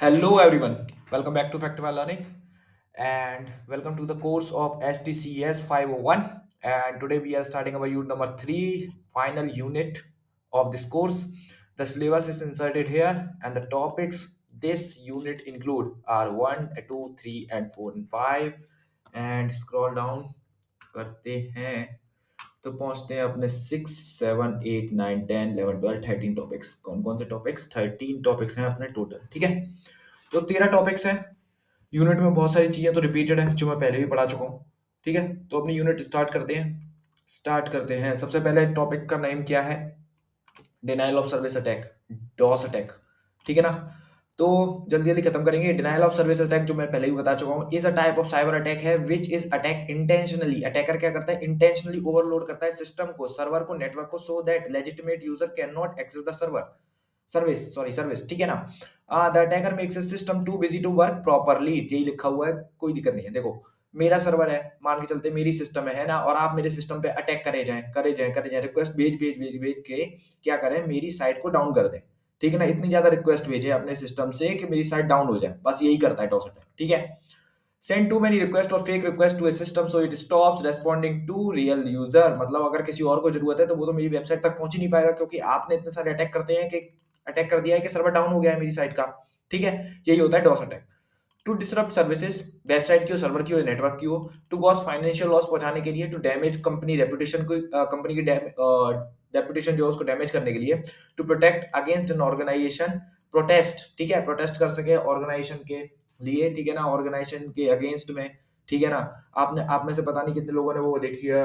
Hello everyone, welcome back to Factify Learning and welcome to the course of STCS 501 and today we are starting our unit number 3 final unit of this course. The syllabus is inserted here and the topics this unit include are 1, 2, 3 and 4 and 5 and scroll down करते हैं तो पहुंचते हैं अपने 6, 7, 8, 9, 10, 11, 12, 13 topics. कौन कौन से topics? 13 topics हैं अपने टोटल। ठीक है, तो 13 टॉपिक्स हैं। यूनिट में बहुत सारी चीजें तो रिपीटेड है जो मैं पहले भी पढ़ा चुका हूँ। ठीक है, तो अपनी यूनिट स्टार्ट करते हैं। सबसे पहले टॉपिक का नेम क्या है? Denial of service attack, DoS attack. ठीक है ना, तो जल्दी जल्दी खत्म करेंगे। डिनाइल ऑफ सर्विस अटैक जो मैं पहले भी बता चुका हूँ is a type of cyber attack है which is attack intentionally. Attacker क्या करता है? इंटेंशनली ओवरलोड करता है सिस्टम को, सर्वर को, नेटवर्क को, so that legitimate user can not access the service. ठीक है ना, the attacker makes a system too busy to work properly. यही लिखा हुआ है, कोई दिक्कत नहीं है। देखो, मेरा सर्वर है, मान के चलते मेरी सिस्टम है ना, और आप मेरे सिस्टम पे अटैक करे जाएं, रिक्वेस्ट भेज के क्या करें, मेरी साइट को डाउन कर दें। ठीक है ना, इतनी ज्यादा रिक्वेस्ट भेजे अपने सिस्टम से कि मेरी साइट डाउन हो जाए, बस यही करता है डॉस अटैक। ठीक है, सेंड टू मेनी रिक्वेस्ट और fake request to a system so it stops responding to real user. मतलब अगर किसी और को जरूरत है तो वो तो मेरी वेबसाइट तक पहुंच ही नहीं पाएगा, क्योंकि आपने इतने सारे अटैक कर दिया है कि सर्वर डाउन हो गया है मेरी साइट का। ठीक है, यही होता है DoS attack. To disrupt services, website की हो, सर्वर की हो, नेटवर्क की हो। टू कॉज फाइनेंशियल लॉस, पहुंचाने के लिए। टू डैमेज कंपनी रेपुटेशन को, कंपनी की रेपुटेशन जो है उसको डैमेज करने के लिए। To protect against an organisation, protest. ठीक है, प्रोटेस्ट कर सके ऑर्गेनाइजेशन के लिए। ठीक है ना, ऑर्गेनाइजेशन के अगेंस्ट में। ठीक है ना, आपने आप में से पता नहीं कितने लोगों ने वो देखी है,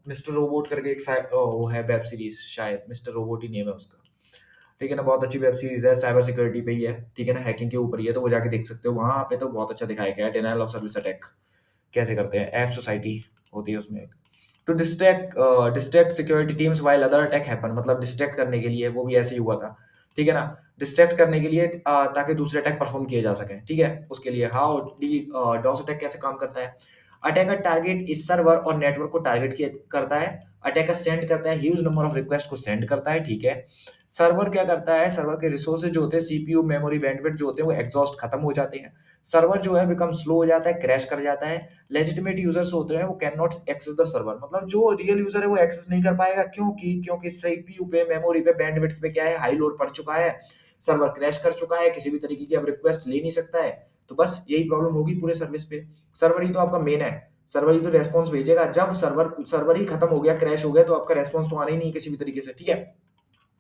मिस्टर रोबोट करके एक वो है वेब सीरीज, शायद मिस्टर रोबोट ही नेम है उसका। ठीक है ना, बहुत अच्छी वेब सीरीज है, साइबर सिक्योरिटी पे ही है। ठीक है ना, हैकिंग के ऊपर ही है, तो वो जाके देख सकते हो। वहां पे तो बहुत अच्छा दिखाया गया है डिनायल ऑफ सर्विस अटैक कैसे करते हैं। ऐप सोसाइटी होती है उसमें एक। To distract security teams while other attack happen, मतलब डिस्ट्रैक्ट करने के लिए, वो भी ऐसे ही हुआ था। ठीक है ना, डिस्ट्रैक्ट करने के लिए ताकि दूसरे अटैक परफॉर्म किए जा सके। ठीक है, उसके लिए हाउ डी डॉस अटैक कैसे काम करता है? अटैकर टारगेट इस सर्वर और नेटवर्क को करता है। अटैकर सेंड करता है, ह्यूज नंबर ऑफ रिक्वेस्ट को सेंड करता है। ठीक है, सर्वर क्या करता है? सर्वर के रिसोर्सेज जो होते हैं, सीपीयू, मेमोरी, बैंडविड्थ जो होते हैं वो एग्जॉस्ट खत्म हो जाते हैं। सर्वर जो है बिकम स्लो हो जाता है, क्रैश कर जाता है। लेजिटिमेट यूजर्स होते हैं वो can not access the server, मतलब जो रियल यूजर है वो एक्सेस नहीं कर पाएगा। क्योंकि सीपीयू पे, मेमोरी पे, बैंडविड्थ पे क्या है, हाई लोड पड़ चुका है, सर्वर क्रैश कर चुका है, किसी भी तरीके की अब रिक्वेस्ट ले नहीं सकता है। तो बस यही प्रॉब्लम होगी पूरे सर्विस पे। सर्वर ही तो आपका मेन है, सर्वर ही तो रेस्पॉन्स भेजेगा। जब सर्वर ही खत्म हो गया, क्रैश हो गया, तो आपका रेस्पॉन्स तो आना ही नहीं किसी भी तरीके से। ठीक है,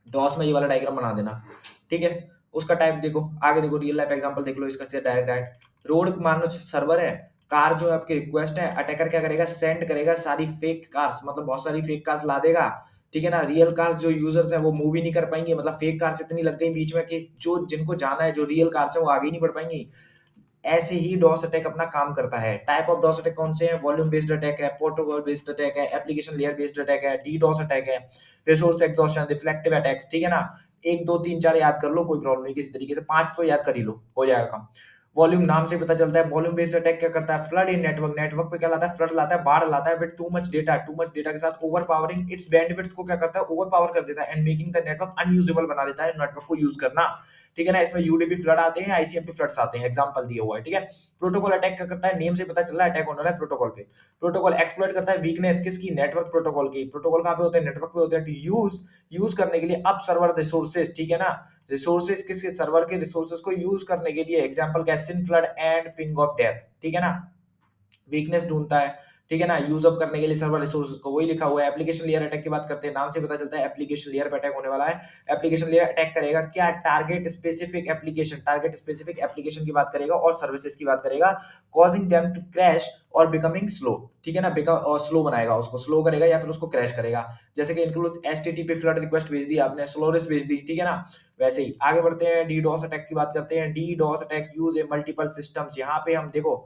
डॉस में ये वाला डायग्राम बना देना। ठीक है, उसका टाइप देखो, आगे देखो, रियल लाइफ एग्जांपल देख लो इसका, सीधा डायरेक्ट रोड मान लो सर्वर है, कार जो है आपकी रिक्वेस्ट है, अटैकर क्या करेगा? सेंड करेगा सारी फेक कार्स, मतलब बहुत सारी फेक कार्स ला देगा। ठीक है ना, रियल कार्स जो यूजर्स हैं वो मूव ही नहीं कर पाएंगे, मतलब फेक कार्स इतनी लग गई बीच में कि जो जिनको जाना है, जो रियल कार्स है वो आगे ही नहीं बढ़ पाएंगी। ऐसे ही डॉस अटैक अपना काम करता है। टाइप ऑफ डॉस अटैक कौन से हैं? वॉल्यूम बेस्ड अटैक है, प्रोटोकॉल बेस्ड अटैक है, एप्लीकेशन लेयर बेस्ड अटैक है, डीडॉस अटैक है, रिसोर्स एग्जॉस्शन, रिफ्लेक्टिव अटैक्स। ठीक है ना, 1, 2, 3, 4 याद कर लो, कोई प्रॉब्लम नहीं, किसी तरीके से 5 तो याद कर ही लो, हो जाएगा काम। वॉल्यूम नाम से पता चलता है। वॉल्यूम बेस्ड अटैक क्या करता है? फ्लड इन नेटवर्क, नेटवर्क पे क्या लाता है? फ्लड लाता है, बाढ़ लाता है विद टू मच डेटा के साथ। ओवर पावरिंग इट्स बैंडविड्थ को क्या करता है? ओवर पावर कर देता है and making the network unusable बना देता है नेटवर्क को यूज करना। ठीक है ना, इसमें यूडीपी फ्लड आते हैं, आईसीएमपी फ्लड्स आते हैं, एग्जांपल दिया हुआ है। ठीक है, प्रोटोकॉल अटैक क्या करता है? नेम से पता चल रहा है अटैक होने वाला है प्रोटोकॉल पे। प्रोटोकॉल एक्सप्लॉइट करता है वीकनेस किसकी? नेटवर्क प्रोटोकॉल की। प्रोटोकॉल कहां पे होते हैं? नेटवर्क पे होते हैं। टू यूज करने के लिए अप सर्वर रिसोर्सेज। ठीक है ना, रिसोर्सेज किसके? सर्वर के रिसोर्सेज को यूज करने के लिए। एग्जांपल क्या? SYN flood and ping of death. ठीक है ना, वीकनेस ढूंढता है। ठीक है ना, यूज अप करने के लिए सर्वर रिसोर्सेज को, वही लिखा हुआ है। एप्लीकेशन लेयर अटैक की बात करते हैं, नाम से पता चलता है एप्लीकेशन लेयर पे अटैक होने वाला है। एप्लीकेशन लेयर अटैक करेगा क्या? टारगेट स्पेसिफिक एप्लीकेशन की बात करेगा और सर्विसेज की बात करेगा, कॉजिंग देम टू क्रैश और बिकमिंग स्लो। ठीक है ना, और स्लो बनाएगा, उसको स्लो करेगा या फिर उसको क्रैश करेगा। जैसे कि इंक्लूड एचटीटीपी फ्लड रिक्वेस्ट भेज दी आपने, स्लोनेस भेज दी। ठीक है ना, वैसे ही आगे बढ़ते हैं, डीडॉस अटैक की बात करते हैं। डीडॉस अटैक यूज ए मल्टीपल सिस्टम्स। यहाँ पे हम देखो,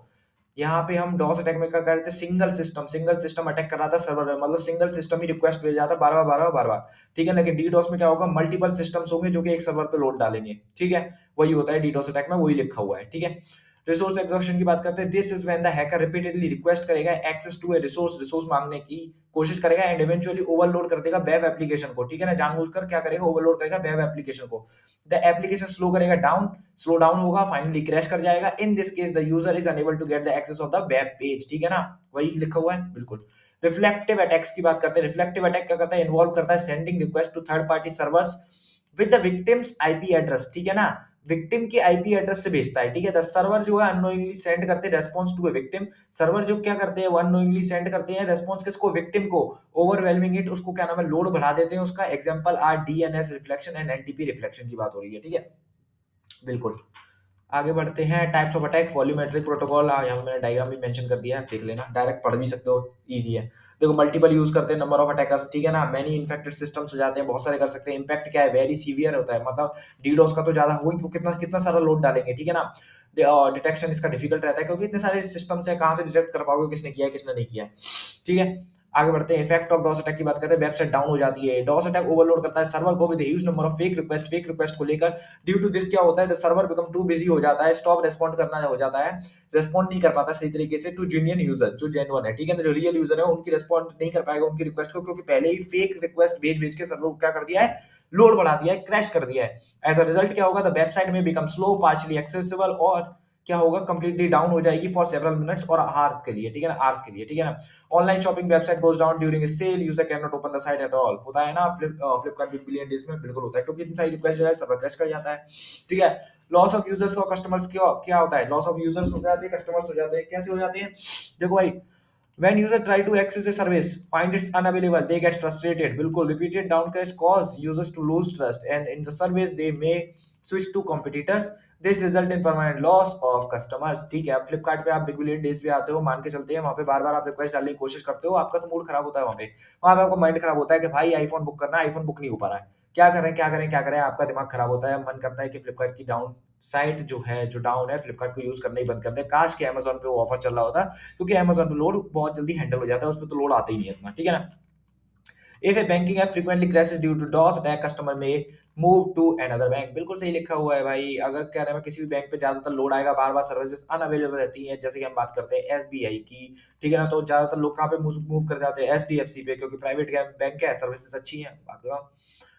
यहाँ पे हम डॉस अटैक में क्या कर रहे थे? सिंगल सिस्टम अटैक कर रहा था सर्वर में, मतलब सिंगल सिस्टम ही रिक्वेस्ट भेज रहा था बार बार। ठीक है, लेकिन डीडॉस में क्या होगा? मल्टीपल सिस्टम्स होंगे जो कि एक सर्वर पे लोड डालेंगे। ठीक है, वही होता है डीडॉस अटैक में, वही लिखा हुआ है। ठीक है, रिसोर्स एग्जॉस्शन की बात करते हैं, this is when the hacker repeatedly request करेगा एक्सेस टू ए रिसोर्स मांगने की कोशिश करेगा एंड इवेंचुअली ओवरलोड कर देगा वेब एप्लीकेशन को, ठीक है ना, जानबूझकर क्या करेगा, ओवरलोड करेगा वेब एप्लीकेशन को, द एप्लीकेशन स्लो करेगा डाउन, स्लो डाउन होगा, फाइनली क्रैश कर जाएगा, in this case the user is unable to get the access of the web page, ठीक है ना, वही लिखा हुआ है बिल्कुल। रिफ्लेक्टिव अटैक्स की बात करते हैं, रिफ्लेक्टिव अटैक क्या करता है, इन्वॉल्व करता है sending request to third party servers with the victim's IP address, ठीक है ना, विक्टिम की आईपी एड्रेस से भेजता है, ठीक है, द सर्वर जो है अननोइंगली सेंड करते हैं response to a victim, server जो क्या करते हैं वो अननोइंगली सेंड करते हैं रेस्पॉन्स किसको, विक्टिम को, ओवरवेलमिंग इट, उसको क्या नाम है, लोड बढ़ा देते हैं उसका, example are DNS reflection and NTP reflection की बात हो रही है, ठीक है, बिल्कुल। आगे बढ़ते हैं, types of attack, volumetric protocol, यहाँ मैंने डायग्राम भी मेंशन कर दिया है, देख लेना, डायरेक्ट पढ़ भी सकते हो, इजी है। देखो मल्टीपल यूज करते हैं, नंबर ऑफ अटैकर्स, ठीक है ना, मैनी इन्फेक्टेड सिस्टम्स हो जाते हैं, बहुत सारे कर सकते हैं, इम्पैक्ट क्या है, वेरी सीवियर होता है, मतलब डीडोस का तो ज्यादा होगा क्योंकि कितना कितना सारा लोड डालेंगे, ठीक है ना, डिटेक्शन इसका डिफिकल्ट रहता है क्योंकि इतने सारे सिस्टम्स है, कहाँ से डिटेक्ट कर पाओगे किसने किया है किसने नहीं किया है, ठीक है। आगे बढ़ते हैं, इफेक्ट ऑफ डॉस अटैक की बात करते हैं, वेबसाइट डाउन हो जाती है, डॉस अटैक ओवरलोड करता है सर्वर को with huge number of fake request को लेकर, ड्यू टू दिस क्या होता है, the server become too busy हो जाता है, स्टॉप रेस्पॉन्ड करना हो जाता है, रेस्पॉन्ड नहीं कर पाता सही तरीके से टू जेन्युइन यूजर, जो जेन्युइन है, ठीक है ना, जो रियल यूजर है उनकी रेस्पॉन्ड नहीं कर पाएगा उनकी रिक्वेस्ट को, क्योंकि पहले ही फेक रिक्वेस्ट भेज भेज के सर्वर को क्या कर दिया है, लोड बढ़ा दिया है, क्रैश कर दिया है। एज अ रिजल्ट क्या होगा, द वेबसाइट में बिकम स्लो, पार्शियली एक्सेसिबल, और क्या होगा, कंप्लीटली डाउन हो जाएगी फॉर सेवरल मिनट्स और आवर्स के लिए, ठीक है ना, आवर्स के लिए, ठीक है ना। Online shopping website goes down during a sale, user can not open the site at all, होता है ना, फ्लिपकार्ट बिग बिलियन डेज में बिल्कुल होता है, क्योंकि इतनी सारी रिक्वेस्ट जो है सर्वर क्रैश कर जाता है, ठीक है। लॉस ऑफ यूजर्स और कस्टमर्स क्या क्या होता है, लॉस ऑफ यूजर्स हो जाते हैं, कस्टमर्स हो जाते हैं, कैसे हो जाते हैं, देखो भाई, when user try to access a service find it's unavailable they get frustrated, बिल्कुल, repeated downcast cause users to lose trust and in the service they may switch to competitors, this result in permanent loss of customers, ठीक है। अब फ्लिपकार्ट पे आप big billion days पे आते हो, मान के चलते हैं वहां पे बार बार आप रिक्वेस्ट डालने की कोशिश करते हो, आपका तो मूड खराब होता है, वहां पे आपका माइंड खराब होता है कि भाई आईफोन बुक करना है, आईफोन बुक नहीं हो पा रहा है, क्या करें क्या करें क्या करें, आपका दिमाग खराब होता है, मन करता है कि फ्लिपकार्ट की डाउन साइट जो है, जो डाउन है, फ्लिपकार्ट को यूज करना ही बंद कर दे, काश कि अमेजोन पे वो ऑफर चल रहा होता, क्योंकि अमेजोन पे लोड बहुत जल्दी हैंडल हो जाता है, उसमें तो लोड आता ही नहीं है इतना, ठीक है ना। If a banking app frequently crashes due to DoS attack customer may move to another bank, बिल्कुल सही लिखा हुआ है भाई, अगर कह रहे हैं किसी भी बैंक पे ज्यादातर लोड आएगा, बार बार सर्विसेज अनअवेलेबल रहती है, जैसे कि हम बात करते हैं एसबीआई की, ठीक है ना, तो ज्यादातर लोग कहाँ पे मूव कर जाते हैं, एचडीएफसी पे, क्योंकि प्राइवेट बैंक है, सर्विसेज अच्छी है, बात करो,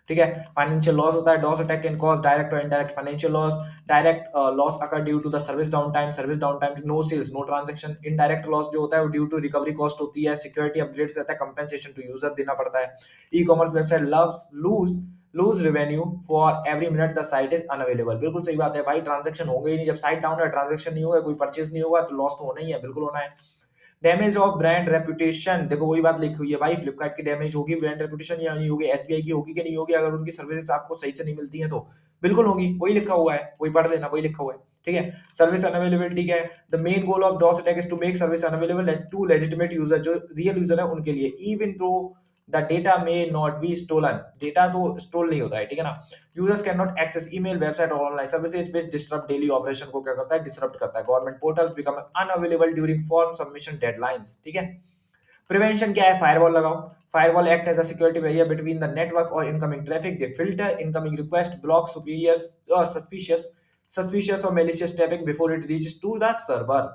ठीक है। फाइनेंशियल लॉस होता है, DoS attack can cause direct और indirect financial loss, direct loss occur due to the service down time, no sales no transaction, indirect loss जो होता है वो ड्यू टू रिकवरी कॉस्ट होती है, सिक्योरिटी अपग्रेड्स रहता है, कंपेंसेशन टू यूजर देना पड़ता है, e commerce website loves lose revenue for every minute the site is unavailable, बिल्कुल सही बात है भाई, ट्रांजैक्शन होंगे ही नहीं, जब साइट डाउन है, ट्रांजैक्शन नहीं होगा, कोई परचेज नहीं होगा, तो लॉस तो होना ही है, बिल्कुल होना है। डैमेज ऑफ ब्रांड रेपुटेशन, देखो वही बात लिखी हुई है भाई, फ्लिपकार्ट की डैमेज होगी ब्रांड रेपुटेशन या नहीं होगी, एसबीआई की होगी कि नहीं होगी, अगर उनकी सर्विसेज आपको सही से नहीं मिलती है तो बिल्कुल होगी, वही लिखा हुआ है, वही पढ़ लेना, वही लिखा हुआ है, ठीक है। सर्विस अनअवेलेबिलिटी क्या है, the main goal of DoS attack is to make service unavailable to legitimate user, जो रियल यूजर है उनके लिए, even though the data may not be stolen, data तो स्टोल नहीं होता है, ठीक है ना। Users can not access email website और online services which disrupt daily operation को क्या करता है, डिसरप्ट करता है, government portals become unavailable during form submission deadlines, ठीक है। प्रिवेंशन क्या है, फायरवॉल लगाओ, firewall act as a security barrier between the network और incoming traffic, they filter incoming request, block superiors suspicious और malicious traffic before it reaches to the server,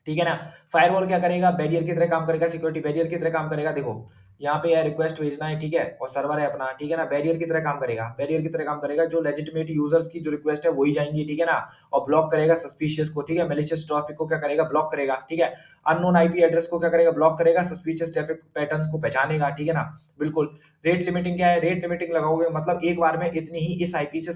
ठीक है ना। फायरवॉल क्या करेगा, बैरियर की तरह काम करेगा, सिक्योरिटी बैरियर की तरह काम करेगा, देखो यहाँ पे रिक्वेस्ट भेजना है, ठीक है, और सर्वर है अपना, ठीक है ना, बैरियर की तरह काम करेगा, बैरियर की तरह काम करेगा, जो लेजिटिमेट यूजर्स की जो रिक्वेस्ट है वही जाएंगी, ठीक है ना, और ब्लॉक करेगा सस्पिशियस को, ठीक है, मैलिशियस ट्रैफिक को क्या करेगा, ब्लॉक करेगा, ठीक है, अननोन आईपी एड्रेस को क्या करेगा, ब्लॉक करेगा, सस्पिशियस ट्रैफिक पैटर्न्स को पहचानेगा, ठीक है ना, बिल्कुल। रेट लिमिटिंग क्या है, रेट लिमिटिंग लगाओगे मतलब एक बार में इतनी ही इस आईपी से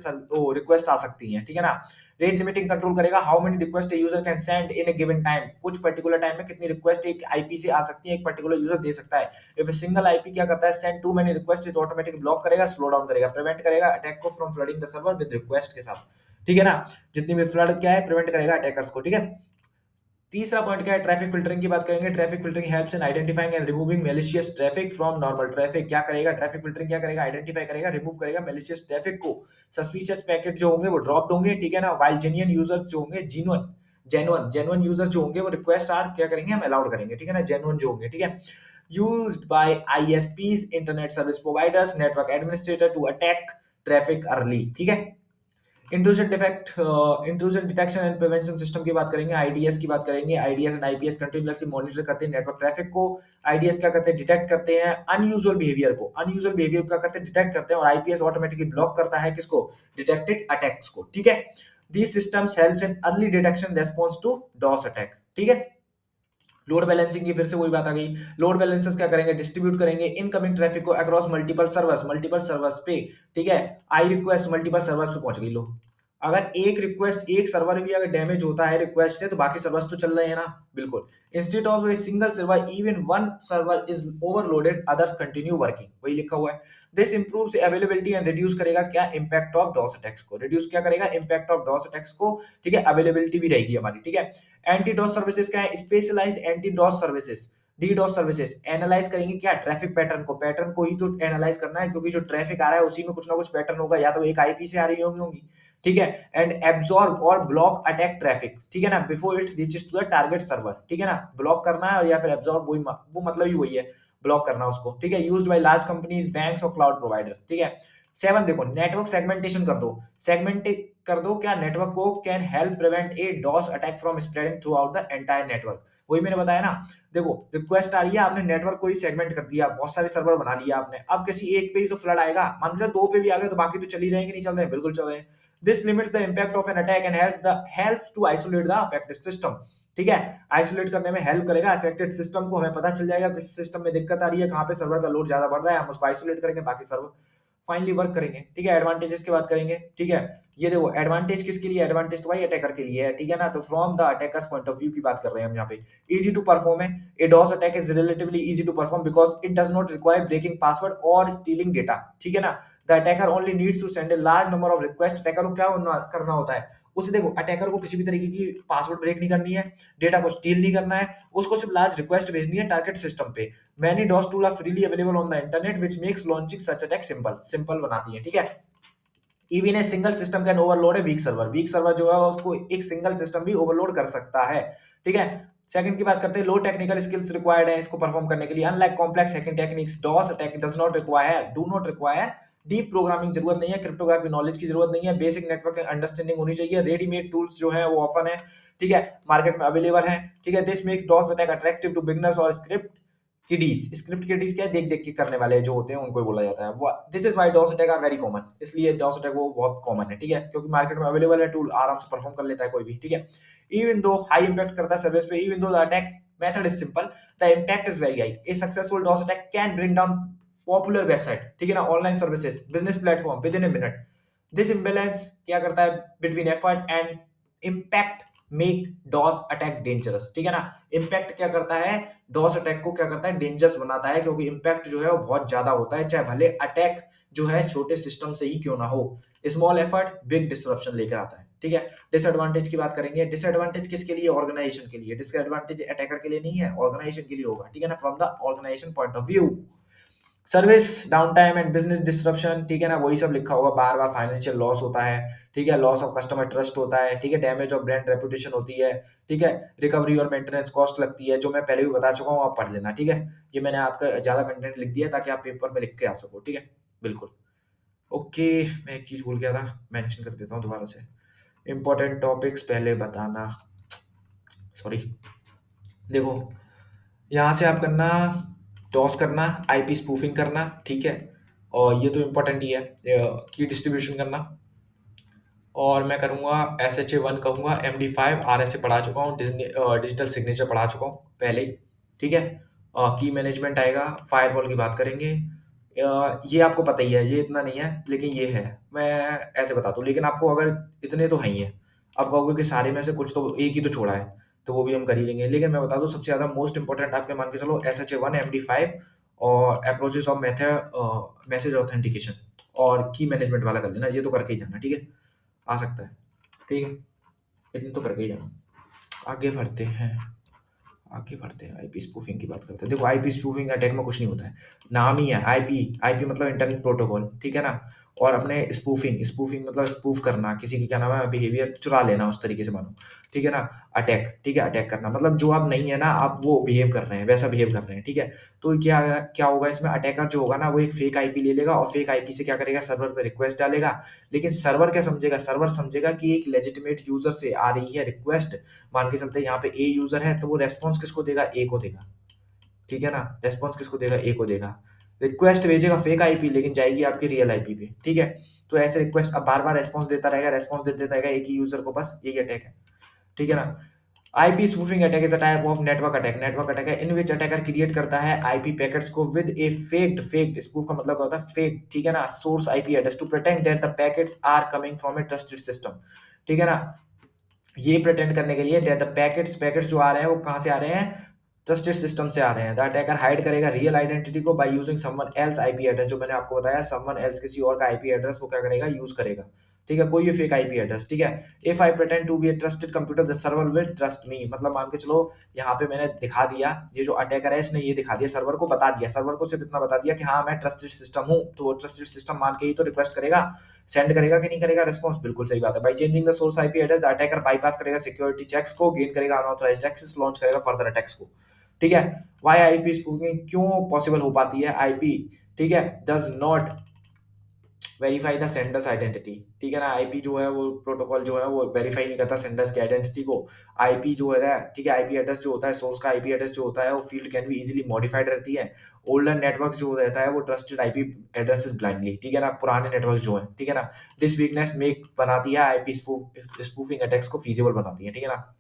रिक्वेस्ट आ सकती है, ठीक है ना। रेट लिमिटिंग कंट्रोल करेगा, how many request user can send in A given time, कुछ पर्टिकुलर टाइम में कितनी रिक्वेस्ट एक आईपी से आ सकती है, एक पर्टिकुलर यूजर दे सकता है। इफ ए सिंगल आईपी क्या करता है, send too many request, it automatic block करेगा, स्लो डाउन करेगा, प्रिवेंट करेगा अटैक को from flooding the server with request के साथ, ठीक है ना, जितनी भी फ्लड क्या है, प्रिवेंट करेगा अटैकर्स को, ठीक है। तीसरा पॉइंट क्या है, ट्रैफिक फिल्टरिंग की बात करेंगे, traffic filtering helps in identifying and removing malicious traffic from normal traffic, क्या करेगा ट्रैफिक फिल्टरिंग, क्या करेगा, आइडेंटिफाई करेगा, रिमूव करेगा मैलिशियस ट्रैफिक को, सस्पिशियस पैकेट जो होंगे वो ड्रॉप होंगे, ठीक है ना, वाइल जेन्युइन यूजर्स जो होंगे, जेन्युइन यूजर्स जो होंगे वो रिक्वेस्ट आर क्या करेंगे, हम अलाउड करेंगे, ठीक है ना, जेन्युइन जो होंगे, ठीक है। Used by ISPs internet service providers network administrator to attack traffic early, ठीक है। Intrusion detection and prevention system की बात करेंगे, आईडीएस की बात करेंगे। IDS and IPS continuously monitor करते हैं नेटवर्क ट्रैफिक को। आईडीएस क्या करते हैं, डिटेक्ट करते हैं अनयूजुअल बिहेवियर को, अनयूजुअल बिहेवियर क्या करते हैं, डिटेक्ट करते हैं, और आईपीएस ऑटोमेटिकली ब्लॉक करता है किसको, डिटेक्टेड अटैक्स को, ठीक है। These systems helps in early detection response to DOS attack, ठीक है। लोड बैलेंसिंग की फिर से वही बात आ गई। लोड बैलेंसर्स क्या करेंगे, डिस्ट्रीब्यूट करेंगे इनकमिंग ट्रैफिक को अक्रॉस मल्टीपल सर्वर्स पे, ठीक है। आई रिक्वेस्ट मल्टीपल सर्वर्स पे पहुंच गई। लो, अगर एक रिक्वेस्ट, एक सर्वर भी अगर डैमेज होता है रिक्वेस्ट से, तो बाकी सर्वर्स तो चल रहे हैं ना, बिल्कुल। Instead of a single server even one server is overloaded, others continue working, वही लिखा हुआ है। This improves availability and reduce करेगा क्या, इंपैक्ट ऑफ डॉस अटैक्स को, रिड्यूस क्या करेगा, इंपैक्ट ऑफ डॉस अटैक्स को, ठीक है। अवेलेबिलिटी भी रहेगी हमारी, ठीक है। एंटी डॉस सर्विसेज क्या है, specialised anti DoS services, DDoS services analyse करेंगे क्या, ट्रैफिक पैटर्न को ही तो एनालाइज करना है, क्योंकि जो ट्रैफिक आ रहा है उसी में कुछ ना कुछ पैटर्न होगा, या तो एक आईपी से आ रही होगी, ठीक है। एंड एब्जॉर्ब और ब्लॉक अटैक ट्रैफिक, ठीक है ना, before it reaches to the target server, ठीक है ना। ब्लॉक करना है या फिर एब्जॉर्ब, वो मतलब ही वही है, ब्लॉक करना उसको, ठीक है। Used by large companies, banks और क्लाउड प्रोवाइडर्स, ठीक है। 7 देखो, नेटवर्क सेगमेंटेशन कर दो, सेगमेंट कर दो क्या, नेटवर्क को, can help prevent a DoS attack from spreading throughout the entire network. वही मैंने बताया ना, देखो रिक्वेस्ट आ रही है, आपने नेटवर्क को ही सेगमेंट कर दिया, बहुत सारे सर्वर बना लिया आपने, अब किसी एक पे ही तो फ्लड आएगा, मान लो 2 पे भी आ गए तो बाकी तो चल ही रहेंगे, नहीं चल रहे हैं, बिल्कुल चल रहे हैं। This limits the impact of an attack and helps to isolate the affected system, ठीक है। आइसोलेट करने में हेल्प करेगा अफेक्टेड सिस्टम को, हमें पता चल जाएगा किस सिस्टम में दिक्कत आ रही है, कहाँ पे सर्वर का लोड ज्यादा बढ़ रहा है, हम उसको आइसोलेट करेंगे, बाकी सर्वर फाइनली वर्क करेंगे, ठीक है। एडवांटेजेस की बात करेंगे, ठीक है। ये देखो एडवांटेज किसके लिए, एडवांटेज तो भाई अटैकर के लिए है, ठीक है ना। तो from the attackers point of view की बात कर रहे हैं हम यहाँ पे। इजी टू परफॉर्म है, a DoS attack is relatively easy to perform because it does not require breaking password और स्टीलिंग डेटा, ठीक है ना। The attacker only needs to send a large number of request. Attacker को क्या करना होता है, उसे देखो, अटैकर को किसी भी तरीके की पासवर्ड ब्रेक नहीं करनी है, डेटा को स्टील नहीं करना है, उसको सिर्फ लार्ज रिक्वेस्ट भेजनी है टारगेट सिस्टम पे। Many DoS tool are freely available on the internet which makes launching such attack simple बनाती है, ठीक है। Even a single system can overload है वीक सर्वर, वीक सर्वर जो है उसको एक सिंगल सिस्टम भी ओवरलोड कर सकता है, ठीक है। सेकंड की बात करते हैं, लो टेक्निकल स्किल्स रिक्वायर्ड है इसको परफॉर्म करने के लिए, unlike complex hacking techniques, DoS attack do not require deep programming, जरूरत नहीं है, क्रिप्टोग्राफी नॉलेज की जरूरत नहीं है, बेसिक नेटवर्क अंडरस्टैंडिंग होनी चाहिए, रेडीमेड टूल्स जो है वो ऑफन है, ठीक है, मार्केट में अवेलेबल है, ठीक है। This makes DoS attack attractive to beginners और स्क्रिप्ट किडीज क्या है, देख देख के करने वाले जो होते हैं उनको ही बोला जाता है वो। This is why DoS attack are very common, इसलिए डॉस अटैक वो बहुत कॉमन है, ठीक है, क्योंकि मार्केट में अवेलेबल है टूल, आराम से परफॉर्म कर लेता है कोई भी, ठीक है। इवन दो हाई इंपैक्ट करता है सर्विस पे, even though the attack method is simple, the impact is very high. A successful DoS attack can bring down popular website, ठीक है ना, online services, business platform within a minute. This imbalance क्या करता है between effort and impact make DoS attack dangerous, ठीक है ना। Impact क्या करता है, डॉस अटैक को क्या करता है, डेंजरस बनाता है, क्योंकि इम्पैक्ट जो है वो बहुत ज्यादा होता है, चाहे भले अटैक जो है छोटे सिस्टम से ही क्यों ना हो। स्मॉल एफर्ट बिग डिस्ट्रप्शन लेकर आता है, ठीक है। डिसएडवांटेज की बात करेंगे, डिसएडवांटेज किसके लिए, ऑर्गेनाइजेशन के लिए, डिसएडवांटेज अटैकर के लिए नहीं है, ऑर्गेनाइजेशन के लिए होगा, ठीक है ना, from the organisation point of view. Service down time and business disruption, ठीक है ना, वही सब लिखा होगा, बार बार फाइनेंशियल लॉस होता है, ठीक है, लॉस ऑफ कस्टमर ट्रस्ट होता है, ठीक है, डैमेज ऑफ ब्रांड रेपुटेशन होती है, ठीक है, रिकवरी और मेंटेनेंस कॉस्ट लगती है, जो मैं पहले भी बता चुका हूँ, आप पढ़ लेना, ठीक है। ये मैंने आपका ज्यादा कंटेंट लिख दिया ताकि आप पेपर में लिख के आ सको, ठीक है, बिल्कुल। ओके, मैं एक चीज भूल गया था, मेंशन कर देता हूँ दोबारा से, इंपॉर्टेंट टॉपिक्स पहले बताना, सॉरी। देखो, यहाँ से आप करना, टॉस करना, आईपी स्पूफिंग करना, ठीक है, और ये तो इम्पोर्टेंट ही है, की डिस्ट्रीब्यूशन करना, और मैं करूँगा SHA-1 कहूँगा, MD5 RSA पढ़ा चुका हूँ, डिजिटल सिग्नेचर पढ़ा चुका हूँ पहले ही, ठीक है। की मैनेजमेंट आएगा, फायरवॉल की बात करेंगे, ये आपको पता ही है, ये इतना नहीं है लेकिन ये है, मैं ऐसे बता दूँ, लेकिन आपको अगर इतने तो हैं ही है, आप कहोगे कि सारे में से कुछ तो एक ही तो छोड़ा है, तो वो भी हम कर ही लेंगे, लेकिन मैं बता दूँ सबसे ज़्यादा मोस्ट इंपॉर्टेंट आपके मान के चलो SHA-1 MD5 और approaches of method message authentication और की मैनेजमेंट वाला कर लेना, ये तो करके ही जाना, ठीक है, आ सकता है, ठीक है, इतने तो करके ही जाना। आगे बढ़ते हैं, आईपी स्पूफिंग की बात करते हैं। देखो आईपी स्पूफिंग अटैक में कुछ नहीं होता है, नाम ही है आईपी, आईपी मतलब इंटरनेट प्रोटोकॉल, ठीक है ना, और अपने स्पूफिंग स्पूफिंग मतलब स्पूफ करना, किसी की क्या नाम है बिहेवियर चुरा लेना उस तरीके से मानो, ठीक है ना। अटैक, ठीक है, अटैक करना मतलब जो आप नहीं है ना, आप वो बिहेव कर रहे हैं वैसा बिहेव कर रहे हैं, ठीक है। तो क्या क्या होगा इसमें, अटैकर जो होगा ना वो एक फेक आईपी ले लेगा और फेक आईपी से क्या करेगा, सर्वर पे रिक्वेस्ट डालेगा। लेकिन सर्वर क्या समझेगा, सर्वर समझेगा कि एक लेजिटिमेट यूजर से आ रही है रिक्वेस्ट, मान के चलते यहाँ पे ए यूजर है, तो वो रेस्पॉन्स किसको देगा, ए को देगा, ठीक है ना। रेस्पॉन्स किसको देगा, ए को देगा। रिक्वेस्ट भेजेगा फेक आईपी लेकिन जाएगी आपकी रियल आईपी पे, ठीक है। तो ऐसे रिक्वेस्ट अब बार बार रेस्पॉन्स देता रहेगा, रेस्पॉन्स देता रहेगा एक ही यूजर को, बस यही अटैक है, ठीक है ना। IP spoofing attack is a type of network attack, network attack है इन विच अटैकर क्रिएट करता है आईपी पैकेट्स को विद ए फेक्ड स्पूफ का मतलब क्या होता है, फेक, ठीक है ना, source IP address to pretend that the packets are coming from a trusted system, ठीक है ना। ये प्रिटेंड करने के लिए दैट द पैकेट्स जो आ रहे हैं वो कहाँ से आ रहे हैं, ट्रस्टेड सिस्टम से आ रहे हैं। द अटैकर हाइड करेगा रियल आइडेंटिटी को by using someone else IP address, जो मैंने आपको बताया समवन एल्स किसी और का आईपी एड्रेस वो क्या करेगा, यूज करेगा, ठीक है, कोई भी फेक आईपी एड्रेस, ठीक है। If I pretend to be a trusted computer the server will trust me, मतलब मान के चलो यहाँ पे मैंने दिखा दिया, ये जो अटैकर है इसने ये दिखा दिया, सर्वर को बता दिया, सर्वर को सिर्फ इतना बता दिया कि हाँ मैं ट्रस्टेड सिस्टम हूँ, तो वो ट्रस्टेड सिस्टम मान के ही तो रिक्वेस्ट करेगा, सेंड करेगा कि नहीं करेगा रिस्पॉन्स, बिल्कुल सही बात है। By changing the source IP address the attacker bypass करेगा सिक्योरिटी चेक्स को, गेन करेगा अनऑथराइज्ड एक्सेस, लॉन्च करेगा फर्दर अटैक्स को, ठीक है। वाई आईपी स्पूफिंग क्यों पॉसिबल हो पाती है, आईपी, ठीक है, does not verify the sender's identity, ठीक है ना। आईपी जो है वो प्रोटोकॉल जो है वो वेरीफाई नहीं करता सेंडर्स की आइडेंटिटी को। आईपी जो है, ठीक है, आईपी एड्रेस जो होता है, सोर्स का आईपी एड्रेस जो होता है वो field can be easily modified रहती है। ओल्डर नेटवर्क जो रहता है वो ट्रस्टेड आईपी एड्रेसेस ब्लाइंडली, ठीक है ना, पुराने नेटवर्क जो है, ठीक है ना। दिस वीकनेस मेक बनाती है आईपी स्पूफिंग अटैक्स को फीजिबल बनाती है, ठीक है ना।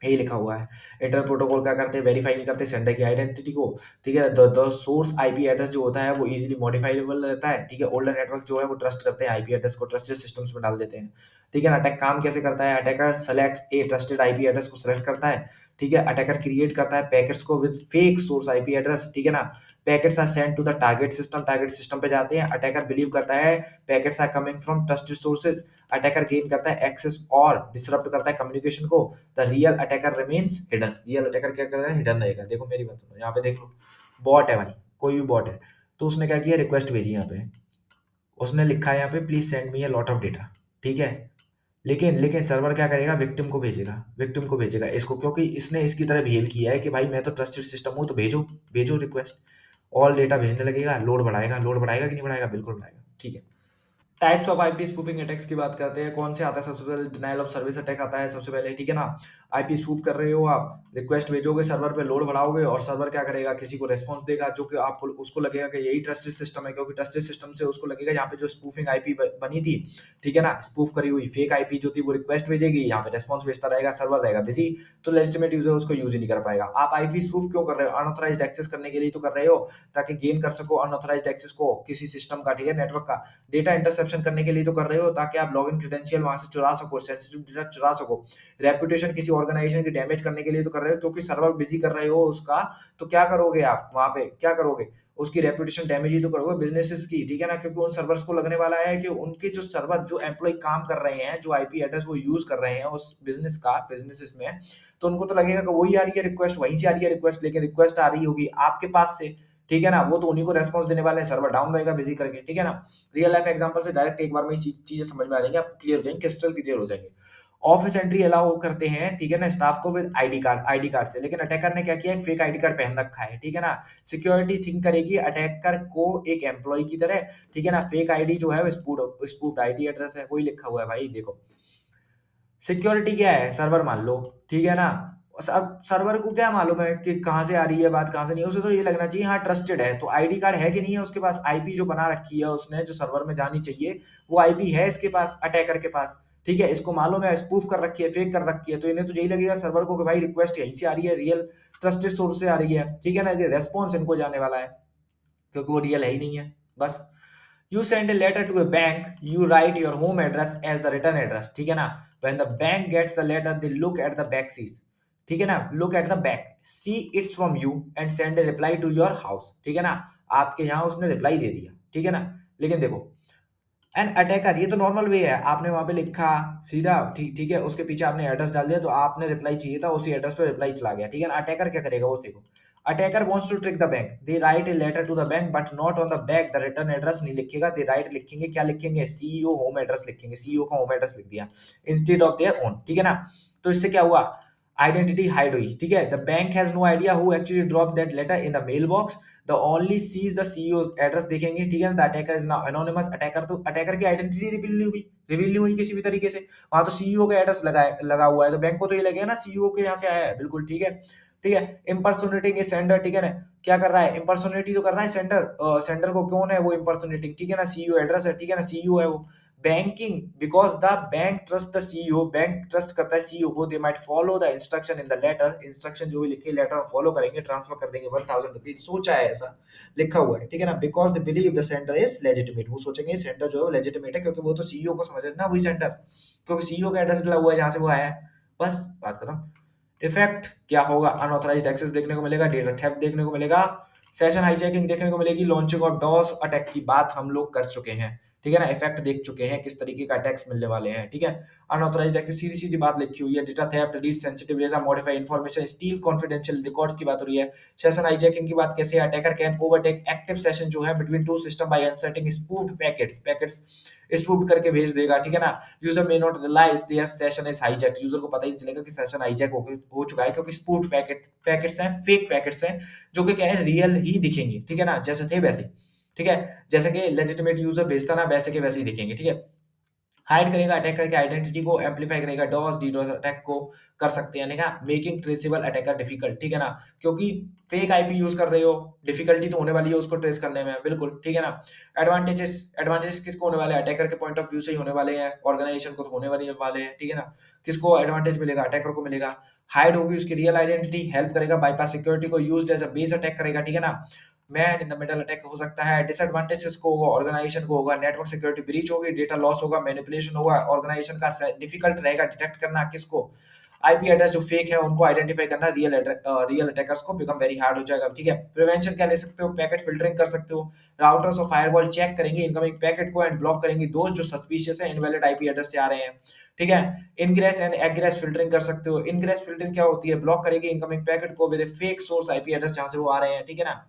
यही लिखा हुआ है। इंटरनल प्रोटोकॉल क्या करते हैं, वेरीफाई नहीं करते सेंडर की आइडेंटिटी को, ठीक है। द सोर्स आईपी एड्रेस जो होता है वो इजीली मॉडिफाइबल रहता है, ठीक है। ओल्डर नेटवर्क जो है वो ट्रस्ट करते हैं आईपी एड्रेस को, ट्रस्टेड सिस्टम्स में डाल देते हैं, ठीक है ना। अटैक काम कैसे करता है, अटैकर सेलेक्ट्स ए ट्रस्टेड आईपी एड्रेस को सेलेक्ट करता है, ठीक है। अटैकर क्रिएट करता है पैकेट्स को with fake source IP address, ठीक है ना। Packets are send to the target system पे जाते हैं। अटैकर बिलीव करता है packets are coming from trusted sources. Attacker gain करता है एक्सेस और डिसरप्ट करता है कम्युनिकेशन को। The real attacker remains hidden, real attacker क्या कर रहा है, हिडन रहेगा। देखो मेरी बात सुनो, यहाँ पे देख लो, बॉट है भाई, कोई भी बॉट है, तो उसने क्या किया, रिक्वेस्ट भेजी यहाँ पे, उसने लिखा है यहाँ पे please send me a lot of data, ठीक है। लेकिन लेकिन सर्वर क्या करेगा, विक्टिम को भेजेगा इसको, क्योंकि इसने इसकी तरह बिहेव किया है कि भाई मैं तो ट्रस्टेड सिस्टम हूँ, तो भेजो भेजो रिक्वेस्ट। ऑल डेटा भेजने लगेगा, लोड बढ़ाएगा कि नहीं बढ़ाएगा, बिल्कुल बढ़ाएगा, ठीक है। Types of IP spoofing attacks की बात करते हैं, कौन से आता है, सबसे पहले डिनायल ऑफ सर्विस अटैक आता है सबसे पहले, ठीक है ना। आईपी स्पूफ कर रहे हो आप, रिक्वेस्ट भेजोगे सर्वर पे, लोड बढ़ाओगे और सर्वर क्या करेगा, किसी को रेस्पॉन्स देगा जो कि आपको उसको लगेगा कि यही ट्रस्टेड सिस्टम है, क्योंकि ट्रस्टेड सिस्टम से उसको लगेगा यहाँ पे जो स्पूफिंग आईपी बनी थी, ठीक है ना, स्पूफ करी हुई फेक आईपी जो थी वो रिक्वेस्ट भेजेगी, यहाँ पे रेस्पॉन्स भेजता रहेगा, सर्वर रहेगा बिजी, तो लेजिटिमेट यूजर उसको यूज ही नहीं कर पाएगा। आप आईपी स्पूफ क्यों कर रहे हो, अनऑथराइज्ड एक्सेस करने के लिए तो कर रहे हो, ताकि गेन कर सको अनऑथराइज्ड एक्सेस को किसी सिस्टम का, ठीक है, नेटवर्क का। डेटा इंटरसेप्शन करने के लिए तो कर रहे हो ताकि आप लॉगिन क्रेडेंशियल वहां से चुरा सको, सेंसिटिव डेटा चुरा सको। रेपुटेशन किसी ऑर्गेनाइजेशन की डैमेज करने के लिए तो कर रहे हो, क्योंकि सर्वर बिजी कर रहे हो उसका, तो क्या करोगे आप वहां पे, क्या करोगे, उसकी रेपुटेशन डैमेज ही तो करोगे बिजनेसेस की, ठीक है ना। क्योंकि उन सर्वर्स को लगने वाला है कि उनके जो सर्वर जो एम्प्लॉय काम कर रहे हैं, जो आईपी एड्रेस वो यूज कर रहे हैं उस बिजनेस का, बिजनेसेस में, तो उनको तो लगेगा कि वही आ रही है रिक्वेस्ट, वहीं से आ रही है रिक्वेस्ट, लेकिन रिक्वेस्ट आ रही होगी आपके पास से, ठीक है ना। वो तो उन्हीं को रेस्पॉन्स देने वाले हैं, सर्वर डाउन रहेगा बिजी करके, ठीक है ना। रियल लाइफ एग्जांपल से डायरेक्ट एक बार में चीजें समझ में आ जाएंगी, आपको क्लियर हो जाएंगे, क्रिस्टल क्लियर हो जाएंगे। ऑफिस एंट्री अलाउ करते हैं, ठीक है ना, स्टाफ को विद आईडी कार्ड से, लेकिन अटैकर ने क्या किया, एक फेक आईडी कार्ड पहन रखा है, ठीक है ना। सिक्योरिटी थिंक करेगी अटैकर को एक एम्प्लॉय की तरह, ठीक है ना। फेक आईडी जो है वो स्पूड आईडी एड्रेस है, वही लिखा हुआ है भाई, देखो सिक्योरिटी क्या है, सर्वर मान लो, ठीक है ना। अब सर्वर को क्या मालूम है कि कहाँ से आ रही है बात, कहाँ से नहीं, उसे तो ये लगना चाहिए हाँ ट्रस्टेड है, तो आईडी कार्ड है कि नहीं है उसके पास, आईपी जो बना रखी है उसने जो सर्वर में जानी चाहिए वो आईपी है इसके पास, अटैकर के पास, ठीक है। इसको मालूम है स्पूफ कर रखी है, फेक कर रखी है, तो इन्हें तो यही लगेगा सर्वर को कि भाई रिक्वेस्ट यहीं से आ रही है, रियल ट्रस्टेड सोर्स से आ रही है, ठीक है ना, ये रेस्पॉन्स इनको जाने वाला है, क्योंकि वो रियल है ही नहीं है, बस। You send a letter to a bank, you write your home address as the return address, ठीक है ना। When the bank gets the letter, they look at the back sees, ठीक है ना, look at the back, see it's from you and send a reply to your house, ठीक है ना। आपके यहाँ उसने रिप्लाई दे दिया, ठीक है ना। लेकिन देखो एन अटैकर, ये तो नॉर्मल वे है, आपने वहां पे लिखा सीधा, ठीक ठीक है, उसके पीछे आपने एड्रेस डाल दिया, तो आपने रिप्लाई चाहिए था, उसी एड्रेस पे रिप्लाई चला गया, ठीक है ना। अटैकर क्या करेगा वो देखो, attacker wants to trick the bank, they write a letter to the bank but not on the back the return address नहीं लिखेगा, दे राइट लिखेंगे क्या लिखेंगे, सीईओ होम एड्रेस लिखेंगे, सीईओ का होम एड्रेस लिख दिया इंस्टेड ऑफ देयर ओन, ठीक है ना। तो इससे क्या हुआ, आइडेंटिटी हाइड हुई, ठीक है। The bank has no idea who actually drop that letter in the mail box, the only sees the CEO address देखेंगे, ठीक है। The attacker is now anonymous, attacker तो अटैकर की आइडेंटिटी रिवील नहीं हुई किसी भी तरीके से, वहां तो सीईओ का एड्रेस लगा हुआ है, तो बैंक को तो ये लगेगा ना सीईओ के यहाँ से आया है, बिल्कुल ठीक है। ठीक है, इम्पर्सोनेटिंग ए सेंडर, ठीक है ना, क्या कर रहा है, इम्पर्सोनेटिंग तो कर रहा है सेंडर, सेंडर को कौन है वो इम्पर्सोनेटिंग, ठीक है ना, सीईओ एड्रेस है, ठीक है ना, सीईओ है वो। Banking, because the bank trust the CEO, bank trust करता है सीईओ को, they might follow the instruction in the letter, instruction जो भी लिखे लेटर में फॉलो करेंगे, ट्रांसफर कर देंगे 1000 रुपीज, सोचा है ऐसा लिखा हुआ है, ठीक है ना, because they believe the sender is legitimate, वो सोचेंगे सेंडर जो है वो लेजिटिमेट है, क्योंकि वो तो सीईओ को समझ रहे हैं ना, वही सेंडर, क्योंकि सीईओ का एड्रेस डला हुआ है जहां से वो आया है, बस बात खत्म। इफेक्ट क्या होगा, अनऑथराइज्ड एक्सेस देखने को मिलेगा, डेटा थेफ्ट देखने को मिलेगा, सेशन हाईजैकिंग देखने को मिलेगी, लॉन्चिंग ऑफ डॉस अटैक की बात हम लोग कर चुके हैं, ठीक है ना, इफेक्ट देख चुके हैं किस तरीके का अटैक्स मिलने वाले हैं, ठीक है। अनऑथराइज्ड एक्सेस सीधी सीधी बात लिखी हुई है, data theft, read sensitive data, modify information, steel confidential records की बात हो रही है। सेशन हाईजैकिंग की बात कैसे, attacker can overtake active session जो है between two system by inserting spoofed packets spoofed करके भेज देगा, ठीक है ना। User may not realise their session is hijacked, user को पता ही नहीं चलेगा कि सेशन हाईजैक हो चुका है, क्योंकि स्पूफ्ड पैकेट्स हैं, फेक पैकेट्स हैं, जो कि क्या है रियल ही दिखेंगे, ठीक है ना, जैसे थे वैसे, ठीक है, जैसे कि लेजिटिमेट यूजर भेजता ना वैसे के वैसे ही दिखेंगे, ठीक है। हाइड करेगा अटैकर की आइडेंटिटी को, एम्पलीफाई करेगा डॉस डीडोस अटैक को कर सकते हैं, देखा, मेकिंग ट्रेसेबल अटैकर डिफिकल्ट, ठीक है ना, क्योंकि फेक आईपी यूज कर रहे हो, डिफिकल्टी तो होने वाली है उसको ट्रेस करने में, बिल्कुल ठीक है ना। एडवांटेजेस किसको होने वाले हैं, अटैकर के पॉइंट ऑफ व्यू से ही होने वाले हैं, ऑर्गेनाइजेशन को तो होने वाले हैं, ठीक है ना। किसको एडवांटेज मिलेगा, अटैकर को मिलेगा, हाइड होगी उसकी रियल आइडेंटिटी, हेल्प करेगा बाईपास सिक्योरिटी को, used as a base attack करेगा, ठीक है ना, man in the middle attack हो सकता है। डिसएडवांटेज किसको होगा, ऑर्गेनाइजेशन को होगा, नेटवर्क सिक्योरिटी ब्रीच होगी, डेटा लॉस होगा, मैनिपुलेशन होगा, ऑर्गेनाइजेशन का डिफिकल्ट रहेगा डिटेक्ट करना किसको, आईपी एड्रेस जो फेक है उनको आइडेंटिफाई करना, रियल अटैकर्स को बिकम वेरी हार्ड हो जाएगा, ठीक है। प्रिवेंशन क्या ले सकते हो, पैकेट फिल्टरिंग कर सकते हो, राउटर्स और फायरवॉल चेक करेंगे इनकमिंग पैकेट को एंड ब्लॉक करेंगे दोस्त जो सस्पिशियस है, इनवैलिड आईपी एड्रेस से आ रहे हैं, ठीक है। इनग्रेस एंड एग्रेस फिल्टरिंग कर सकते हो, इनग्रेस फिल्टरिंग क्या होती है, ब्लॉक करेगी इनकमिंग पैकेट को with fake source IP address जहां से वो आ रहे हैं, ठीक है ना।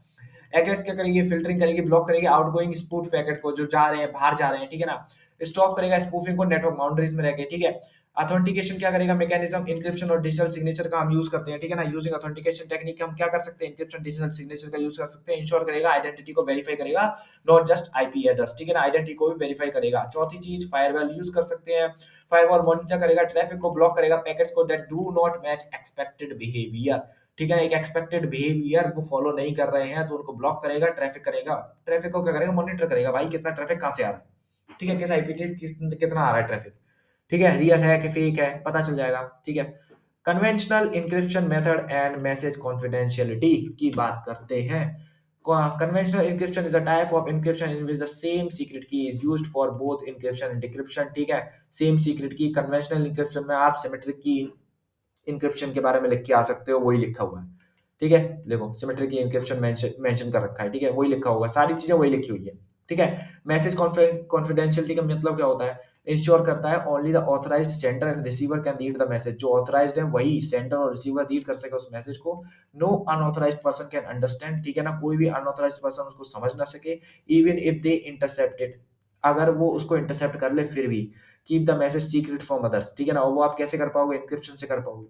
एग्रेस क्या करेगी, फिल्टरिंग करेगी, ब्लॉक करेगी आउटगोइंग स्पूफ पैकेट को जो जा रहे हैं बाहर जा रहे हैं, ठीक है ना। स्टॉप करेगा स्पूफिंग को नेटवर्क बाउंड्रीज में रहकर, ठीक है। ऑथेंटिकेशन क्या करेगा, मैकेनिज्म इंक्रिप्शन और डिजिटल सिग्नेचर का हम यूज करते हैं, ठीक है ना। यूजिंग ऑथेंटिकेशन टेक्निक हम क्या कर सकते हैं, इंक्रिप्शन डिजिटल सिग्नेचर का यूज कर सकते हैं, इंश्योर करेगा आइडेंटिटी को वेरीफाई करेगा, नॉट जस्ट आईपी एड्रेस, ठीक है ना, आइडेंटिटी को भी वेरीफाई करेगा। चौथी चीज फायरवॉल यूज कर सकते हैं, फायरवॉल मॉनिटर करेगा, ट्रैफिक को ब्लॉक करेगा, पैकेट्स को that do not match expected behaviour, ठीक है ना, एक एक्सपेक्टेड बिहेवियर वो फॉलो नहीं कर रहे हैं तो उनको ब्लॉक करेगा, ट्रैफिक करेगा, ट्रैफिक को क्या करेगा, मॉनिटर करेगा, भाई कितना ट्रैफिक कहां से आ रहा है, ठीक है, किस आईपी कितना आ रहा है ट्रैफिक, ठीक है, रियल है कि फेक है पता चल जाएगा, ठीक है। Conventional encryption method and message confidentiality की बात करते हैं। Conventional encryption is a type of encryption in which the same secret key is used for both encryption and decryption, ठीक है। Same secret key, conventional encryption में आप symmetric की encryption के बारे में लिख के आ सकते हो, वही लिखा हुआ है, ठीक है। देखो सिमेट्रिक की इंक्रिप्शन मेंशन कर रखा है, ठीक है, वही लिखा होगा, सारी चीजें वही लिखी हुई है, ठीक है। मैसेज कॉन्फिडेंशियलिटी का मतलब क्या होता है, इंश्योर करता है only the authorised sender and receiver can read the message, जो ऑथराइज्ड है वही सेंडर और रिसीवर रीड कर सके उस मैसेज को, no unauthorised person can understand, ठीक है ना, कोई भी अनऑथराइज्ड पर्सन उसको समझ ना सके, इवन इफ दे इंटरसेप्टेड, अगर वो उसको इंटरसेप्ट कर ले फिर भी, keep the message secret from others, ठीक है ना, और वो आप कैसे कर पाओगे, इंक्रिप्शन से कर पाओगे,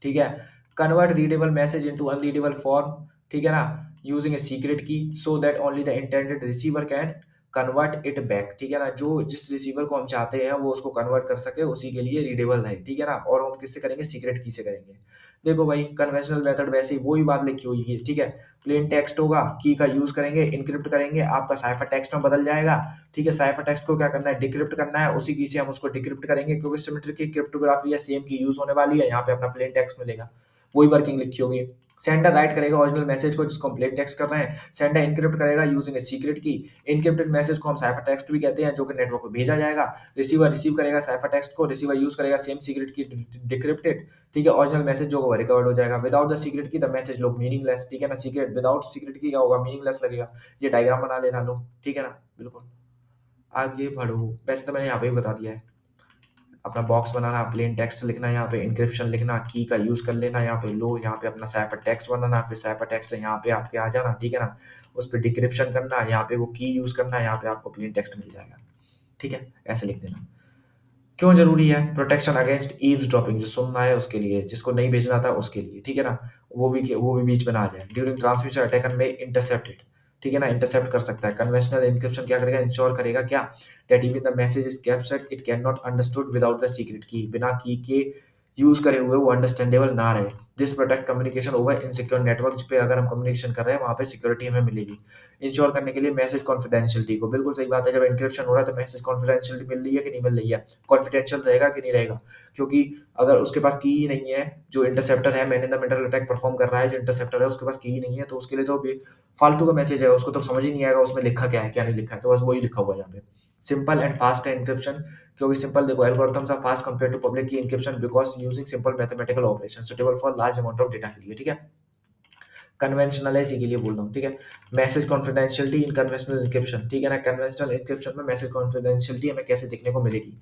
ठीक है। Convert readable message into unreadable form, ठीक है ना, यूजिंग ए सीक्रेट की so that only the intended receiver can convert it back, ठीक है ना, जो जिस रिसीवर को हम चाहते हैं वो उसको कन्वर्ट कर सके उसी के लिए रीडेबल है, ठीक है ना, और हम किससे करेंगे, सीक्रेट की से करेंगे। देखो भाई कन्वेंशनल मेथड वैसे ही वही बात लिखी हुई है, ठीक है। प्लेन टेक्स्ट होगा, की का यूज करेंगे, इनक्रिप्ट करेंगे, आपका साइफर टेक्स्ट में बदल जाएगा, ठीक है। साइफर टेक्स्ट को क्या करना है, डिक्रिप्ट करना है, उसी की से हम उसको डिक्रिप्ट करेंगे, क्योंकि सिमेट्रिक की क्रिप्टोग्राफी है सेम की यूज होने वाली है, यहाँ पे अपना प्लेन टेक्स्ट मिलेगा, वही वर्किंग लिखी होगी। सेंडर राइट करेगा ओरिजिनल मैसेज को जिसको हम प्लेन टेक्स्ट कर रहे हैं, सेंडर इनक्रिप्ट करेगा यूजिंग ए सीक्रेट की, इनक्रिप्टेड मैसेज को हम साइफर टेक्स्ट भी कहते हैं जो कि नेटवर्क पे भेजा जाएगा, रिसीवर रिसीव करेगा साइफर टेक्स्ट को, रिसीवर यूज करेगा सेम सीक्रेट की डिक्रिप्टेड, ठीक है, ओरिजिनल मैसेज जो होगा रिकवर्ड हो जाएगा, विदाउट द सीक्रेट की द मैसेज लुक मीनिंगलेस, ठीक है ना, सीक्रेट विदाउट सीक्रेट की क्या होगा, मीनिंगलेस लगेगा, ये डायग्राम बना लेना लो, ठीक है ना, बिल्कुल। आगे बढ़ो, वैसे तो मैंने यहाँ पे ही बता दिया है, अपना बॉक्स बनाना, प्लेन टेक्स्ट लिखना, यहाँ पे इंक्रिप्शन लिखना, की का यूज़ कर लेना, यहाँ पे लो, यहाँ पे अपना साइफर टेक्स्ट बनाना, फिर साइफर टेक्स्ट यहाँ पे आपके आ जाना, ठीक है ना, उस पर डिक्रिप्शन करना, यहाँ पे वो की यूज़ करना, यहाँ पे आपको प्लेन टेक्स्ट मिल जाएगा, ठीक है, ऐसे लिख देना। क्यों जरूरी है? प्रोटेक्शन अगेंस्ट ईव्स ड्रॉपिंग, जो सुनना है उसके लिए, जिसको नहीं भेजना था उसके लिए, ठीक है ना, वो भी बीच में ना आ जाए। ड्यूरिंग ट्रांसमिशन अटैकर में इंटरसेप्टेड, ठीक है ना, इंटरसेप्ट कर सकता है। कन्वेंशनल एन्क्रिप्शन क्या करेगा? इंश्योर करेगा क्या? That even the message is captured it can not understood without the secret की, बिना की के यूज करे हुए वो अंडरस्टैंडेबल ना रहे। This protect communication over insecure network पे अगर हम कम्युनिकेशन कर रहे हैं वहाँ पे सिक्योरिटी हमें मिलेगी। इंश्योर करने के लिए मैसेज कॉन्फिडेंशियलिटी को, बिल्कुल सही बात है, जब इंक्रिप्शन हो रहा है तो मैसेज कॉन्फिडेंशियलिटी मिल रही है कि नहीं मिल रही है, कॉन्फिडेंशियल रहेगा कि नहीं रहेगा, क्योंकि अगर उसके पास की ही नहीं है, जो इंटरसेप्टर है, man in the middle attack perform कर रहा है, जो इंटरसेप्टर है उसके पास की ही नहीं है, तो उसके लिए तो फालतू का मैसेज है, उसको तो समझ ही नहीं आएगा उसमें लिखा क्या है क्या नहीं लिखा है, तो बस वही लिखा हुआ है यहाँ पे। सिंपल एंड फास्ट है इंक्रिप्शन, क्योंकि सिंपल देखो algorithms are fast compare to public key encryption because using simple mathematical operation suitable for large amount of data के लिए, ठीक है। कन्वेंशनल है, इसी के लिए बोल रहा हूँ, ठीक है। Message confidentiality in conventional encryption, ठीक है ना, कन्वेंशनल इंक्रिप्शन में मैसेज कॉन्फिडेंशियलिटी हमें कैसे देखने को मिलेगी,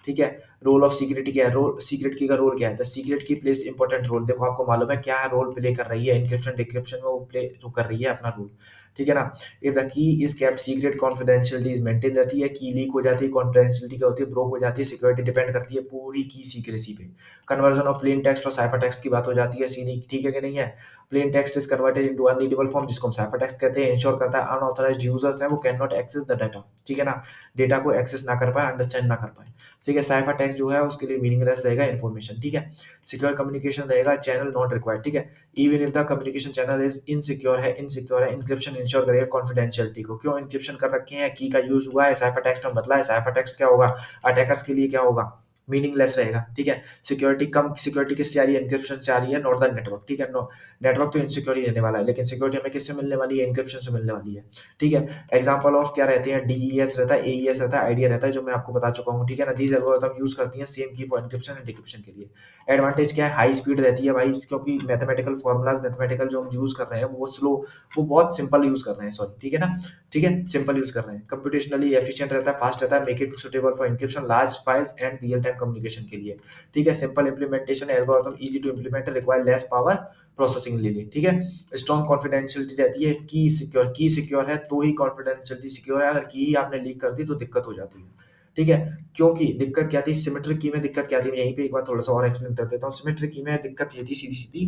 ठीक है। रोल ऑफ सीक्रेटी क्या है? रोल सीक्रेट की का रोल क्या है? द सीक्रेट की प्लेस इंपॉर्टेंट रोल, देखो आपको मालूम है क्या रोल प्ले कर रही है इंक्रिप्शन डिक्रिप्शन में, वो प्ले जो कर रही है अपना रोल, ठीक है ना। If the key is kept secret confidentiality is maintain रहती है, की लीक हो जाती है, कॉन्फिडेंशियलिटी क्या होती है? ब्रोक हो जाती है, सिक्योरिटी डिपेंड करती है पूरी की सीक्रेसी पे। कन्वर्जन ऑफ प्लेन टेक्स्ट और साइफर टेक्स्ट की बात हो जाती है सीधी, ठीक है कि नहीं है। Plain text is converted into unreadable form, जिसको हम साइफर टेक्स्ट कहते हैं, इंश्योर करता है अनऑथराइज्ड यूजर्स हैं वो can not access the data, ठीक है ना, डेटा को एक्सेस ना कर पाए, अंडरस्टैंड ना कर पाए, ठीक है। साइफर टेक्स्ट जो है उसके लिए मीनिंगलेस रहेगा इन्फॉर्मेशन, ठीक है। सिक्योर कम्युनिकेशन रहेगा, चैनल नॉट रिक्वायर्ड, ठीक है। Even if the communication channel is insecure है, इंक्रिप्शन इंश्योर करेगा कॉन्फिडेंशियलिटी को। क्यों इंक्रिप्शन कर रखे हैं? की का यूज हुआ है, साइफर टेक्स्ट में बदला है, साइफर टेक्स्ट क्या होगा अटैकर्स के लिए, क्या होगा? मीनिंगलेस रहेगा, ठीक है। सिक्योरिटी कम, सिक्योरिटी किससे आ रही है? इंक्रिप्शन से आ रही है, नॉट द नेटवर्क, ठीक है। नो नेटवर्क तो इनसिक्योर ही रहने वाला है, लेकिन सिक्योरिटी हमें किससे मिलने वाली है? इंक्रिप्शन से मिलने वाली है, ठीक है। एग्जांपल ऑफ क्या रहते हैं? डीईएस रहता है, एईएस रहता है, आईडिया रहता है, जो मैं आपको बता चुका हूँ, ठीक है ना। दीज एल्गोरिथम यूज करती हैं सेम की फॉर इंक्रिप्शन एंड डिक्रिप्शन के लिए। एडवांटेज क्या है? हाई स्पीड रहती है भाई, क्योंकि मैथमेटिकल फॉर्मूलाज, मैथमेटिकल जो हम यूज कर रहे हैं वो स्लो, वो बहुत सिंपल यूज कर रहे हैं, सॉरी, ठीक है ना, ठीक है, सिंपल यूज कर रहे हैं। कंप्यूटेशनली एफिशिएंट रहता है, फास्ट रहता है, make it suitable for encryption large files and real time communication के लिए, ठीक है। Simple implementation, algorithm easy to implement, require less power processing ले ली, ठीक है। स्ट्रॉन्ग कॉन्फिडेंशियलिटी रहती है, की सिक्योर है तो ही कॉन्फिडेंशियलिटी सिक्योर है, अगर की ही आपने लीक कर दी तो दिक्कत हो जाती है, ठीक है। क्योंकि दिक्कत क्या थी? सिमेट्रिक की में दिक्कत क्या थी? मैं यहीं पे एक बार थोड़ा सा और एक्सप्लेन कर देता हूँ। सिमेट्रिक की में दिक्कत ये थी सीधी सीधी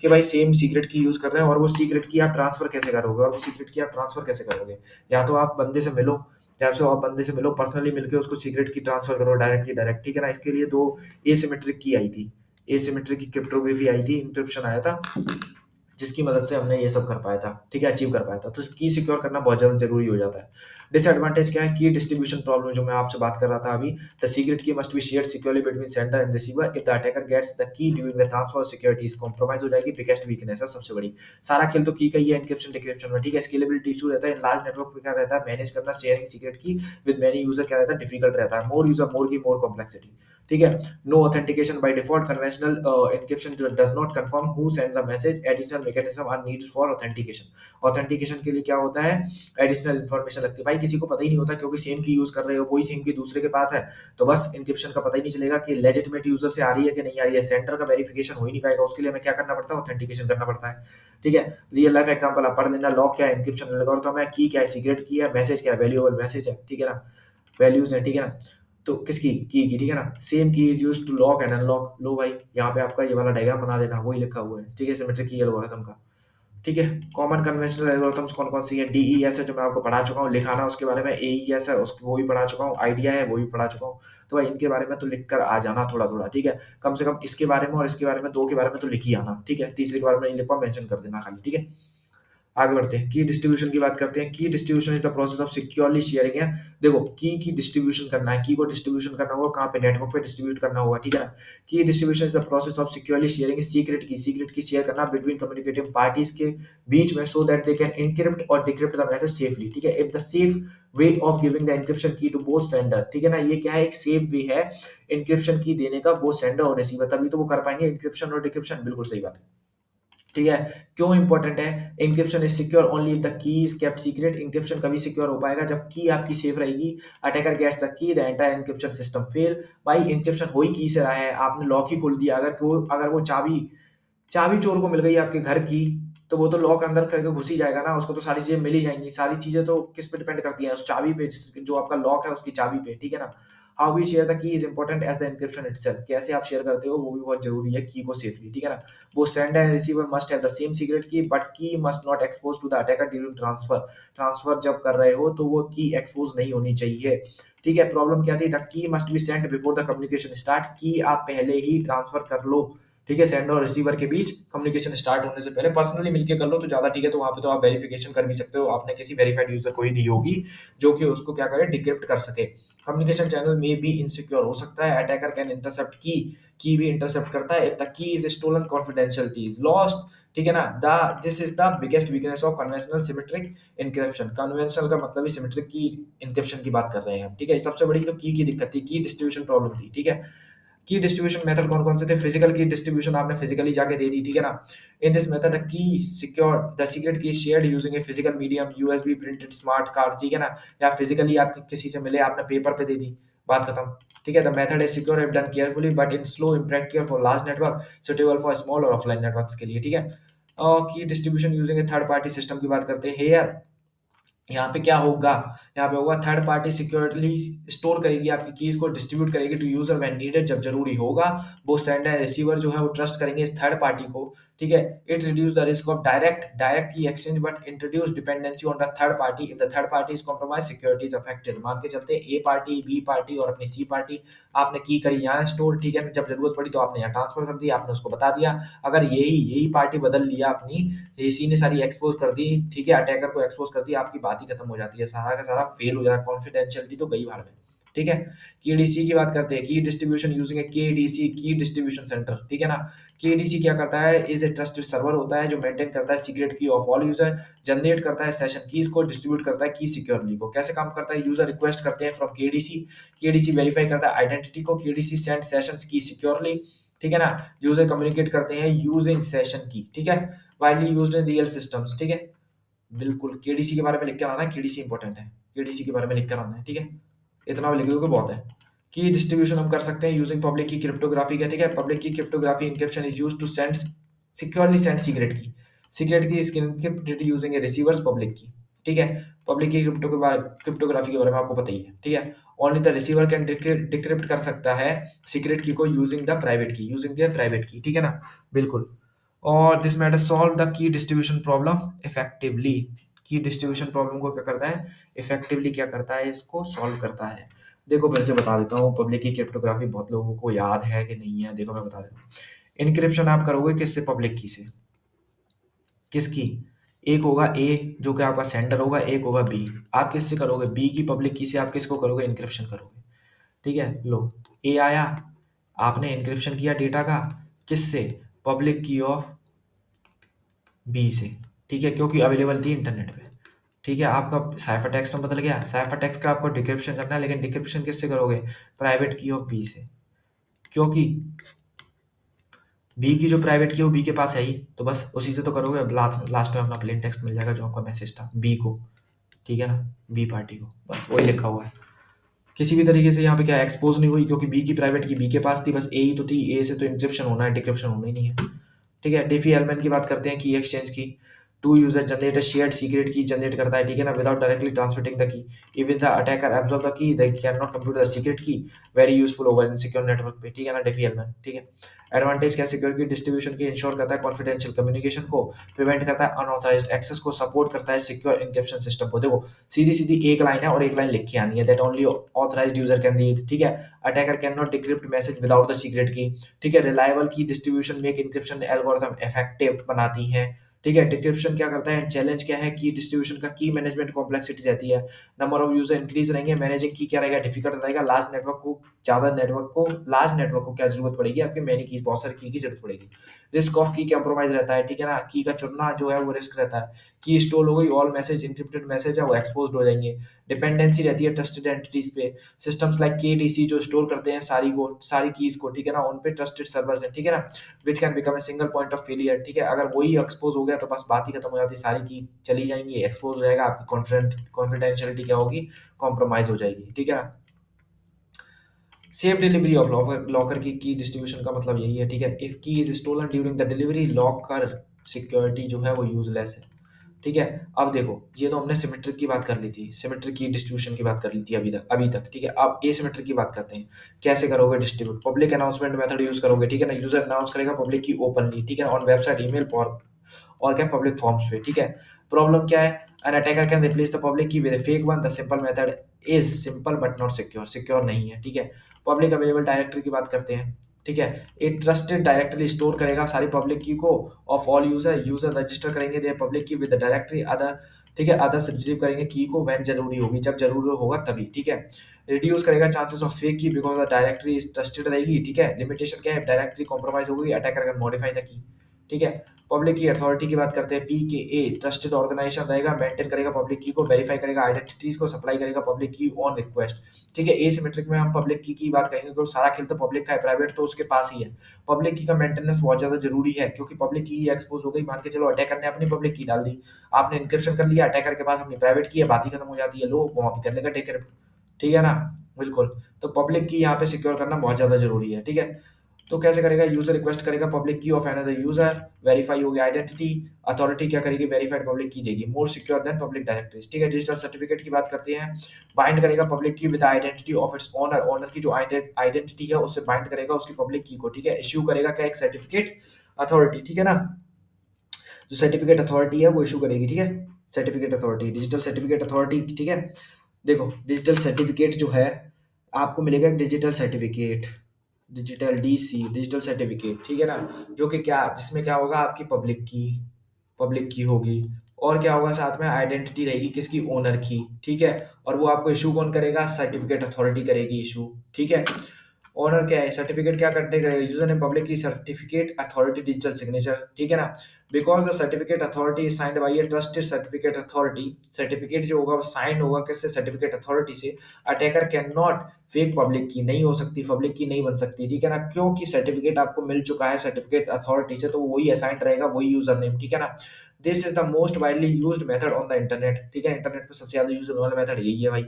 कि भाई सेम सीक्रेट की यूज कर रहे हैं और वो सीक्रेट की आप ट्रांसफर कैसे करोगे, और वो सीक्रेट की आप ट्रांसफर कैसे करोगे? या तो आप बंदे से मिलो, पर्सनली मिलके उसको सीक्रेट की ट्रांसफर करो डायरेक्टली डायरेक्ट, ठीक है ना। इसके लिए दो एसिमेट्रिक की आई थी, एसिमेट्रिक की क्रिप्टोग्राफी आई थी, इंक्रिप्शन आया था, जिसकी मदद से हमने ये सब कर पाया था, ठीक है, अचीव कर पाया था। तो की सिक्योर करना बहुत ज़्यादा ज़रूरी हो जाता है। डिसएडवांटेज क्या है? की डिस्ट्रीब्यूशन प्रॉब्लम, जो मैं आपसे बात कर रहा था अभी। The secret key must be shared securely between sender and receiver. If the attacker gets the key during the transfer, security is compromise हो जाएगी। बिगेस्ट वीकनेस है सबसे बड़ी। सारा खेल तो की का ही है इंक्रिप्शन डिक्रिप्शन में, ठीक है। स्केलेबिलिटी इशू रहता है इन लार्ज नेटवर्क पे, क्या रहता है? मैनेज करना शेयरिंग सीक्रेट की विद मेनी यूजर, क्या रहता है? डिफिकल्ट रहता है। मोर यूजर मोर की मोर कॉम्प्लेक्सिटी, ठीक है। No authentication by default, conventional encryption does not confirm who send the message, additional mechanism are needed for authentication. Authentication के लिए क्या होता है? एडिशनल इन्फॉर्मेशन लगती है, भाई किसी को पता ही नहीं होता, क्योंकि सेम की यूज कर रहे हो, कोई सेम की दूसरे के पास है, तो बस इंक्रिप्शन का पता ही नहीं चलेगा कि लेजिटिमेट यूजर से आ रही है कि नहीं आ रही है। सेंटर का वेरिफिकेशन हो ही नहीं पाएगा, उसके लिए हमें क्या करना पड़ता है? ऑथेंटिकेशन करना पड़ता है, ठीक है। रियल लाइफ एग्जांपल आप पढ़ लेना। लॉक क्या है? इंक्रिप्शन एल्गोरिथम है। की क्या है? सीक्रेट की है। मैसेज क्या है? वैल्यूएबल मैसेज है, ठीक है ना, वैल्यूज है, ठीक है ना। तो किसकी? की, ठीक है ना। Same key is used to lock and unlock. लो भाई, यहाँ पे आपका ये वाला डायग्राम बना देना, वही लिखा हुआ है, ठीक है, सिमेट्रिक की एल्गोरिथम का, ठीक है। कॉमन कन्वेंशनल एल्गोरिथम्स कौन कौन सी है? डीईएस है, जो मैं आपको पढ़ा चुका हूँ, लिखाना उसके बारे में। एईएस है, उसको वो भी पढ़ा चुका हूँ। आइडिया है, वो भी पढ़ा चुका हूँ। तो भाई इनके बारे में तो लिख कर आ जाना थोड़ा थोड़ा, ठीक है। कम से कम इसके बारे में और इसके बारे में, दो के बारे में तो लिख ही आना, ठीक है। तीसरे के बारे में नहीं लिख पाओ, मेंशन कर देना खाली, ठीक है। आगे बढ़ते हैं, की डिस्ट्रीब्यूशन की बात करते हैं। की distribution is the process of securely sharing है। देखो की डिस्ट्रीब्यूशन करना है, की को डिस्ट्रीब्यूशन करना होगा कहाँ पे? नेटवर्क पे डिस्ट्रीब्यूट करना होगा, ठीक है ना। की distribution is the process of securely sharing secret की शेयर करना बिटवीन कम्युनिकेटिंग पार्टीज के बीच में, so that they can encrypt और डिक्रिप्ट द मैसेज सेफली, ठीक है। If the safe way of giving the encryption की टू बोथ सेंडर, ठीक है ना, ये क्या है? एक सेफ वे है एनक्रिप्शन की देने का बोथ सेंडर और रिसीवर, तभी तो वो कर पाएंगे एनक्रिप्शन और डिक्रिप्शन, बिल्कुल सही बात है, ठीक है। क्यों इंपॉर्टेंट है? Encryption is secure only if the key is kept secret. Encryption कभी सिक्योर हो पाएगा जब की आपकी सेफ रहेगी। Attacker gets the key, the entire encryption system fail. भाई इंक्रिप्शन हो ही की से रहा है, आपने लॉक ही खोल दिया। अगर वो चाबी चाबी चोर को मिल गई आपके घर की, तो वो तो लॉक अंदर करके घुस ही जाएगा ना, उसको तो सारी चीजें मिल ही जाएंगी। सारी चीजें तो किस पे डिपेंड करती है? उस चाबी पे, जो आपका लॉक है उसकी चाबी पे, ठीक है ना। How we share the key is important as the encryption itself. कैसे आप शेयर करते हो वो भी बहुत जरूरी है की को सेफली, ठीक है ना। वो sender and receiver must have the same secret key, but key must not expose to the attacker during transfer. Transfer जब कर रहे हो तो वो की एक्सपोज नहीं होनी चाहिए, ठीक है। प्रॉब्लम क्या थी? The key must be sent before the communication start. की आप पहले ही ट्रांसफर कर लो, ठीक है। सेंडर और रिसीवर के बीच कम्युनिकेशन स्टार्ट होने से पहले पर्सनली मिलके कर लो तो ज्यादा ठीक है। तो वहां पे तो आप वेरिफिकेशन कर भी सकते हो, आपने किसी वेरीफाइड यूजर को ही दी होगी जो कि उसको क्या करे, डिक्रिप्ट कर सके। कम्युनिकेशन चैनल में भी इनसिक्योर हो सकता है। अटैकर कैन इंटरसेप्ट की भी इंटरसेप्ट करता है if the key is stolen, confidentiality is lost, ठीक है ना। The this is the biggest weakness of conventional symmetric encryption. Conventional का मतलब ही सिमेट्रिक की इनक्रिप्शन की बात कर रहे हैं हम, ठीक है। सबसे बड़ी तो की दिक्कत थी, की डिस्ट्रीब्यूशन प्रॉब्लम थी, ठीक है। की डिस्ट्रीब्यूशन मेथड कौन कौन से थे? फिजिकल की डिस्ट्रीब्यूशन आपने फिजिकली जाके दे दी, ठीक है ना। In this method the key secure, the secret key shared using a physical medium, USB printed smart card, ठीक है ना। या फिजिकली आप किसी से मिले, आपने पेपर पे दे दी, बात खत्म, ठीक है। The method is secure if done carefully but in slow, impractical for large network, suitable for small और ऑफलाइन नेटवर्क्स के लिए, ठीक है। और की डिस्ट्रीब्यूशन यूजिंग ए थर्ड पार्टी सिस्टम की बात करते हैं हेयर। यहाँ पे क्या होगा? यहाँ पे होगा थर्ड पार्टी सिक्योरिटी स्टोर करेगी आपकी कीज को, डिस्ट्रीब्यूट करेगी टू यूजर व्हेन नीडेड, जब जरूरी होगा। वो सेंडर रिसीवर जो है वो ट्रस्ट करेंगे इस थर्ड पार्टी को, ठीक है। It reduce the risk of direct key exchange but introduce dependency on the third party if the third party is compromise, security is affected. मान के चलते ए पार्टी, बी पार्टी और अपनी सी पार्टी, आपने की करी यहाँ स्टोर, ठीक है। जब जरूरत पड़ी तो आपने यहाँ ट्रांसफर कर दिया, आपने उसको बता दिया। अगर यही यही पार्टी बदल लिया अपनी, इसी ने सारी एक्सपोज कर दी, ठीक है, अटैकर को एक्सपोज कर दिया, आपकी बात ही खत्म हो जाती है, सारा का सारा फेल हो जाता है, कॉन्फिडेंशियलिटी तो गई भाड़ में, ठीक है। केडीसी की बात करते हैं, की डिस्ट्रीब्यूशन यूजिंग ए केडीसी, की डिस्ट्रीब्यूशन सेंटर, ठीक है ना। केडीसी क्या करता है? इज ए ट्रस्टेड सर्वर होता है जो मेंटेन करता है सीक्रेट की ऑफ ऑल यूजर, जनरेट करता है सेशन कीज को, डिस्ट्रीब्यूट करता है की सिक्योरली को। कैसे काम करता है? यूजर रिक्वेस्ट करते हैं फ्रॉम केडीसी, केडीसी वेरीफाई करता है आइडेंटिटी को, केडीसी सेंड सेशंस की सिक्योरली, ठीक है ना। यूजर कम्युनिकेट करते हैं यूजिंग सेशन की, ठीक है, widely used in real systems, ठीक है। बिल्कुल केडीसी के बारे में लिख कर आना है, केडीसी इंपॉर्टेंट है, केडीसी के बारे में लिख कर आना है, ठीक है। इतना लिख दोगे बहुत है। की डिस्ट्रीब्यूशन हम कर सकते हैं यूजिंग पब्लिक की क्रिप्टोग्राफी का, ठीक है। Public key cryptography encryption is used to send securely send secret key, secret key is encrypted using a receiver's public key, ठीक है। पब्लिक की क्रिप्टोग्राफी के बारे में आपको पता ही है, ठीक है। Only the receiver can decrypt कर सकता है सीक्रेट की को यूजिंग द प्राइवेट की, यूजिंग द प्राइवेट की, ठीक है ना। बिल्कुल। और this matter solve the key distribution problem effectively. की डिस्ट्रीब्यूशन प्रॉब्लम को क्या करता है? इफेक्टिवली क्या करता है? इसको सॉल्व करता है। देखो फिर से बता देता हूँ, पब्लिक की क्रिप्टोग्राफी बहुत लोगों को याद है कि नहीं है, देखो मैं बता देता हूँ। इनक्रिप्शन आप करोगे किससे? पब्लिक की से। किसकी? एक होगा ए जो कि आपका सेंडर होगा, एक होगा बी। आप किससे करोगे? बी की पब्लिक की से आप किसको करोगे? इनक्रिप्शन करोगे, ठीक है। लो ए आया, आपने इनक्रिप्शन किया डेटा का, किससे? पब्लिक की ऑफ बी से, ठीक है, क्योंकि अवेलेबल थी इंटरनेट पे, ठीक है। आपका साइफर टेक्स्ट में बदल गया, साइफर टेक्स्ट का आपको डिक्रिप्शन करना है, लेकिन डिक्रिप्शन किससे करोगे? प्राइवेट की ऑफ बी से, क्योंकि बी की जो प्राइवेट की वो बी के पास है ही, तो बस उसी से तो करोगे। अब लास्ट में अपना प्लेन टेक्स्ट मिल जाएगा जो आपका मैसेज था बी को, ठीक है ना, बी पार्टी को, बस वही लिखा हुआ है। किसी भी तरीके से यहाँ पे क्या एक्सपोज नहीं हुई, क्योंकि बी की प्राइवेट की बी के पास थी, बस ए ही तो थी, ए से तो इंक्रिप्शन होना है, डिक्रिप्शन होना ही नहीं है, ठीक है। डिफी एलिमेंट की बात करते हैं, की एक्सचेंज की। Two user generate a shared secret key generate करता है, ठीक है ना, without directly transmitting the key. Even the attacker absorb the key, they can not compute the secret key, very useful over insecure network पे, ठीक है ना, डिफी element, ठीक है। एडवांटेज क्या? सिक्योर की डिस्ट्रीब्यूशन की इंश्योर करता है कॉन्फिडेंशियल कम्युनिकेशन को, प्रिवेंट करता है अनऑथराइज्ड एक्सेस को, सपोर्ट करता है सिक्योर इनक्रिप्शन सिस्टम को। देखो सीधी सीधी एक लाइन है और एक लाइन लिख के आनी है, that only authorised user can read, ठीक है। Attacker can not decrypt message without the secret key, ठीक है। Reliable key distribution make encryption algorithm effective बनाती है, ठीक है। डिक्रिप्शन क्या करता है, चैलेंज क्या है, की डिस्ट्रीब्यूशन का की मैनेजमेंट कॉम्प्लेक्सिटी रहती है, नंबर ऑफ यूजर इंक्रीज रहेंगे, मैनेजिंग की क्या रहेगा, डिफिकल्ट रहेगा, लार्ज नेटवर्क को क्या जरूरत पड़ेगी, आपके मैनी की बहुत सारी की जरूरत पड़ेगी। रिस्क ऑफ की कंप्रोमाइज रहता है, ठीक है ना, की का चुनना जो है वो रिस्क रहता है। की स्टोल हो गई, ऑल मैसेज इंक्रिप्टेड मैसेज है वो एक्सपोज्ड हो जाएंगे। डिपेंडेंसी रहती है ट्रस्टेड एंटिटीज पे, सिस्टम्स लाइक केडीसी जो स्टोर करते हैं सारी कीज को, ठीक है ना, उन पे ट्रस्टेड सर्वर्स है, ठीक है ना, which can become a single point of failure, ठीक है। अगर वही एक्सपोज हो गया तो बस बात ही खत्म हो जाती है, सारी की चली जाएंगी, एक्सपोज हो जाएगा, आपकी कॉन्फिडेंशियलिटी क्या होगी, कॉम्प्रोमाइज हो जाएगी, ठीक है ना। Safe delivery of locker, locker की डिस्ट्रीब्यूशन का मतलब यही है, ठीक है। If key is stolen during the delivery, locker security जो है वो यूजलेस है, ठीक है। अब देखो, ये तो हमने सिमेट्रिक की बात कर ली थी, सिमेट्रिक की डिस्ट्रीब्यूशन की बात कर ली थी अभी तक, ठीक है। अब एसिमेट्रिक की बात करते हैं, कैसे करोगे distribute, public announcement method use करोगे, ठीक है ना, यूजर अनाउंस करेगा पब्लिक की ओपनली, ठीक है ना, ऑन वेबसाइट, ईमेल और क्या पब्लिक फॉर्म्स पे, ठीक है। प्रॉब्लम क्या है, an attacker can replace the public key with a fake one, the simple method is simple but not secure, secure नहीं है, ठीक है। पब्लिक अवेलेबल डायरेक्टरी की बात करते हैं, ठीक है। एक ट्रस्टेड डायरेक्टरी स्टोर करेगा सारी पब्लिक की को ऑफ ऑल यूजर रजिस्टर करेंगे there public key with the directory other, ठीक है, अदर्स रिट्रीव करेंगे की को व्हेन जरूरी होगी, जब जरूरी होगा तभी, ठीक है। रिड्यूस करेगा चांसेस ऑफ फेक की because the directory is trusted रहेगी, ठीक है। लिमिटेशन क्या है, डायरेक्टरी कॉम्प्रोमाइज होगी, attacker can modify the key, ठीक है। पब्लिक की अथॉरिटी की बात करते हैं, पी के ए ट्रस्टेड ऑर्गेनाइजेशन रहेगा, मेंटेन करेगा पब्लिक की को, वेरीफाई करेगा आइडेंटिटीज को, सप्लाई करेगा पब्लिक की ऑन रिक्वेस्ट, ठीक है। एसिमेट्रिक में हम पब्लिक की बात करेंगे क्योंकि सारा खेल तो पब्लिक का है, प्राइवेट तो उसके पास ही है। पब्लिक की का मेंटेनेंस बहुत ज्यादा जरूरी है क्योंकि पब्लिक की एक्सपोज हो गई, मान के चलो अटैकर ने अपनी पब्लिक की डाल दी, आपने इंक्रिप्शन कर लिया, अटैकर के पास अपनी प्राइवेट की है, बात ही खत्म हो जाती है, लो वहां पे कर लेगा टेकर, ठीक है ना, बिल्कुल। तो पब्लिक की यहाँ पे सिक्योर करना बहुत ज्यादा जरूरी है, ठीक है। तो कैसे करेगा, यूजर रिक्वेस्ट करेगा public key of another user, verify होगी आइडेंटिटी, अथॉरिटी क्या करेगी, वेरीफाइड पब्लिक की देगी, more secure than public directories, ठीक है। डिजिटल सर्टिफिकेट की बात करते हैं, बाइंड करेगा public key with identity of its owner, owner की जो आइडेंटिटी है उससे बाइंड करेगा उसकी पब्लिक की को, ठीक है। इश्यू करेगा क्या, एक सर्टिफिकेट अथॉरिटी, ठीक है ना, जो सर्टिफिकेट अथॉरिटी है वो इशू करेगी, ठीक है। Certificate authority, digital certificate authority, ठीक है। देखो डिजिटल सर्टिफिकेट जो है, आपको मिलेगा एक digital certificate, digital DC digital certificate, ठीक है ना, जो कि क्या, जिसमें क्या होगा, आपकी पब्लिक की होगी, और क्या होगा साथ में, आइडेंटिटी रहेगी किसकी, ओनर की, ठीक है। और वो आपको इशू कौन करेगा, सर्टिफिकेट अथॉरिटी करेगी इशू, ठीक है। ओनर क्या है, सर्टिफिकेट क्या करने का, यूजर ने पब्लिक की, सर्टिफिकेट अथॉरिटी डिजिटल सिग्नेचर, ठीक है ना। Because the certificate authority is signed by A trusted certificate authority, certificate जो होगा वो साइन होगा किससे, सर्टिफिकेट अथॉरिटी से, attacker can not fake public की नहीं हो सकती, पब्लिक की नहीं बन सकती, ठीक है ना, क्योंकि सर्टिफिकेट आपको मिल चुका है सर्टिफिकेट अथॉरिटी से, तो वही असाइंड रहेगा, वही यूजर नेम, ठीक है ना। This is the most widely used method on the internet, ठीक है, इंटरनेट पे सबसे ज्यादा यूज होने वाला मेथड यही है भाई,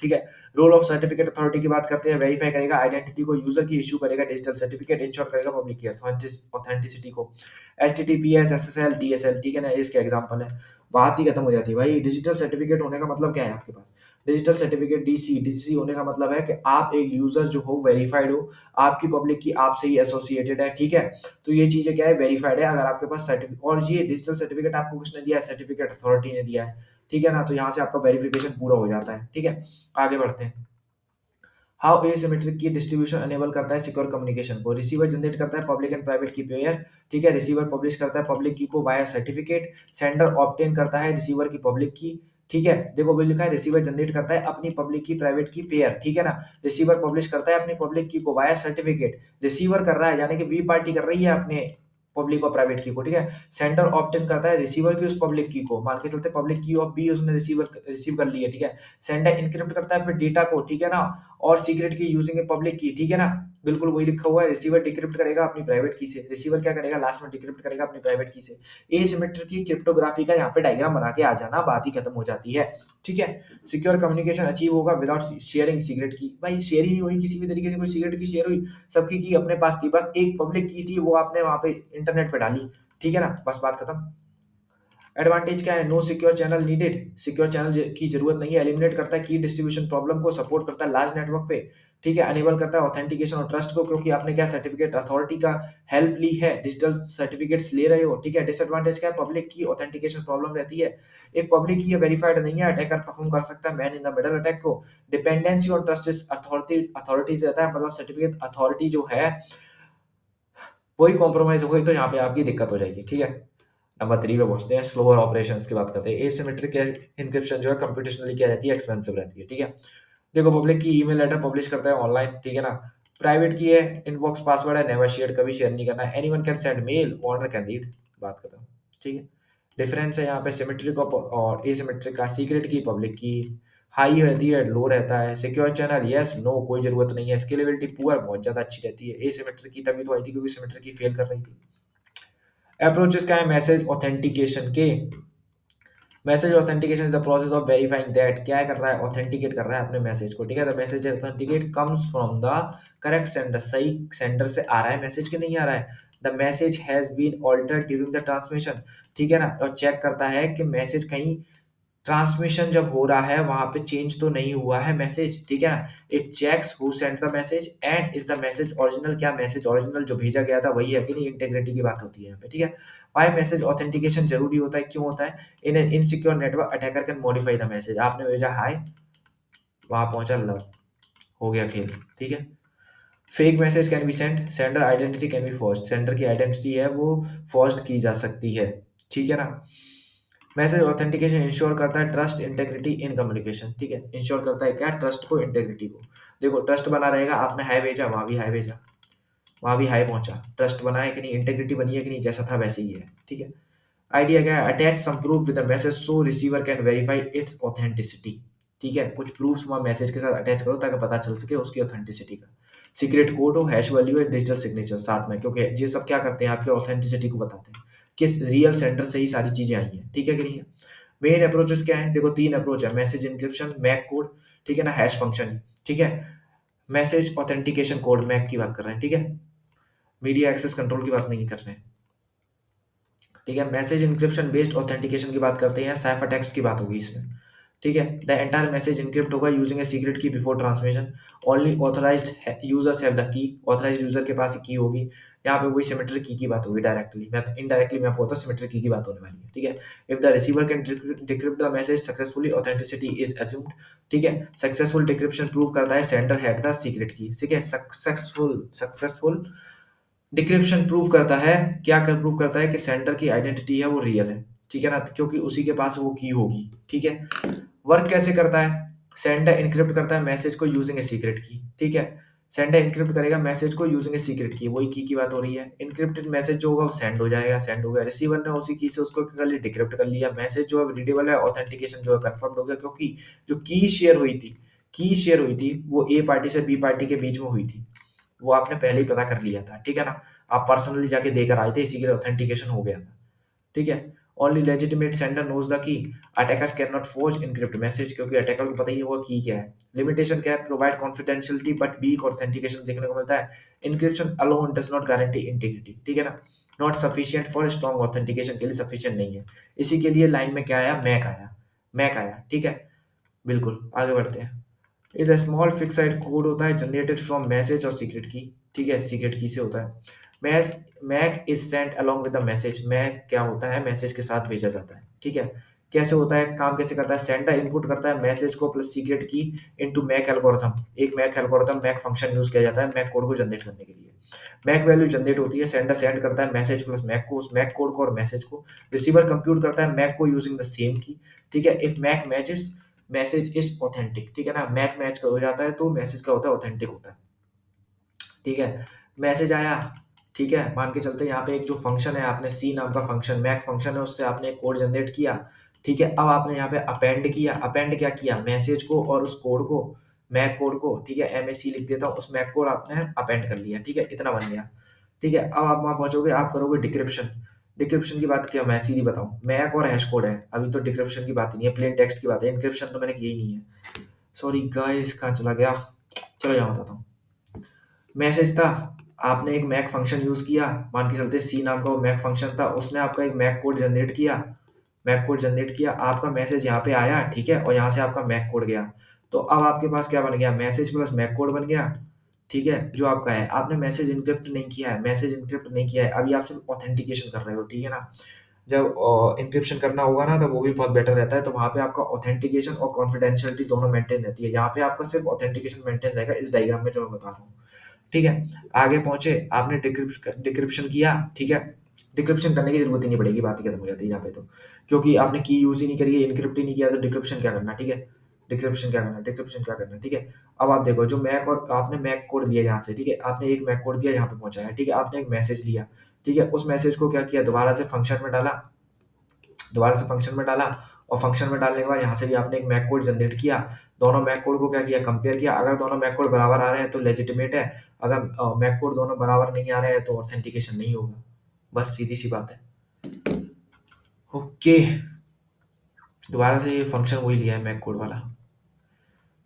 ठीक है। रोल ऑफ सर्टिफिकेट अथॉरिटी की बात करते हैं, वेरीफाई करेगा आइडेंटिटी को, यूजर की इशू करेगा डिजिटल सर्टिफिकेट, इंश्योर करेगा पब्लिक की ऑथेंटिसिटी को, एचटीटीपीएस एसएसएल डीएसएल, ठीक है ना, इसके एग्जांपल है, बात ही खत्म हो जाती है भाई। डिजिटल सर्टिफिकेट होने का मतलब क्या है आपके पास, डिजिटल सर्टिफिकेट डीसी होने का मतलब है कि आप एक यूजर जो हो, वेरीफाइड हो, आपकी पब्लिक की आपसे ही एसोसिएटेड है, ठीक है। तो ये चीजें क्या है, वेरीफाइड है, अगर आपके पास सर्टिफिकेट, और ये डिजिटल सर्टिफिकेट आपको किसने दिया है, सर्टिफिकेट अथॉरिटी ने दिया है, ठीक है ना, तो यहाँ से आपका वेरिफिकेशन पूरा हो जाता है, ठीक है। आगे बढ़ते हैं। हाउ एसिमेट्रिक की डिस्ट्रीब्यूशन अनेबल करता है सिक्योर कम्युनिकेशन को, रिसीवर जनरेट करता है पब्लिक एंड प्राइवेट की पेयर, ठीक है, रिसीवर पब्लिश करता है पब्लिक की को वाया सर्टिफिकेट, सेंडर ऑब्टेन करता है रिसीवर की पब्लिक की, ठीक है। देखो बिल लिखा है, रिसीवर जनरेट करता है अपनी पब्लिक की प्राइवेट की पेयर, ठीक है ना, रिसीवर पब्लिश करता है अपनी पब्लिक की को वाया सर्टिफिकेट, रिसीवर कर रहा है यानी कि वी पार्टी कर रही है अपने पब्लिक और प्राइवेट की को, ठीक है। सेंडर ऑब्टेन करता है रिसीवर की उस पब्लिक की को, मान के चलते पब्लिक की ऑफ बी उसने रिसीव कर ली है, ठीक है। सेंडर इनक्रिप्ट करता है फिर डेटा को, ठीक है ना, और सीक्रेट की यूजिंग ए पब्लिक की, ठीक है ना, बिल्कुल वही लिखा हुआ है। रिसीवर डिक्रिप्ट करेगा अपनी प्राइवेट की से, रिसीवर क्या करेगा लास्ट में, डिक्रिप्ट करेगा अपनी प्राइवेट की से। एसिमेट्रिक की क्रिप्टोग्राफी का यहाँ पे डायग्राम बना के आ जाना, बात ही खत्म हो जाती है, ठीक है। सिक्योर कम्युनिकेशन अचीव होगा विदाउट शेयरिंग सीक्रेट की, भाई शेयर ही नहीं हुई किसी भी तरीके से, कोई सीक्रेट की शेयर हुई, सबकी की अपने पास थी, बस एक पब्लिक की थी वो आपने वहां पे इंटरनेट पे डाली, ठीक है ना, बस बात खत्म। एडवांटेज क्या है, no secure channel needed, secure channel की जरूरत नहीं है, एलिमिनेट करता है की डिस्ट्रीब्यूशन प्रॉब्लम को, सपोर्ट करता है लार्ज नेटवर्क पे, ठीक है, अनेबल करता है ऑथेंटिकेशन और ट्रस्ट को, क्योंकि आपने क्या सर्टिफिकेट अथॉरिटी का हेल्प ली है, डिजिटल सर्टिफिकेट्स ले रहे हो, ठीक है। डिसएडवांटेज क्या है, पब्लिक की ऑथेंटिकेशन प्रॉब्लम रहती है, एक पब्लिक की वेरीफाइड नहीं है, अटैकर परफॉर्म कर सकता है man in the middle attack को, डिपेंडेंसी और ट्रस्ट अथॉरिटीज रहता है, मतलब सर्टिफिकेट अथॉरिटी जो है वही कॉम्प्रोमाइज हो गई तो यहाँ पे आपकी दिक्कत हो जाएगी, ठीक है। नंबर 3 पे पहुँचते हैं, स्लोअर ऑपरेशंस की बात करते हैं। एसिमेट्रिक एन्क्रिप्शन जो है कंप्यूटेशनली क्या रहती है, एक्सपेंसिव रहती है, ठीक है? देखो पब्लिक की ईमेल लेटर पब्लिश करता है ऑनलाइन, ठीक है ना? प्राइवेट की है, इनबॉक्स पासवर्ड है, नेवर शेयर, कभी शेयर नहीं करना है। Anyone can send mail, owner can read, बात खत्म, ठीक है? डिफरेंस है यहाँ पे सिमेट्रिक और एसिमेट्रिक का, सीक्रेट की, पब्लिक की, हाई रहती है, लो रहता है। सिक्योर चैनल यस, नो, कोई ज़रूरत नहीं है। स्केलेबिलिटी पुअर, बहुत ज़्यादा अच्छी रहती है। एसिमेट्रिक की तभी तो आई थी क्योंकि सिमेट्रिक की फेल कर रही थी। अप्रोचेस क्या है मैसेज ऑथेंटिकेशन के? Message authentication is the process of verifying that, क्या कर रहा है, ऑथेंटिकेट कर रहा है अपने मैसेज को, ठीक है? The message authenticate comes from the correct sender, सही सेंडर से आ रहा है मैसेज के नहीं आ रहा है। The message has been altered during the transmission, ठीक है ना? और चेक करता है कि मैसेज कहीं ट्रांसमिशन जब हो रहा है वहां पे चेंज तो नहीं हुआ है मैसेज, ठीक है ना? It checks who sent the message and is the message original, क्या मैसेज ओरिजिनल जो भेजा गया था वही है कि नहीं, इंटेग्रिटी की बात होती है यहाँ पे, ठीक है? व्हाई मैसेज ऑथेंटिकेशन जरूरी होता है, क्यों होता है? In an insecure network attacker can modify the message, आपने भेजा हाय, वहां पहुंचा लव, हो गया खेल, ठीक है? Fake message can be send, sender identity can be forged, sender की आइडेंटिटी है वो फॉर्ज्ड की जा सकती है, ठीक है ना? मैसेज ऑथेंटिकेशन इंश्योर करता है ट्रस्ट इंटेग्रिटी इन कम्युनिकेशन, ठीक है? इंश्योर करता है क्या, ट्रस्ट को, इंटेग्रिटी को। देखो ट्रस्ट बना रहेगा, आपने हाई भेजा, वहां भी हाई भेजा, वहां भी हाई पहुंचा, ट्रस्ट बना है कि नहीं, इंटेग्रिटी बनी है कि नहीं, जैसा था वैसे ही है, ठीक है? आइडिया क्या है, attach some proof with the message so receiver can verify its authenticity, ठीक है? कुछ प्रूफ्स वहां मैसेज के साथ अटैच करो ताकि पता चल सके उसकी ऑथेंटिसिटी का। सीक्रेट कोड हो, हैश वैल्यू है, डिजिटल सिग्नेचर साथ में, क्योंकि ये सब क्या करते हैं, आपके ऑथेंटिसिटी को बताते हैं किस रियल सेंटर से ही सारी चीजें आई हैं, ठीक है कि नहीं है? मेन अप्रोचेस क्या है, देखो 3 अप्रोच है, मैसेज एन्क्रिप्शन, मैक कोड, ठीक है ना, हैश फंक्शन, ठीक है? मैसेज ऑथेंटिकेशन कोड मैक की बात कर रहे हैं, ठीक है? मीडिया एक्सेस कंट्रोल की बात नहीं कर रहे हैं, ठीक है? मैसेज इंक्रिप्शन बेस्ड ऑथेंटिकेशन की बात करते हैं, साइफर टेक्स्ट की बात होगी इसमें, ठीक है? द एंटायर मैसेज इनक्रिप्ट होगा यूजिंग ए सीक्रेट की before transmission, only authorised users have the key, authorised user के पास की होगी। यहाँ पे वही सिमेट्रिक की बात होगी डायरेक्टली, मैं तो इनडायरेक्टली मैं आपको सिमेट्रिक की बात होने वाली है, ठीक है? If the receiver can decrypt the message successfully, authenticity is assumed, ठीक है? सक्सेसफुल डिक्रिप्शन प्रूव करता है sender had the secret key, ठीक है? सक्सेसफुल डिक्रिप्शन प्रूव करता है, क्या कर प्रूव करता है कि सेंडर की आइडेंटिटी है वो रियल है, ठीक है ना? क्योंकि उसी के पास वो की होगी, ठीक है? वर्क कैसे करता है, सेंडर इनक्रिप्ट करता है मैसेज को यूजिंग ए सीक्रेट की, ठीक है? सेंडर इनक्रिप्ट करेगा मैसेज को यूजिंग ए सीक्रेट की, वही की बात हो रही है। इनक्रिप्टेड मैसेज जो होगा वो सेंड हो जाएगा, सेंड हो गया, रिसीवर ने उसी की से उसको कर लिया, डिक्रिप्ट कर लिया, मैसेज जो है रीडेबल है, ऑथेंटिकेशन जो है कंफर्म हो गया, क्योंकि जो की शेयर हुई थी वो ए पार्टी से बी पार्टी के बीच में हुई थी, वो आपने पहले ही पता कर लिया था, ठीक है ना? आप पर्सनली जाके देकर आए थे, इसी के लिए ऑथेंटिकेशन हो गया था, ठीक है? Only legitimate sender knows the key, attackers can not forge encrypt message, क्योंकि अटैकर को पता ही नहीं होगा की क्या है। लिमिटेशन क्या है, provide confidentiality but weak authentication देखने को मिलता है। Encryption alone does not guarantee integrity, ठीक है ना? Not sufficient for strong authentication, के लिए सफिशिएंट नहीं है। इसी के लिए लाइन में क्या आया, मैक आया, ठीक है? बिल्कुल, आगे बढ़ते हैं। Is a small fix side code होता है जनरेटेड फ्रॉम मैसेज और सीक्रेट की, ठीक है? सीक्रेट की से होता है। Mess Mac is sent along with the message, Mac क्या होता है, मैसेज के साथ भेजा जाता है, ठीक है? कैसे होता है, काम कैसे करता है, सेंडर इनपुट करता है मैसेज को plus secret key into MAC algorithm, एक MAC algorithm, MAC function use किया जाता है मैक कोड को जनरेट करने के लिए। मैक वैल्यू जनरेट होती है, सेंडर सेंड करता है मैसेज प्लस मैक को, उस मैक कोड को और मैसेज को, रिसीवर कंप्यूट करता है मैक को यूजिंग द सेम की, ठीक है? If MAC matches message is authentic, ठीक है ना? मैक मैच हो जाता है तो मैसेज क्या होता है, ऑथेंटिक होता है, ठीक है? मैसेज आया, ठीक है? मान के चलते हैं यहाँ पे एक जो फंक्शन है, आपने सी नाम का फंक्शन, मैक फंक्शन है, उससे आपने एक कोड जनरेट किया, ठीक है? अब आपने यहाँ पे अपेंड किया, अपेंड क्या किया, मैसेज को और उस कोड को, मैक कोड को, ठीक है? एमएससी लिख देता हूँ, उस मैक कोड आपने अपेंड कर लिया, ठीक है? इतना बन गया, ठीक है? अब आप वहां पहुंचोगे, आप करोगे डिक्रिप्शन। डिक्रिप्शन की बात क्या, मैं सीधी बताऊं, मैक और हैश कोड है, अभी तो डिक्रिप्शन की बात ही नहीं है, प्लेन टेक्स्ट की बात है, इनक्रिप्शन तो मैंने की ही नहीं है। सॉरी गाइस, कहाँ चला गया, चलो यहाँ बताता हूँ। मैसेज था, आपने एक मैक फंक्शन यूज किया, मान के चलते सी नाम का वो मैक फंक्शन था, उसने आपका एक मैक कोड जनरेट किया, आपका मैसेज यहाँ पे आया, ठीक है? और यहाँ से आपका मैक कोड गया, तो अब आपके पास क्या बन गया, मैसेज प्लस मैक कोड बन गया, ठीक है? जो आपका है, आपने मैसेज इनक्रिप्ट नहीं किया है, अभी आप सिर्फ ऑथेंटिकेशन कर रहे हो, ठीक है ना? जब इंक्रिप्शन करना होगा ना, तो वो भी बहुत बेटर रहता है, तो वहाँ पे आपका ऑथेंटिकेशन और कॉन्फिडेंशियलिटी दोनों मेंटेन रहती है। यहाँ पे आपका सिर्फ ऑथेंटिकेशन मेंटेन रहेगा, इस डायग्राम में जो मैं बता रहा हूँ, ठीक है? आगे पहुंचे, आपने डिक्रिप्शन किया, ठीक है? डिक्रिप्शन करने की जरूरत ही नहीं पड़ेगी, बात ही खत्म हो जाती है यहाँ पे तो, क्योंकि आपने की यूज ही नहीं करी है, इनक्रिप्ट ही नहीं किया, तो डिक्रिप्शन क्या करना, ठीक है। डिक्रिप्शन क्या करना, ठीक है। अब आप देखो, जो मैक और आपने मैक कोड दिया यहाँ से, ठीक है, आपने एक मैक कोड दिया यहाँ पे पहुंचाया, ठीक है, आपने एक मैसेज लिया, ठीक है, उस मैसेज को क्या किया, दोबारा से फंक्शन में डाला, और फंक्शन में डालने के बाद यहाँ से भी आपने एक मैक कोड जनरेट किया, दोनों मैक कोड को क्या किया, कंपेयर किया, अगर दोनों मैक कोड बराबर आ रहे हैं तो लेजिटिमेट है, अगर मैक कोड दोनों बराबर नहीं आ रहे हैं तो ऑथेंटिकेशन नहीं होगा, बस सीधी सी बात है। ओके, दोबारा से ये फंक्शन वही लिया है मैक कोड वाला,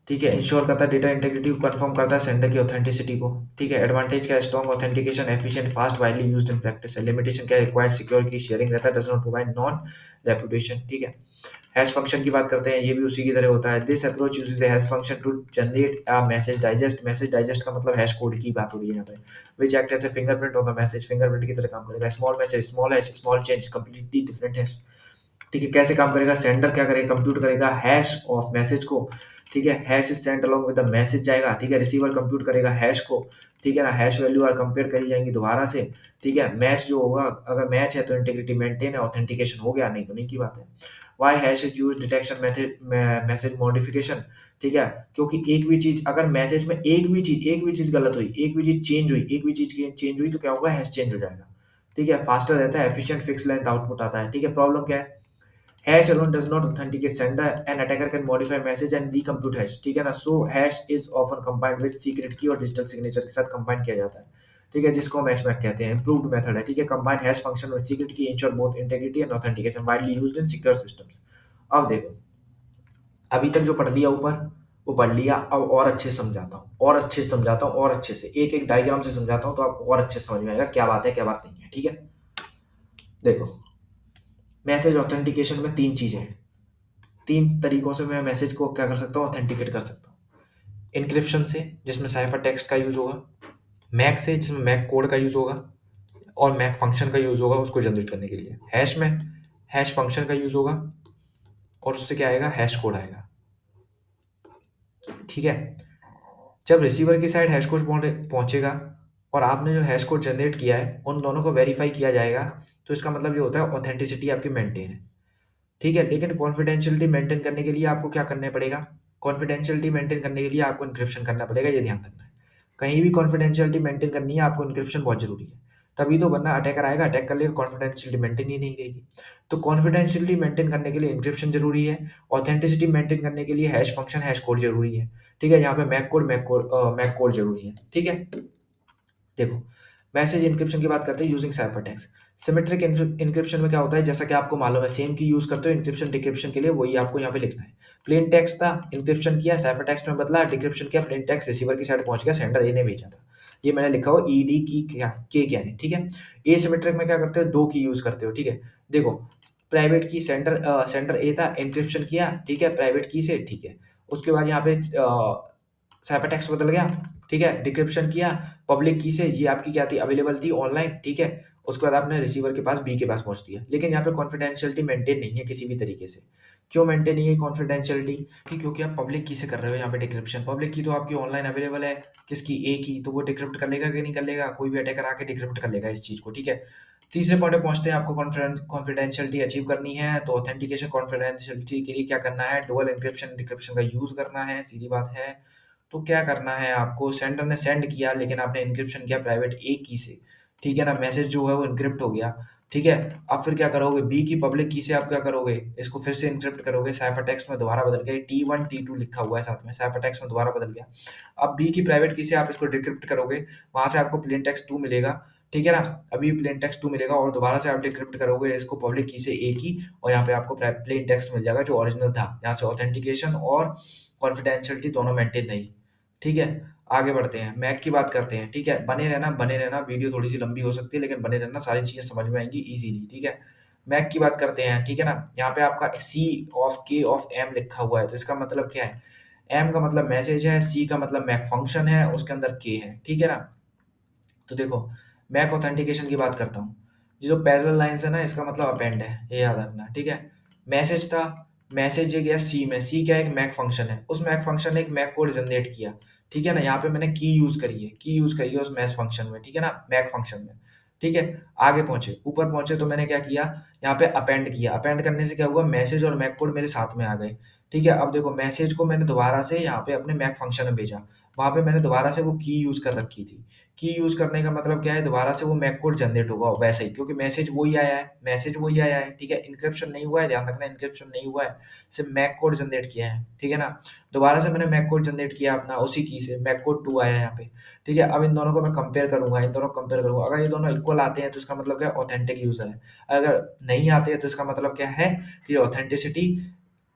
ठीक है। इंश्योर करता है डेटा इंटीग्रिटी को, कंफर्म करता है सेंडर की ऑथेंटिसिटी को, ठीक है। एडवांटेज क्या है, strong authentication, efficient, fast, widely used in practice है। लिमिटेशन क्या है, रिक्वायर्ड सिक्योर की शेयरिंग रहता है, does not provide non reputation, ठीक है। हैश फंक्शन की बात करते हैं, ये भी उसी की तरह होता है। This approach uses a hash function to generate a message digest का मतलब हैश कोड की बात हो रही है यहाँ पे, which act as a fingerprint on the message, fingerprint की तरह काम करेगा। Small message, small hash, small change, completely different hash, ठीक है। कैसे काम करेगा, सेंडर क्या करेगा, कंप्यूट करेगा हैश ऑफ मैसेज को, ठीक है, hash is sent along with the message जाएगा, ठीक है। रिसीवर कंप्यूट करेगा हैश को, ठीक है ना, हैश वैल्यू और कंपेयर करी जाएंगी दोबारा से, ठीक है। मैच जो होगा, अगर मैच है तो इंटीग्रिटी मेंटेन है, ऑथेंटिकेशन हो गया, नहीं तो नहीं की बात है। Why hash is use detection method, message modification, ठीक है, क्योंकि एक भी चीज, अगर मैसेज में एक भी चीज गलत हुई, एक भी चीज चेंज हुई, एक भी चीज चेंज हुई तो क्या होगा, हैश चेंज हो जाएगा, ठीक है। फास्टर रहता है, एफिशिएंट, फिक्स लेंथ आउटपुट आता है, ठीक है। प्रॉब्लम क्या है, hash alone does not authenticate sender, an attacker can modify message and recompute hash, ठीक है ना। so hash is often combined with secret key और digital signature के साथ combine किया जाता है, ठीक है, जिसको हम hashback कहते हैं। improved method है, ठीक है, combine hash function with secret key ensure both integrity and authentication, widely used in secure systems। अब देखो, अभी तक जो पढ़ लिया ऊपर वो पढ़ लिया, अब और अच्छे से समझाता हूँ, और अच्छे से समझाता हूँ, और अच्छे से एक एक डायग्राम से समझाता हूँ, तो आपको और अच्छे से समझ में आएगा क्या बात है क्या बात नहीं है, ठीक है। देखो, मैसेज ऑथेंटिकेशन में तीन चीजें हैं, तीन तरीकों से मैं मैसेज को क्या कर सकता हूँ, ऑथेंटिकेट कर सकता हूँ। इनक्रिप्शन से, जिसमें साइफर टेक्स्ट का यूज होगा, मैक से, जिसमें मैक कोड का यूज होगा, और मैक फंक्शन का यूज होगा उसको जनरेट करने के लिए। हैश में हैश फंक्शन का यूज होगा, और उससे क्या आएगा, हैश कोड आएगा, ठीक है। जब रिसीवर की साइड हैश कोड पहुंचेगा और आपने जो हैश कोड जनरेट किया है उन दोनों को वेरीफाई किया जाएगा, तो इसका मतलब ये होता है ऑथेंटिसिटी आपकी मेंटेन है, ठीक है। लेकिन कॉन्फिडेंशियलिटी मेंटेन करने के लिए आपको क्या करना पड़ेगा, कॉन्फिडेंशियलिटी मेंटेन करने के लिए आपको इनक्रिप्शन करना पड़ेगा, ये ध्यान रखना है। कहीं भी कॉन्फिडेंशियलिटी मेंटेन करनी है आपको इनक्रिप्शन बहुत जरूरी है, तभी तो, वरना अटैकर आएगा, अटैक कर लेगा, कॉन्फिडेंशियलिटी मेंटेन ही नहीं रहेगी। तो कॉन्फिडेंशियलिटी मेंटेन करने के लिए इनक्रिप्शन जरूरी है, ऑथेंटिसिटी मेंटेन करने के लिए हैश फंक्शन हैश कोड जरूरी है, ठीक है। यहाँ पे मैक कोड जरूरी है, ठीक है। देखो, मैसेज इंक्रिप्शन की बात करते हैं using cipher text. Symmetric encryption में क्या होता है, जैसा कि आपको मालूम है, सेम की यूज करते हो इंक्रिप्शन डिक्रिप्शन के लिए, वही आपको यहाँ पे लिखना है। प्लेन टेक्स्ट था, इंक्रिप्शन किया, साइफर टेक्स्ट में बदला, डिक्रिप्शन किया, प्लेन टेक्स्ट रिसीवर की साइड पहुंच गया, सेंडर ए ने भेजा था। ये मैंने लिखा हो ईडी की क्या है, ठीक है। ए सिमेट्रिक में क्या करते हो, दो की यूज करते हो, ठीक है। देखो, प्राइवेट की सेंडर ए था, इंक्रिप्शन किया, ठीक है, प्राइवेट की से, ठीक है। उसके बाद यहाँ पे साइफर टेक्स्ट बदल गया, ठीक है, डिक्रिप्शन किया, पब्लिक की से, ये आपकी क्या थी, अवेलेबल थी ऑनलाइन, ठीक है। उसके बाद आपने रिसीवर के पास, बी के पास पहुंच दिया, लेकिन यहाँ पे कॉन्फिडेंशियलिटी मेंटेन नहीं है किसी भी तरीके से। क्यों मेंटेन नहीं है कॉन्फिडेंशियलिटी, क्योंकि आप पब्लिक की से कर रहे हो यहाँ पे डिक्रिप्शन, पब्लिक की तो आपकी ऑनलाइन अवेलेबल है, किसकी, ए की, तो वो डिक्रिप्ट कर लेगा कि नहीं कर लेगा, कोई भी अटैकर आके डिक्रिप्ट कर लेगा इस चीज को, ठीक है। तीसरे पॉइंट पे पहुंचते हैं, आपको कॉन्फिडेंशियलिटी अचीव करनी है, तो ऑथेंटिकेशन कॉन्फिडेंशियलिटी के लिए क्या करना है, डुअल एन्क्रिप्शन डिक्रिप्शन का यूज करना है, सीधी बात है। तो क्या करना है आपको, सेंडर ने सेंड किया लेकिन आपने इंक्रिप्शन किया प्राइवेट ए की से, ठीक है ना, मैसेज जो है वो इनक्रिप्ट हो गया, ठीक है। अब फिर क्या करोगे, बी की पब्लिक की से आप क्या करोगे, इसको फिर से इनक्रिप्ट करोगे, साइफर टेक्स्ट में दोबारा बदल गया, T1 T2 लिखा हुआ है साथ में, साइफर टेक्स्ट में दोबारा बदल गया। अब बी की प्राइवेट की से आप इसको डिक्रिप्ट करोगे, वहां से आपको प्लेन टेक्स्ट 2 मिलेगा, ठीक है ना। अभी प्लेन टेक्स्ट 2 मिलेगा और दोबारा से आप डिक्रिप्ट करोगे इसको पब्लिक की से ए की, और यहाँ पे आपको प्लेन टेक्स्ट मिल जाएगा जो ओरिजिनल था। यहाँ से ऑथेंटिकेशन और कॉन्फिडेंशियलिटी दोनों मेंटेन नहीं, ठीक है। आगे बढ़ते हैं, मैक की बात करते हैं, ठीक है। बने रहना, वीडियो थोड़ी सी लंबी हो सकती है लेकिन बने रहना, सारी चीजें समझ में आएंगी इजीली, ठीक है। मैक की बात करते हैं, ठीक है ना। यहाँ पे आपका सी ऑफ के ऑफ एम लिखा हुआ है, तो इसका मतलब क्या है, एम का मतलब मैसेज है, सी का मतलब मैक फंक्शन है, उसके अंदर के है, ठीक है ना। तो देखो, मैक ऑथेंटिकेशन की बात करता हूँ, ये जो पैरेलल लाइंस है ना, इसका मतलब अपेंड है, ये याद रखना, ठीक है। मैसेज था, मैसेज ये गया सी में, सी क्या है, एक मैक फंक्शन है, उस मैक फंक्शन ने एक मैक कोड जनरेट किया, ठीक है ना। यहाँ पे मैंने की यूज करी है उस मैक फंक्शन में, ठीक है ना, मैक फंक्शन में। ठीक है, आगे पहुंचे, ऊपर पहुंचे तो मैंने क्या किया, यहाँ पे अपेंड किया। अपेंड करने से क्या हुआ, मैसेज और मैक कोड मेरे साथ में आ गए। ठीक है, अब देखो मैसेज को मैंने दोबारा से यहाँ पे अपने मैक फंक्शन में भेजा। वहां पे मैंने दोबारा से वो की यूज कर रखी थी। की यूज करने का मतलब क्या है, दोबारा से वो मैक कोड जनरेट होगा वैसे ही, क्योंकि मैसेज वही आया है, मैसेज वही आया है। ठीक है, इंक्रिप्शन नहीं हुआ है, ध्यान रखना इंक्रिप्शन नहीं हुआ है, सिर्फ मैक कोड जनरेट किया है। ठीक है ना, दोबारा से मैंने मैक कोड जनरेट किया अपना उसी की से, मैक कोड 2 आया है यहाँ पे। ठीक है, अब इन दोनों को मैं कंपेयर करूंगा, इन दोनों को कंपेयर करूंगा, अगर ये दोनों इक्वल आते हैं तो इसका मतलब क्या है, ऑथेंटिक यूजर है। अगर नहीं आते हैं तो इसका मतलब क्या है कि ऑथेंटिसिटी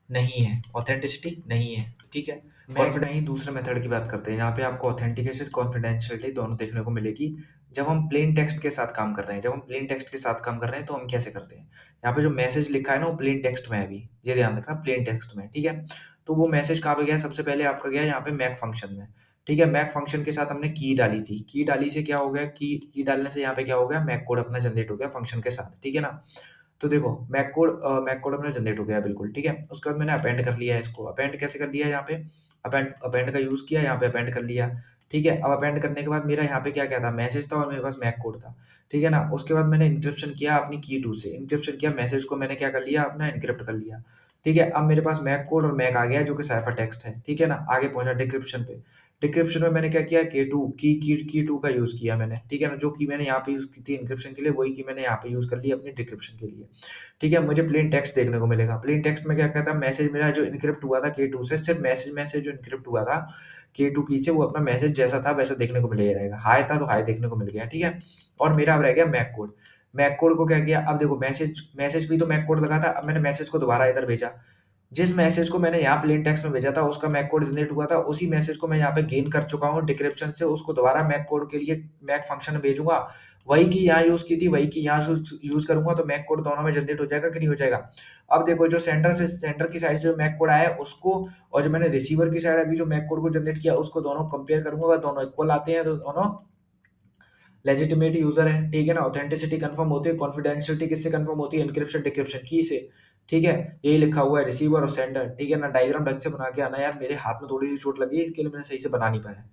नहीं है, ऑथेंटिसिटी नहीं है। ठीक है, कॉन्फिडेंस ही दूसरे मेथड की बात करते हैं। यहाँ पे आपको ऑथेंटिकेशन कॉन्फिडेंशियलिटी दोनों देखने को मिलेगी जब हम प्लेन टेक्स्ट के साथ काम कर रहे हैं। जब हम प्लेन टेक्स्ट के साथ काम कर रहे हैं तो हम कैसे करते हैं, यहाँ पे जो मैसेज लिखा है ना वो प्लेन टेक्स्ट में है, अभी ये ध्यान रखना प्लेन टेक्स्ट में। ठीक है, तो वो मैसेज कहाँ पे गया, सबसे पहले आपका गया यहाँ पे मैक फंक्शन में। ठीक है, मैक फंक्शन के साथ हमने की डाली थी, की डाली से क्या हो गया, की डालने से यहाँ पे क्या हो गया, मैक कोड अपना जनरेट हो गया फंक्शन के साथ। ठीक है ना, तो देखो मैक कोड अपना जनरेट हो गया है बिल्कुल। ठीक है, उसके बाद मैंने अपेंड कर लिया है इसको। अपेंड कैसे कर लिया है, यहाँ पे अपेंड अपेंड का यूज़ किया, यहाँ पे अपेंड कर लिया। ठीक है, अब अपेंड करने के बाद मेरा यहाँ पे क्या-क्या था, मैसेज था और मेरे पास मैक कोड था। ठीक है ना, उसके बाद मैंने एन्क्रिप्शन किया अपनी की 2 से, एन्क्रिप्शन किया, मैसेज को मैंने क्या कर लिया, अपना एन्क्रिप्ट कर लिया। ठीक है, अब मेरे पास मैक कोड और मैक आ गया है जो कि साइफर टेक्स्ट है। ठीक है ना, आगे पहुँचा डिक्रिप्शन पे। डिक्रिप्शन में मैंने क्या किया, K2 की 2 का यूज़ किया मैंने। ठीक है ना, जो की मैंने यहाँ पे यूज़ की थी एन्क्रिप्शन के लिए, वही की मैंने यहाँ पे यूज़ कर ली अपनी डिक्रिप्शन के लिए। ठीक है, मुझे प्लेन टेक्स्ट देखने को मिलेगा। प्लेन टेक्स्ट में क्या था, मैसेज मेरा जो एन्क्रिप्ट हुआ था K2 से, सिर्फ मैसेज जो एन्क्रिप्ट हुआ था K2 की से, वो अपना मैसेज जैसा था वैसा देखने को मिल जाएगा। हाय था तो हाय देखने को मिल गया। ठीक है, और मेरा अब रह गया मैक कोड। मैक कोड को क्या किया, अब देखो मैसेज मैसेज भी तो मैक कोड लगा था, अब मैंने मैसेज को दोबारा इधर भेजा। जिस मैसेज को मैंने यहाँ प्लेन टेक्स्ट में भेजा था उसका मैक कोड जनरेट हुआ था, उसी मैसेज को मैं यहाँ पे गेन कर चुका हूँ डिक्रिप्शन से, उसको दोबारा मैक कोड के लिए मैक फंक्शन में भेजूंगा। वही की यहाँ यूज की थी, वही की यहाँ यूज करूंगा, तो मैक कोड दोनों में जनरेट हो जाएगा कि नहीं हो जाएगा। अब देखो जो सेंटर की साइड से जो मैक कोड आया है उसको, और जो मैंने रिसीवर की साइड अभी जो मैक कोड को जनरेट किया उसको, दोनों कंपेयर करूंगा, अगर दोनों इक्वल आते हैं तो दोनों लेजिटिमेट यूजर है। ठीक है ना, ऑथेंटिसिटी कंफर्म होती है, कॉन्फिडेंशियलिटी किससे कंफर्म होती है, एन्क्रिप्शन डिक्रिप्शन की से। ठीक है, यही लिखा हुआ है रिसीवर और सेंडर। ठीक है ना, डायग्राम ढंग से बना के आना यार, मेरे हाथ में थोड़ी सी चोट लगी है, इसके लिए मैंने सही से बना नहीं पाया।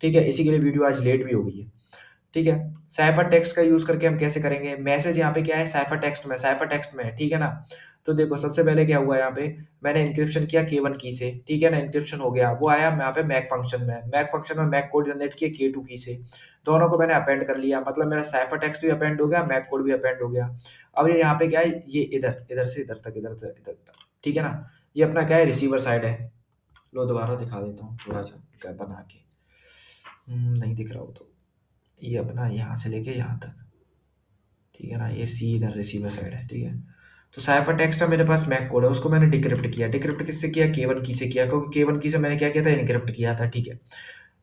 ठीक है, इसी के लिए वीडियो आज लेट भी हो गई है। ठीक है, साइफर टेक्स्ट का यूज करके हम कैसे करेंगे, मैसेज यहाँ पे क्या है, साइफर टेक्स्ट में, साइफर टेक्स्ट में है। ठीक है ना, तो देखो सबसे पहले क्या हुआ यहाँ पे, मैंने इंक्रिप्शन किया K1 की से। ठीक है ना, इंक्रिप्शन हो गया, वो आया यहाँ पे मैक फंक्शन में, मैक फंक्शन में मैक कोड जनरेट किया K2 की से, दोनों को मैंने अपेंड कर लिया, मतलब मेरा साइफर टेक्स्ट भी अपेंड हो गया, मैक कोड भी अपेंड हो गया। अब ये यहाँ पे क्या है, ये इधर इधर से इधर तक, इधर तक इधर तक। ठीक है ना, ये अपना क्या है, रिसीवर साइड है। लो दोबारा दिखा देता हूँ थोड़ा सा बना के, नहीं दिख रहा हो तो, ये अपना यहाँ से लेके यहाँ तक। ठीक है ना, ये सी इधर रिसीवर साइड है। ठीक है, तो साइफर टेक्स्ट है मेरे पास, मैक कोड है, उसको मैंने डिक्रिप्ट किया। डिक्रिप्ट किससे किया, K1 की से किया, क्योंकि K1 की से मैंने क्या किया था, इनक्रिप्ट किया था। ठीक है,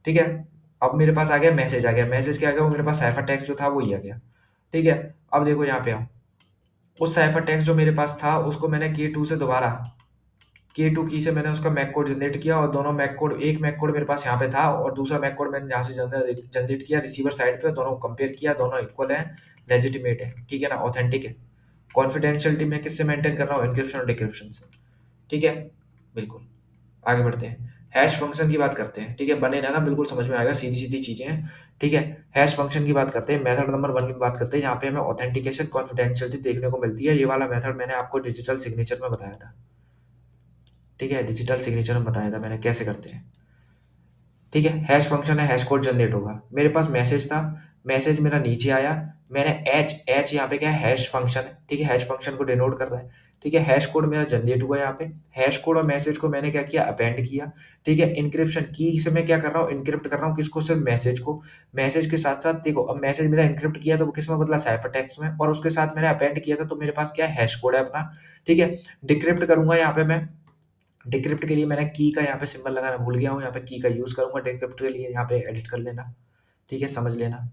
ठीक है, अब मेरे पास आ गया मैसेज, आ गया मैसेज, क्या आ गया, वो मेरे पास साइफर टेक्स्ट जो था वही आ गया। ठीक है, अब देखो यहाँ पे आओ, उस साइफर टेक्स्ट जो मेरे पास था उसको मैंने K2 से दोबारा, K2 की से मैंने उसका मैक कोड जनरेट किया, और दोनों मैक कोड, एक मैक कोड मेरे पास यहाँ पे था और दूसरा मैक कोड मैंने यहाँ से जनरेट किया रिसीवर साइड पे, दोनों को कंपेयर किया, दोनों इक्वल है, लेजिटिमेट है। ठीक है ना, ऑथेंटिक है। कॉन्फिडेंशियलिटी मैं किससे मेंटेन कर रहा हूँ, एन्क्रिप्शन और डिक्रिप्शन से। ठीक है, बिल्कुल, आगे बढ़ते हैं, हैश फंक्शन की बात करते हैं। ठीक है, बने रहना, बिल्कुल समझ में आएगा, सीधी सीधी चीजें हैं। ठीक है, हैश फंक्शन की बात करते हैं, मेथड नंबर 1 की बात करते हैं, यहाँ पे हमें ऑथेंटिकेशन कॉन्फिडेंशियलिटी देखने को मिलती है। ये वाला मेथड मैंने आपको डिजिटल सिग्नेचर में बताया था। ठीक है, डिजिटल सिग्नेचर में बताया था मैंने कैसे करते हैं। ठीक है, हैश फंक्शन है, हैश कोड जनरेट होगा। मेरे पास मैसेज था, मैसेज मेरा नीचे आया, मैंने एच यहाँ पे क्या है, हैश फंक्शन है। ठीक है, हैश फंक्शन को डिनोट कर रहा है। ठीक है, हैश कोड मेरा जनरेट हुआ यहाँ पे, हैश कोड और मैसेज को मैंने क्या किया, अपेंड किया। ठीक है, इनक्रिप्शन की से मैं क्या कर रहा हूँ, इनक्रिप्ट कर रहा हूँ किसको, सिर्फ मैसेज को। मैसेज के साथ साथ देखो, अब मैसेज मेरा इनक्रिप्ट किया तो वो किस में बदला, साइफर टेक्स्ट में, और उसके साथ मैंने अपेंड किया था तो मेरे पास क्या है, हैश कोड है अपना। ठीक है, डिक्रिप्ट करूंगा यहाँ पे मैं, डिक्रिप्ट के लिए मैंने की का यहाँ पे सिंबल लगाना भूल गया हूँ, यहाँ पे की का यूज़ करूँगा डिक्रिप्ट के लिए, यहाँ पे एडिट कर लेना। ठीक है, समझ लेना,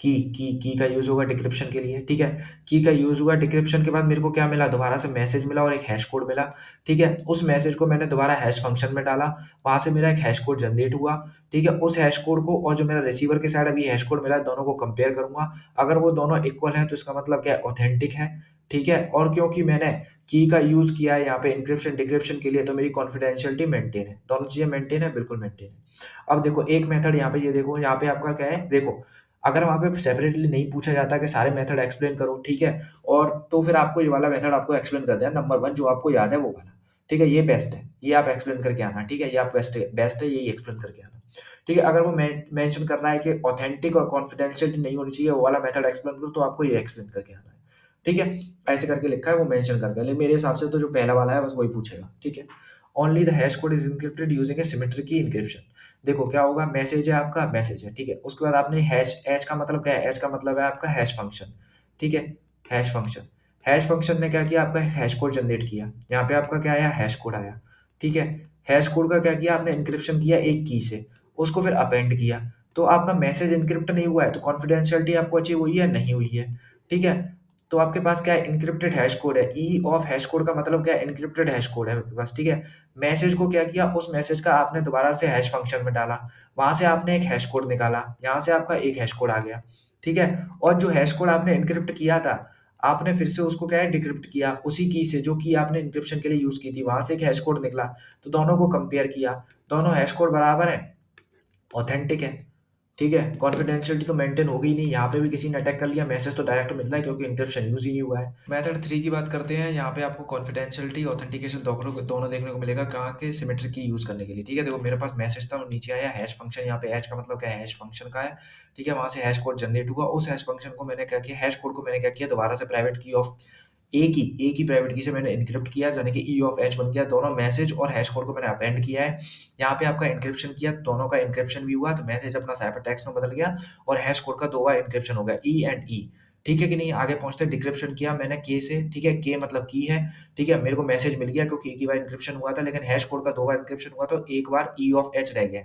की का यूज़ होगा डिक्रिप्शन के लिए। ठीक है, की का यूज़ हुआ, डिक्रिप्शन के बाद मेरे को क्या मिला, दोबारा से मैसेज मिला और एक हैश कोड मिला। ठीक है, उस मैसेज को मैंने दोबारा हैश फंक्शन में डाला, वहाँ से मेरा एक हैश कोड जनरेट हुआ। ठीक है, उस हैश कोड को और जो मेरा रिसीवर के साइड अभी हैश कोड मिला है, दोनों को कंपेयर करूंगा, अगर वो दोनों इक्वल हैं तो इसका मतलब क्या है, ऑथेंटिक है। ठीक है, और क्योंकि मैंने की का यूज़ किया है यहाँ पे इंक्रिप्शन डिक्रिप्शन के लिए, तो मेरी कॉन्फिडेंशियलिटी मेंटेन है, दोनों चीज़ें मेंटेन है, बिल्कुल मेंटेन है। अब देखो एक मेथड यहाँ पे, ये देखो यहाँ पे आपका क्या है, देखो अगर वहाँ पे सेपरेटली नहीं पूछा जाता कि सारे मेथड एक्सप्लेन करो, ठीक है, और तो फिर आपको ये वाला मेथड आपको एक्सप्लेन कर दिया नंबर 1 जो आपको याद है वो वाला, ठीक है, ये बेस्ट है, ये आप एक्सप्लेन करके आना, ठीक है, ये आप बेस्ट है, यही एक्सप्लेन करके आना, ठीक है। अगर वो मेंशन कर रहा है कि ऑथेंटिक और कॉन्फिडेंशियल नहीं होनी चाहिए, वो वाला मेथड एक्सप्लेन करो, तो आपको ये एक्सप्लेन करके आना है, ठीक है। ऐसे करके लिखा है, वो मेंशन करके, लेकिन मेरे हिसाब से तो जो पहला वाला है बस वही पूछेगा, ठीक है। Only the hash code is encrypted using A symmetric की इनक्रिप्शन। देखो क्या होगा, मैसेज है आपका, मैसेज है, ठीक है, उसके बाद आपने हैश, हैश का मतलब क्या है, हैश का मतलब है आपका हैश फंक्शन, ठीक है, हैश फंक्शन, हैश फंक्शन ने क्या किया, आपका हैश कोड जनरेट किया, यहाँ पे आपका क्या आया, हैश कोड आया, ठीक है। हैश कोड का क्या किया आपने, इंक्रिप्शन किया एक की से, उसको फिर अपेंड किया, तो आपका मैसेज इनक्रिप्ट नहीं हुआ है, तो कॉन्फिडेंशियलिटी आपको अचीव हुई है, नहीं हुई है, ठीक है। तो आपके पास क्या है, इनक्रिप्टेड हैश कोड है, ई ऑफ हैश कोड का मतलब क्या है, इनक्रिप्टेड हैश कोड है आपके पास, ठीक है। मैसेज को क्या किया, उस मैसेज का आपने दोबारा से हैश फंक्शन में डाला, वहां से आपने एक हैश कोड निकाला, यहाँ से आपका एक हैश कोड आ गया, ठीक है। और जो हैश कोड आपने इनक्रिप्ट किया था, आपने फिर से उसको क्या है, डिक्रिप्ट किया उसी की से, जो की आपने इनक्रिप्शन के लिए यूज की थी, वहां से एक हैश कोड निकला, तो दोनों को कंपेयर किया, दोनों हैश कोड बराबर है, ऑथेंटिक है, ठीक है। कॉन्फिडेंशियलिटी तो मेंटेन हो गई नहीं, यहाँ पे भी किसी ने अटैक कर लिया, मैसेज तो डायरेक्ट मिल रहा है क्योंकि इंक्रिप्शन यूज ही नहीं हुआ है। मेथड 3 की बात करते हैं, यहाँ पे आपको कॉन्फिडेंशियलिटी ऑथेंटिकेशन दोनों देखने को मिलेगा, कहाँ के, सिमेट्रिक की यूज करने के लिए, ठीक है। देखो मेरे पास मैसेज था और नीचे आया हैश फंक्शन, यहाँ पे हैश का मतलब क्या है, हैश फंक्शन का है, ठीक है, वहां से हैश कोड जनरेट हुआ, उस हैश फंक्शन को मैंने क्या किया, हैश कोड को मैंने क्या किया, दोबारा से प्राइवेट की ऑफ एक ही प्राइवेट की से मैंने एन्क्रिप्ट किया, यानी कि ई ऑफ एच बन गया, दोनों मैसेज और हैश कोड को मैंने अपेंड किया है, यहाँ पे आपका एन्क्रिप्शन किया, दोनों का एन्क्रिप्शन भी हुआ, तो मैसेज अपना साइफर टेक्स्ट में बदल गया और हैश कोड का 2 बार एन्क्रिप्शन हो गया, ई एंड ई, ठीक है कि नहीं। आगे पहुंचते डिक्रिप्शन किया मैंने के से, ठीक है, के मतलब की है, ठीक है, मेरे को मैसेज मिल गया क्योंकि एक ही बार एन्क्रिप्शन हुआ था, लेकिन हैश कोड का 2 बार एन्क्रिप्शन हुआ तो एक बार ई ऑफ एच रह गया।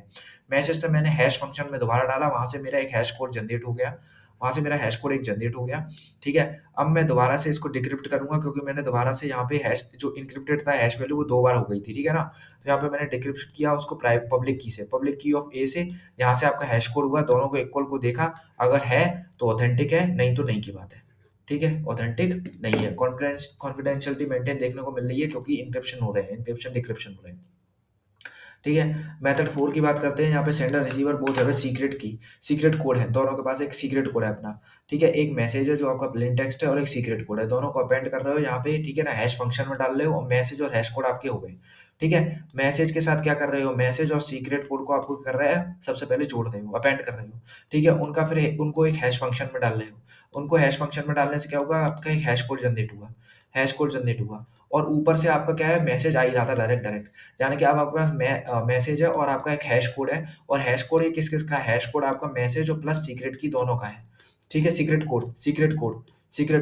मैसेज से मैंने हैश फंक्शन में दोबारा डाला, वहां से मेरा एक हैश कोड जनरेट हो गया, वहां से मेरा हैश कोड एक जनरेट हो गया, ठीक है। अब मैं दोबारा से इसको डिक्रिप्ट करूंगा क्योंकि मैंने दोबारा से यहाँ पे हैश जो इनक्रिप्टेड था हैश वैल्यू वो 2 बार हो गई थी, ठीक है ना। तो यहाँ पे मैंने डिक्रिप्ट किया उसको प्राइवेट पब्लिक की से, पब्लिक की ऑफ ए से, यहाँ से आपका हैश कोड हुआ, दोनों को इक्वल को देखा, अगर है तो ऑथेंटिक है, नहीं तो नहीं की बात है, ठीक है, ऑथेंटिक नहीं है, कॉन्फिडेंशियलिटी मेंटेन देखने को मिल रही है क्योंकि इंक्रिप्शन हो रहे हैं, इंक्रिप्शन डिक्रिप्शन हो रहे हैं, ठीक है। मेथड 4 की बात करते हैं, यहाँ पे सेंडर रिसीवर बोथ है सीक्रेट की, सीक्रेट कोड है, दोनों के पास एक सीक्रेट कोड है अपना, ठीक है। एक मैसेज है जो आपका प्लेन टेक्स्ट है और एक सीक्रेट कोड है, दोनों को अपेंड कर रहे हो यहाँ पे, ठीक है ना, हैश फंक्शन में डाल रहे हो और मैसेज और हैश कोड आपके हो गए, ठीक है। मैसेज के साथ क्या कर रहे हो, मैसेज और सीक्रेट कोड को आपको कर रहा है, सबसे पहले जोड़ रहे हो, अपेंड कर रहे हो, ठीक है। उनका फिर उनको एक हैश फंक्शन में डाल रहे हो, उनको हैश फंक्शन में डालने से क्या होगा, आपका एक हैश कोड जनरेट हुआ, हैश कोड जनरेट हुआ, और ऊपर से आपका क्या है, मैसेज आ ही रहा था डायरेक्ट डायरेक्ट, यानी कि अब आपके पास मैसेज है और आपका एक हैश कोड है, और हैश कोड ये किस किस का है, हैश कोड आपका मैसेज और प्लस सीक्रेट की दोनों का है, ठीक है। सीक्रेट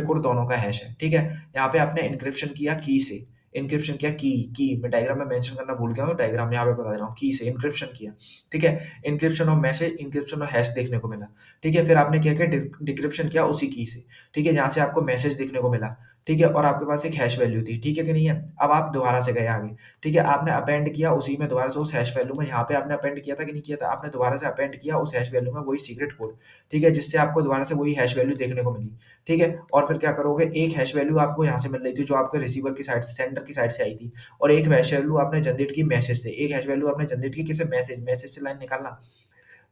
कोड दोनों का हैश है, ठीक है। यहाँ पे आपने इंक्रिप्शन किया की से, इंक्रिप्शन किया की मैं डायग्राम में मेंशन करना भूल गया हूँ, डायग्राम यहाँ पे बता दे रहा हूँ, की से इंक्रिप्शन किया, ठीक है। Encryption of message, encryption of hash देखने को मिला, ठीक है। फिर आपने क्या किया, डिक्रिप्शन किया उसी की से, ठीक है, जहाँ से आपको मैसेज देखने को मिला, ठीक है, और आपके पास एक हैश वैल्यू थी, ठीक है कि नहीं है। अब आप दोबारा से गए आगे, ठीक है, आपने अपेंड किया उसी में दोबारा से उस हैश वैल्यू में, यहाँ पे आपने अपेंड किया था कि नहीं किया था, आपने दोबारा से अपेंड किया उस हैश वैल्यू में वही सीक्रेट कोड, ठीक है, जिससे आपको दोबारा से वही हैश वैल्यू देखने को मिली, ठीक है। और फिर क्या करोगे, एक हैश वैल्यू आपको यहाँ से मिल रही थी जो आपके रिसीवर की साइड से, सेंडर की साइड से आई थी, और एक हैश वैल्यू आपने जनरेट की मैसेज से, एक हैश वैल्यू आपने जनरेट की किसे, मैसेज से लाइन निकालना,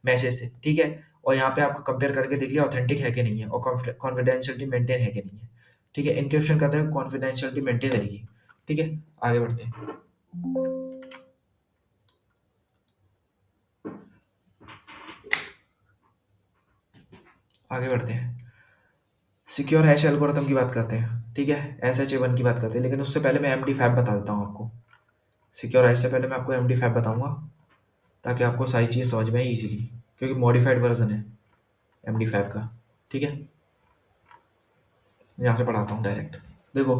मैसेज से, ठीक है। और यहाँ पे आपको कंपेयर करके देख लिया ऑथेंटिक है कि नहीं है, और कॉन्फिडेंशियलिटी मेंटेन है कि नहीं है, ठीक है। इनक्रिप्शन करते हुए कॉन्फिडेंशियलिटी मेंटेन रहेगी, ठीक है। आगे बढ़ते हैं, आगे बढ़ते हैं, सिक्योर हैश एल्गोरिथम की बात करते हैं, ठीक है, SHA-1 की बात करते हैं, लेकिन उससे पहले मैं MD5 बता देता हूँ आपको। सिक्योर हैश से पहले मैं आपको MD5 बताऊंगा ताकि आपको सारी चीज़ समझ में आए इजीली, क्योंकि मॉडिफाइड वर्जन है MD5 का, ठीक है। यहाँ से पढ़ाता हूँ डायरेक्ट, देखो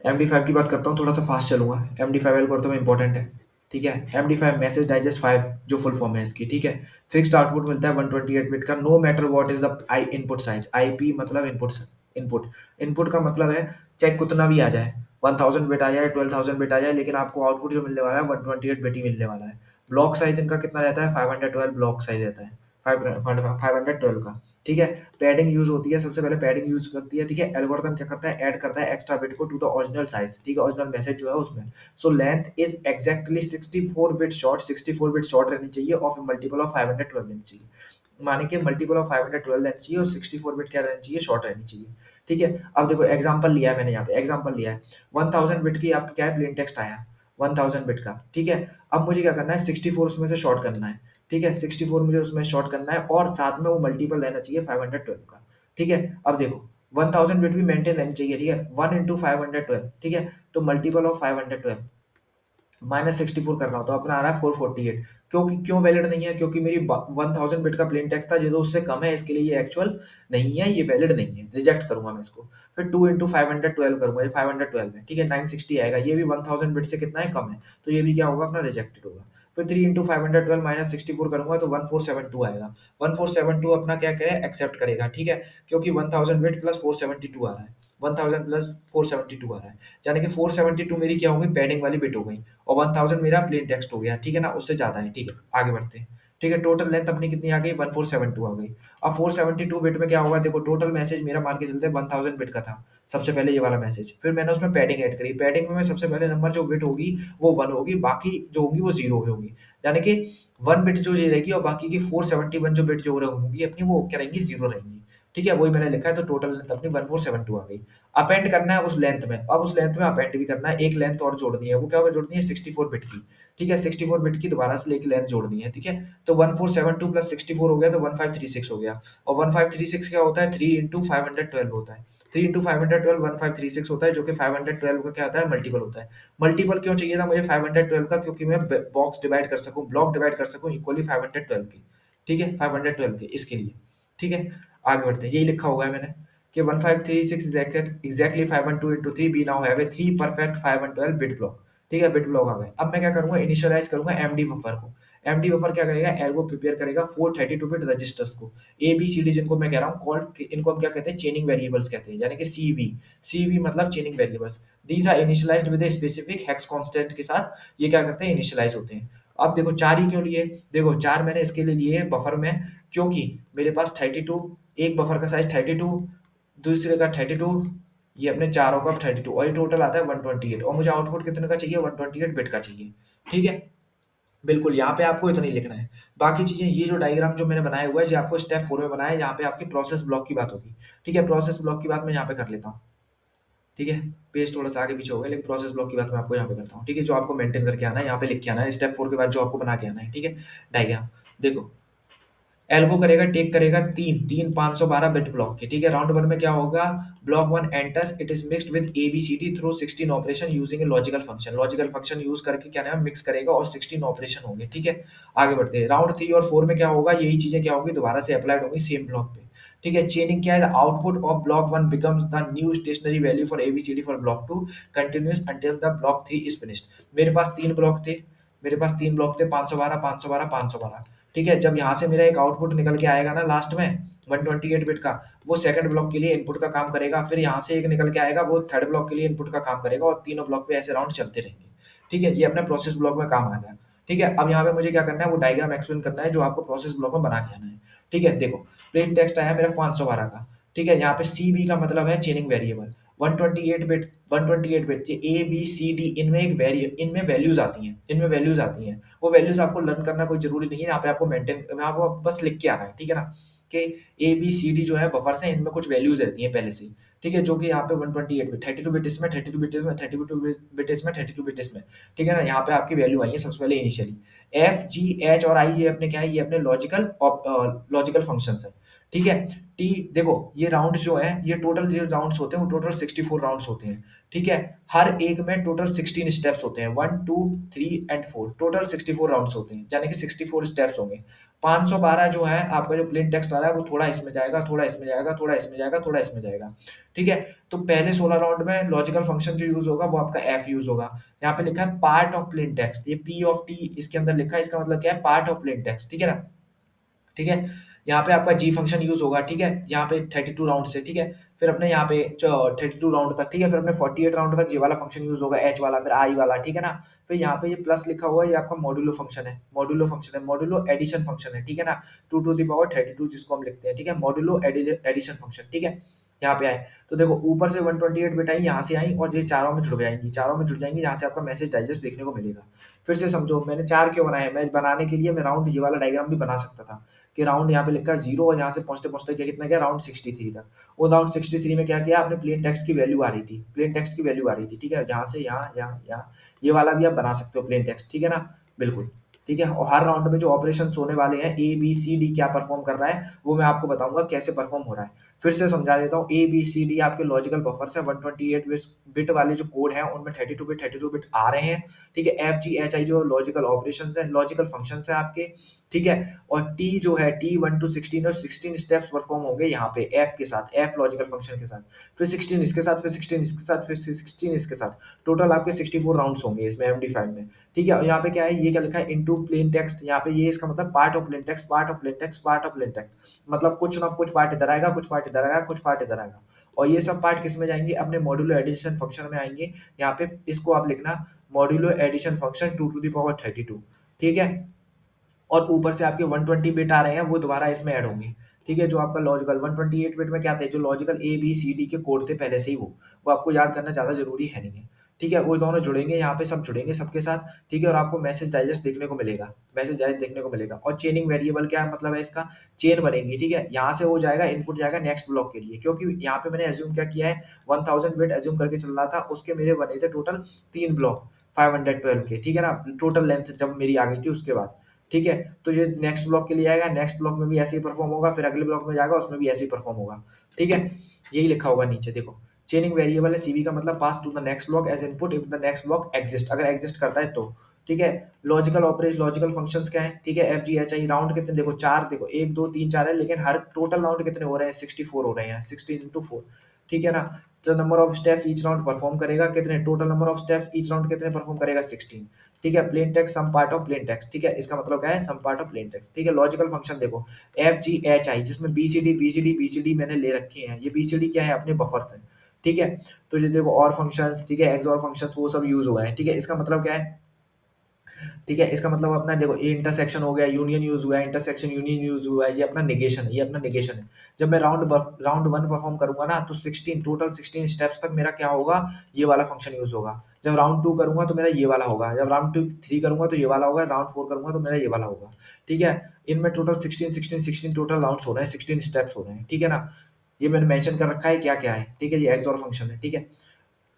MD5 की बात करता हूँ, थोड़ा सा फास्ट चलूंगा, MD5 एल्गोरिथम इंपॉर्टेंट है, ठीक है। MD5 मैसेज डाइजेस्ट 5 जो फुल फॉर्म है इसकी, ठीक है। फिक्स्ड आउटपुट मिलता है 128 बिट का, no matter what is the I input size, IP मतलब इनपुट इनपुट का मतलब है चाहे कितना भी आ जाए, 1000 बिट आ जाए, 12000 बिट आ जाए, लेकिन आपको आउटपुट जो मिलने वाला है 128 बिट ही मिलने वाला है। ब्लॉक साइज इनका कितना रहता है, 512 ब्लॉक साइज रहता है, 512 का, ठीक है। पैडिंग यूज होती है, सबसे पहले पैडिंग यूज करती है, ठीक है। एल्गोरिथम क्या करता है, ऐड करता है एक्स्ट्रा बिट को टू द ओरिजिनल साइज, ठीक है, ओरिजिनल मैसेज जो है उसमें। So length is exactly 64 bit short, 64 bit short रहनी चाहिए और फिर मल्टीपल ऑफ 512 देनी चाहिए। माने कि मल्टीपल ऑफ 512 रहनी चाहिए और 64 बिट क्या रहनी चाहिए, शॉर्ट रहनी चाहिए, ठीक है। अब देखो एग्जांपल लिया है मैंने, यहाँ पे एग्जांपल लिया है 1000 बिट की आपका क्या है, प्लेन टेक्स्ट आया 1000 बिट का, ठीक है। अब मुझे क्या करना है, 64 उसमें से शॉर्ट करना है, ठीक है। 64 मुझे उसमें शॉर्ट करना है और साथ में वो मल्टीपल रहना चाहिए 512 का, ठीक है। अब देखो 1000 बिट भी मेंटेन रहनी चाहिए, ठीक है। 1 इंटू 512, ठीक है। तो मल्टीपल ऑफ 512 -64 कर रहा हूँ तो अपना आ रहा है 448। क्योंकि क्यों वैलिड नहीं है, क्योंकि मेरी 1000 बिट का प्लेन टेक्स्ट था, ये तो उससे कम है, इसके लिए ये एक्चुअल नहीं है, ये वैलिड नहीं है, रिजेक्ट करूंगा मैं इसको। फिर 2 इंटू 512 करूंगा, ये 512 है, ठीक है। 960 आएगा, ये भी 1000 बिट से कितना है, कम है, तो ये भी क्या होगा, अपना रिजेक्टेड होगा। फिर 3 इंटू 512 -64 करूंगा तो 1472 आएगा। 1472 अपना क्या करे, एक्सेप्ट करेगा, ठीक है। क्योंकि 1000 बिट प्लस 472 आ रहा है, 1000 प्लस 472 आ रहा है, यानी कि 472 मेरी क्या हो गई, पैडिंग वाली बिट हो गई और 1000 मेरा प्लेन टेक्स्ट हो गया, ठीक है ना, उससे ज़्यादा है, ठीक है। आगे बढ़ते हैं, ठीक है। टोटल लेंथ अपनी कितनी आ गई, 1472 आ गई। अब 472 बिट में क्या होगा, देखो टोटल मैसेज मेरा मान के चलते 1000 बिट का था, सबसे पहले ये वाला मैसेज, फिर मैंने उसमें पैडिंग ऐड करी, पैडिंग में सबसे पहले नंबर जो बिट होगी वो 1 होगी, बाकी जो होगी वो 0 होगी, यानी कि 1 बिट जो ये रहेगी और बाकी की 471 जो बिट जो होंगी अपनी, वो क्या रहेंगी, 0 रहेंगी, ठीक है। वही मैंने लिखा है, तो टोटल लेंथ अपनी 1472 आ गई। अपेंड करना है उस लेंथ में, अब उस लेंथ में अपेंड भी करना है, एक लेंथ और जोड़नी है, वो क्या होगा, जोड़नी है 64 बिट की, ठीक है। 64 बिट की दोबारा से लेके लेंथ जोड़नी है, ठीक है। तो 1472 प्लस 64 हो गया तो 1536 हो गया, और 1536 क्या होता है, 3 इंटू 512 होता है। 3 इंटू 512 1536 होता है, जो कि 512 का क्या होता है, मल्टीपल होता है। मल्टीपल क्यों चाहिए था मुझे 512 का, क्योंकि मैं बॉक्स डिवाइड कर सकूं, ब्लॉक डिवाइड कर सकूं इक्वली 512 की, ठीक है, 512 के, इसके लिए, ठीक है। आगे बढ़ते हैं, यही लिखा हुआ है मैंने कि 1536 is exactly 512 into 3, we now have a 3 perfect 512 bit block, ठीक है। बिट ब्लॉक आ गए। अब मैं क्या करूंगा, इनिशियलाइज करूंगा एमडी बफर को। एमडी बफर क्या करेगा, एल्गो प्रिपेयर करेगा 432 बिट रजिस्टर्स को, ए बी सी डी, जिनको मैं कह रहा हूँ कॉल्ड, इनको हम क्या कहते हैं, चेनिंग वेरिएबल्स कहते हैं, यानी कि सीवी। सीवी मतलब chaining variables. These are initialised with a specific hex constant के साथ ये क्या करते हैं, इनिशियलाइज होते हैं। अब देखो 4 ही क्यों लिए, देखो 4 मैंने इसके लिए लिए बफर में, क्योंकि मेरे पास 32, एक बफर का साइज 32, दूसरे का 32, ये अपने चारों का 32, और ये टोटल आता है 128, और मुझे आउटपुट कितने का चाहिए, 128 बिट का चाहिए, ठीक है। बिल्कुल, यहाँ पे आपको इतना ही लिखना है। बाकी चीज़ें, ये जो डायग्राम जो मैंने बनाया हुआ है, ये आपको स्टेप 4 में बनाया है, यहाँ पे आपकी प्रोसेस ब्लॉक की बात होगी, ठीक है। प्रोसेस ब्लॉक की बात मैं यहाँ पे कर लेता हूँ, ठीक है। पेज थोड़ा सा आगे पीछे हो गया, लेकिन प्रोसेस ब्लॉक की बात मैं आपको यहाँ पे करता हूँ, ठीक है। जो आपको मेंटेन करके आना है, यहाँ पे लिख के आना है, स्टेप 4 के बाद जो आपको बना के आना है, ठीक है। डायग्राम देखो, एल्गो करेगा, टेक करेगा 3 512 बिट ब्लॉक के, ठीक है। राउंड 1 में क्या होगा, block 1 enters, it is mixed with ABCD through 16 operation using a logical function, logical function use करके क्या नाम मिक्स करेगा और 16 ऑपरेशन होंगे, ठीक है। आगे बढ़ते हैं, राउंड 3 और 4 में क्या होगा, यही चीजें क्या होगी, दोबारा से अप्लाइड होंगी सेम ब्लॉक पे, ठीक है। चेनिंग क्या है, the output of block 1 becomes the new stationary value for ABCD for block 2 continues until the block 3 is finished. मेरे पास 3 ब्लॉक थे, मेरे पास 3 ब्लॉक थे, 512 512 512, ठीक है। जब यहाँ से मेरा एक आउटपुट निकल के आएगा ना लास्ट में 128 बिट का, वो सेकंड ब्लॉक के लिए इनपुट का काम करेगा, फिर यहाँ से एक निकल के आएगा, वो थर्ड ब्लॉक के लिए इनपुट का काम करेगा, और तीनों ब्लॉक पे ऐसे राउंड चलते रहेंगे, ठीक है। ये अपने प्रोसेस ब्लॉक में काम आ गया, ठीक है। अब यहाँ पे मुझे क्या करना है, वो डायग्राम एक्सप्लेन करना है जो आपको प्रोसेस ब्लॉक में बना के आना है, ठीक है। देखो प्लेन टेक्स्ट आया मेरा 512 का, ठीक है। यहाँ पे सी बी का मतलब है चेनिंग वेरिएबल, 128 बिट, 128 बिट, ये ए बी सी डी, इनमें एक इनमें वैल्यूज आती हैं, इनमें वैल्यूज आती हैं, वो वैल्यूज आपको लर्न करना कोई जरूरी नहीं है, यहाँ पे आपको मेंटेन, यहाँ पे बस लिख के आना है, ठीक है ना, कि ए बी सी डी जो है बफर्स हैं, इनमें कुछ वैल्यूज रहती हैं पहले से ही, ठीक है। जो कि यहाँ पे 128 बिट, 32 बिट इसमें, 32 बिट इसमें, 32 बिट इसमें, 32 बिट इसमें, ठीक है ना। यहाँ पे आपकी वैल्यू आई है सबसे पहले इनिशियली, एफ जी एच और आई, ये अपने क्या है, ये अपने लॉजिकल फंक्शंस है, ठीक है। टी देखो, ये राउंड्स जो है, ये टोटल जो राउंड्स होते हैं वो टोटल 64 राउंड्स होते हैं, ठीक है। हर एक में टोटल 16 स्टेप्स होते हैं, 1 2 3 एंड 4, टोटल 64 राउंड्स होते हैं, यानी कि 64 स्टेप्स होंगे। 512 जो है आपका, जो प्लेन टेक्स्ट आ रहा है, वो थोड़ा इसमें जाएगा, थोड़ा इसमें जाएगा, थोड़ा इसमें जाएगा, थोड़ा इसमें जाएगा, ठीक है। तो पहले 16 राउंड में लॉजिकल फंक्शन जो यूज होगा वो आपका एफ यूज होगा। यहाँ पे लिखा है पार्ट ऑफ प्लेन टेक्स्ट, ये पी ऑफ टी इसके अंदर लिखा है, इसका मतलब क्या है, पार्ट ऑफ प्लेन टेक्स्ट, ठीक है ना, ठीक है। यहाँ पे आपका जी फंक्शन यूज होगा, ठीक है, यहाँ पे 32 राउंड से, ठीक है, फिर अपने यहाँ पे 32 राउंड तक, ठीक है, फिर अपने 48 राउंड तक ये वाला फंक्शन यूज होगा, एच वाला, फिर आई वाला, ठीक है ना। फिर यहाँ पे ये प्लस लिखा हुआ है, ये आपका मॉड्यूलो फंक्शन है, मॉड्यूलो फंक्शन है, मॉड्यूलो एडिशन फंक्शन है, ठीक है ना, 2 to the power 32 जिसको हम लिखते हैं, ठीक है, मॉड्यूलो एडिशन फंक्शन, ठीक है। यहाँ पे आए तो देखो ऊपर से 128 बिट आई, यहाँ से आई और ये चारों में जुड़ जाएंगी, चारों में जुड़ जाएंगी, यहाँ से आपका मैसेज डाइजेस्ट देखने को मिलेगा। फिर से समझो मैंने 4 क्यों बनाए, मैं बनाने के लिए मैं राउंड ये वाला डायग्राम भी बना सकता था कि राउंड यहाँ पे लिखा 0 और यहाँ से पहुँचते-पहुँचते क्या कितना गया राउंड 63 तक। वो राउंड 63 में क्या किया आपने, प्लेन टेक्स्ट की वैल्यू आ रही थी, प्लेन टेक्स्ट की वैल्यू आ रही थी, ठीक है? यहाँ से यहाँ, यहाँ, यहाँ, ये वाला भी आप बना सकते हो प्लेन टेक्स्ट, ठीक है ना? बिल्कुल, ठीक है? और हर राउंड में जो ऑपरेशंस होने वाले हैं ए, बी, सी, डी क्या परफॉर्म कर रहा है, वो मैं आपको बताऊँगा कैसे परफॉर्म हो रहा है। फिर से समझा देता हूँ, ए, बी, सी, डी आपके लॉजिकल बफर्स हैं, 128 बिट वाले जो कोड हैं उनमें 32 बिट आ रहे हैं, ठीक है? एफ, जी, एच, आई जो लॉजिकल ऑपरेशंस हैं, लॉजिकल फंक्शंस हैं आपके, ठीक है? और टी जो है टी 1 to 16 और 16 स्टेप्स परफॉर्म होंगे यहाँ पे एफ के साथ, एफ लॉजिकल फंक्शन के साथ, फिर 16 इसके साथ, फिर 16 इसके साथ, फिर 16 इसके साथ, टोटल आपके 64 राउंड्स होंगे इसमें MD5 में, ठीक है। और यहाँ पे क्या है, ये क्या लिखा है, इनटू प्लेन टेक्स्ट, यहाँ पे ये इसका मतलब part of plain text, part of plain text, part of plain text, मतलब कुछ ना कुछ पार्ट इधर आएगा, कुछ पार्ट इधर आएगा, कुछ पार्ट इधर आएगा, और ये सब पार्ट किस में जाएंगे, अपने मॉड्यूलो एडिशन फंक्शन में आएंगे। यहाँ पे इसको आप लिखना modulo addition function 2 to the power 32, ठीक है। और ऊपर से आपके 120 बिट आ रहे हैं वो दोबारा इसमें ऐड होंगे, ठीक है। जो आपका लॉजिकल 128 बिट में क्या थे, जो logical A B C D के कोड थे पहले से ही, वो आपको याद करना ज़्यादा जरूरी है नहीं है, ठीक है। वो दोनों जुड़ेंगे, यहाँ पे सब जुड़ेंगे सबके साथ, ठीक है। और आपको मैसेज डाइजेस्ट देखने को मिलेगा, मैसेज डाइजेस्ट देखने को मिलेगा। और चेनिंग वेरिएबल क्या मतलब है इसका, चेन बनेगी, ठीक है। यहाँ से हो जाएगा इनपुट जाएगा नेक्स्ट ब्लॉक के लिए, क्योंकि यहाँ पे मैंने एज्यूम क्या किया है, 1000 बिट एज्यूम करके चल रहा था, उसके मेरे बने थे टोटल 3 ब्लॉक 512 के, ठीक है ना, टोटल लेंथ जब मेरी आ गई थी उसके बाद, ठीक है। तो ये नेक्स्ट ब्लॉक के लिए आएगा, नेक्स्ट ब्लॉक में भी ऐसे ही परफॉर्म होगा, फिर अगले ब्लॉक में जाएगा उसमें भी ऐसे ही परफॉर्म होगा, ठीक है। यही लिखा होगा नीचे देखो, चेनिंग वेरिएबल है, सीवी का मतलब pass to the next block as input if the next block exist, अगर एग्जिस्ट करता है तो, ठीक है। लॉजिकल ऑपरेशन, लॉजिकल फंक्शंस क्या है, ठीक है, एफ जी एच आई, राउंड कितने देखो 4, देखो 1 2 3 4 है, लेकिन हर टोटल राउंड कितने हो रहे हैं, 64 हो रहे हैं, 16 into 4, ठीक है ना। तो number of steps each round perform करेगा कितने, total number of steps each round कितने परफॉर्म करेगा, 16, ठीक है। Plain text some part of plain text, ठीक है, इसका मतलब क्या है, some part of plain text, ठीक है। लॉजिकल फंक्शन देखो एफ जी एच आई, जिसमें B C D B C D B C D मैंने ले रखे हैं, ये बी सी डी क्या है, अपने बफर्स हैं, ठीक है। तो ये देखो और फंक्शंस, ठीक है, एक्स और फंक्शंस वो सब यूज हुए हैं, ठीक है। इसका मतलब क्या है, ठीक है, इसका मतलब अपना देखो ये इंटरसेक्शन हो गया, यूनियन यूज हुआ है, इंटरसेक्शन यूनियन यूज हुआ है, ये अपना नेगेशन है, ये अपना नेगेशन है। जब मैं राउंड 1 परफॉर्म करूंगा ना, तो 16 टोटल 16 स्टेप्स तक मेरा क्या होगा, ये वाला फंक्शन यूज होगा। जब राउंड 2 करूंगा तो मेरा ये वाला होगा, जब राउंड 3 करूंगा तो ये वाला होगा, राउंड 4 करूंगा तो मेरा ये वाला होगा, ठीक है। इनमें टोटल 16 टोटल राउंड्स हो रहे हैं, 16 स्टेप्स हो रहे हैं, ठीक है ना। ये मैंने मेंशन कर रखा है क्या क्या है, ठीक है, ये एक्स और फंक्शन है, ठीक है।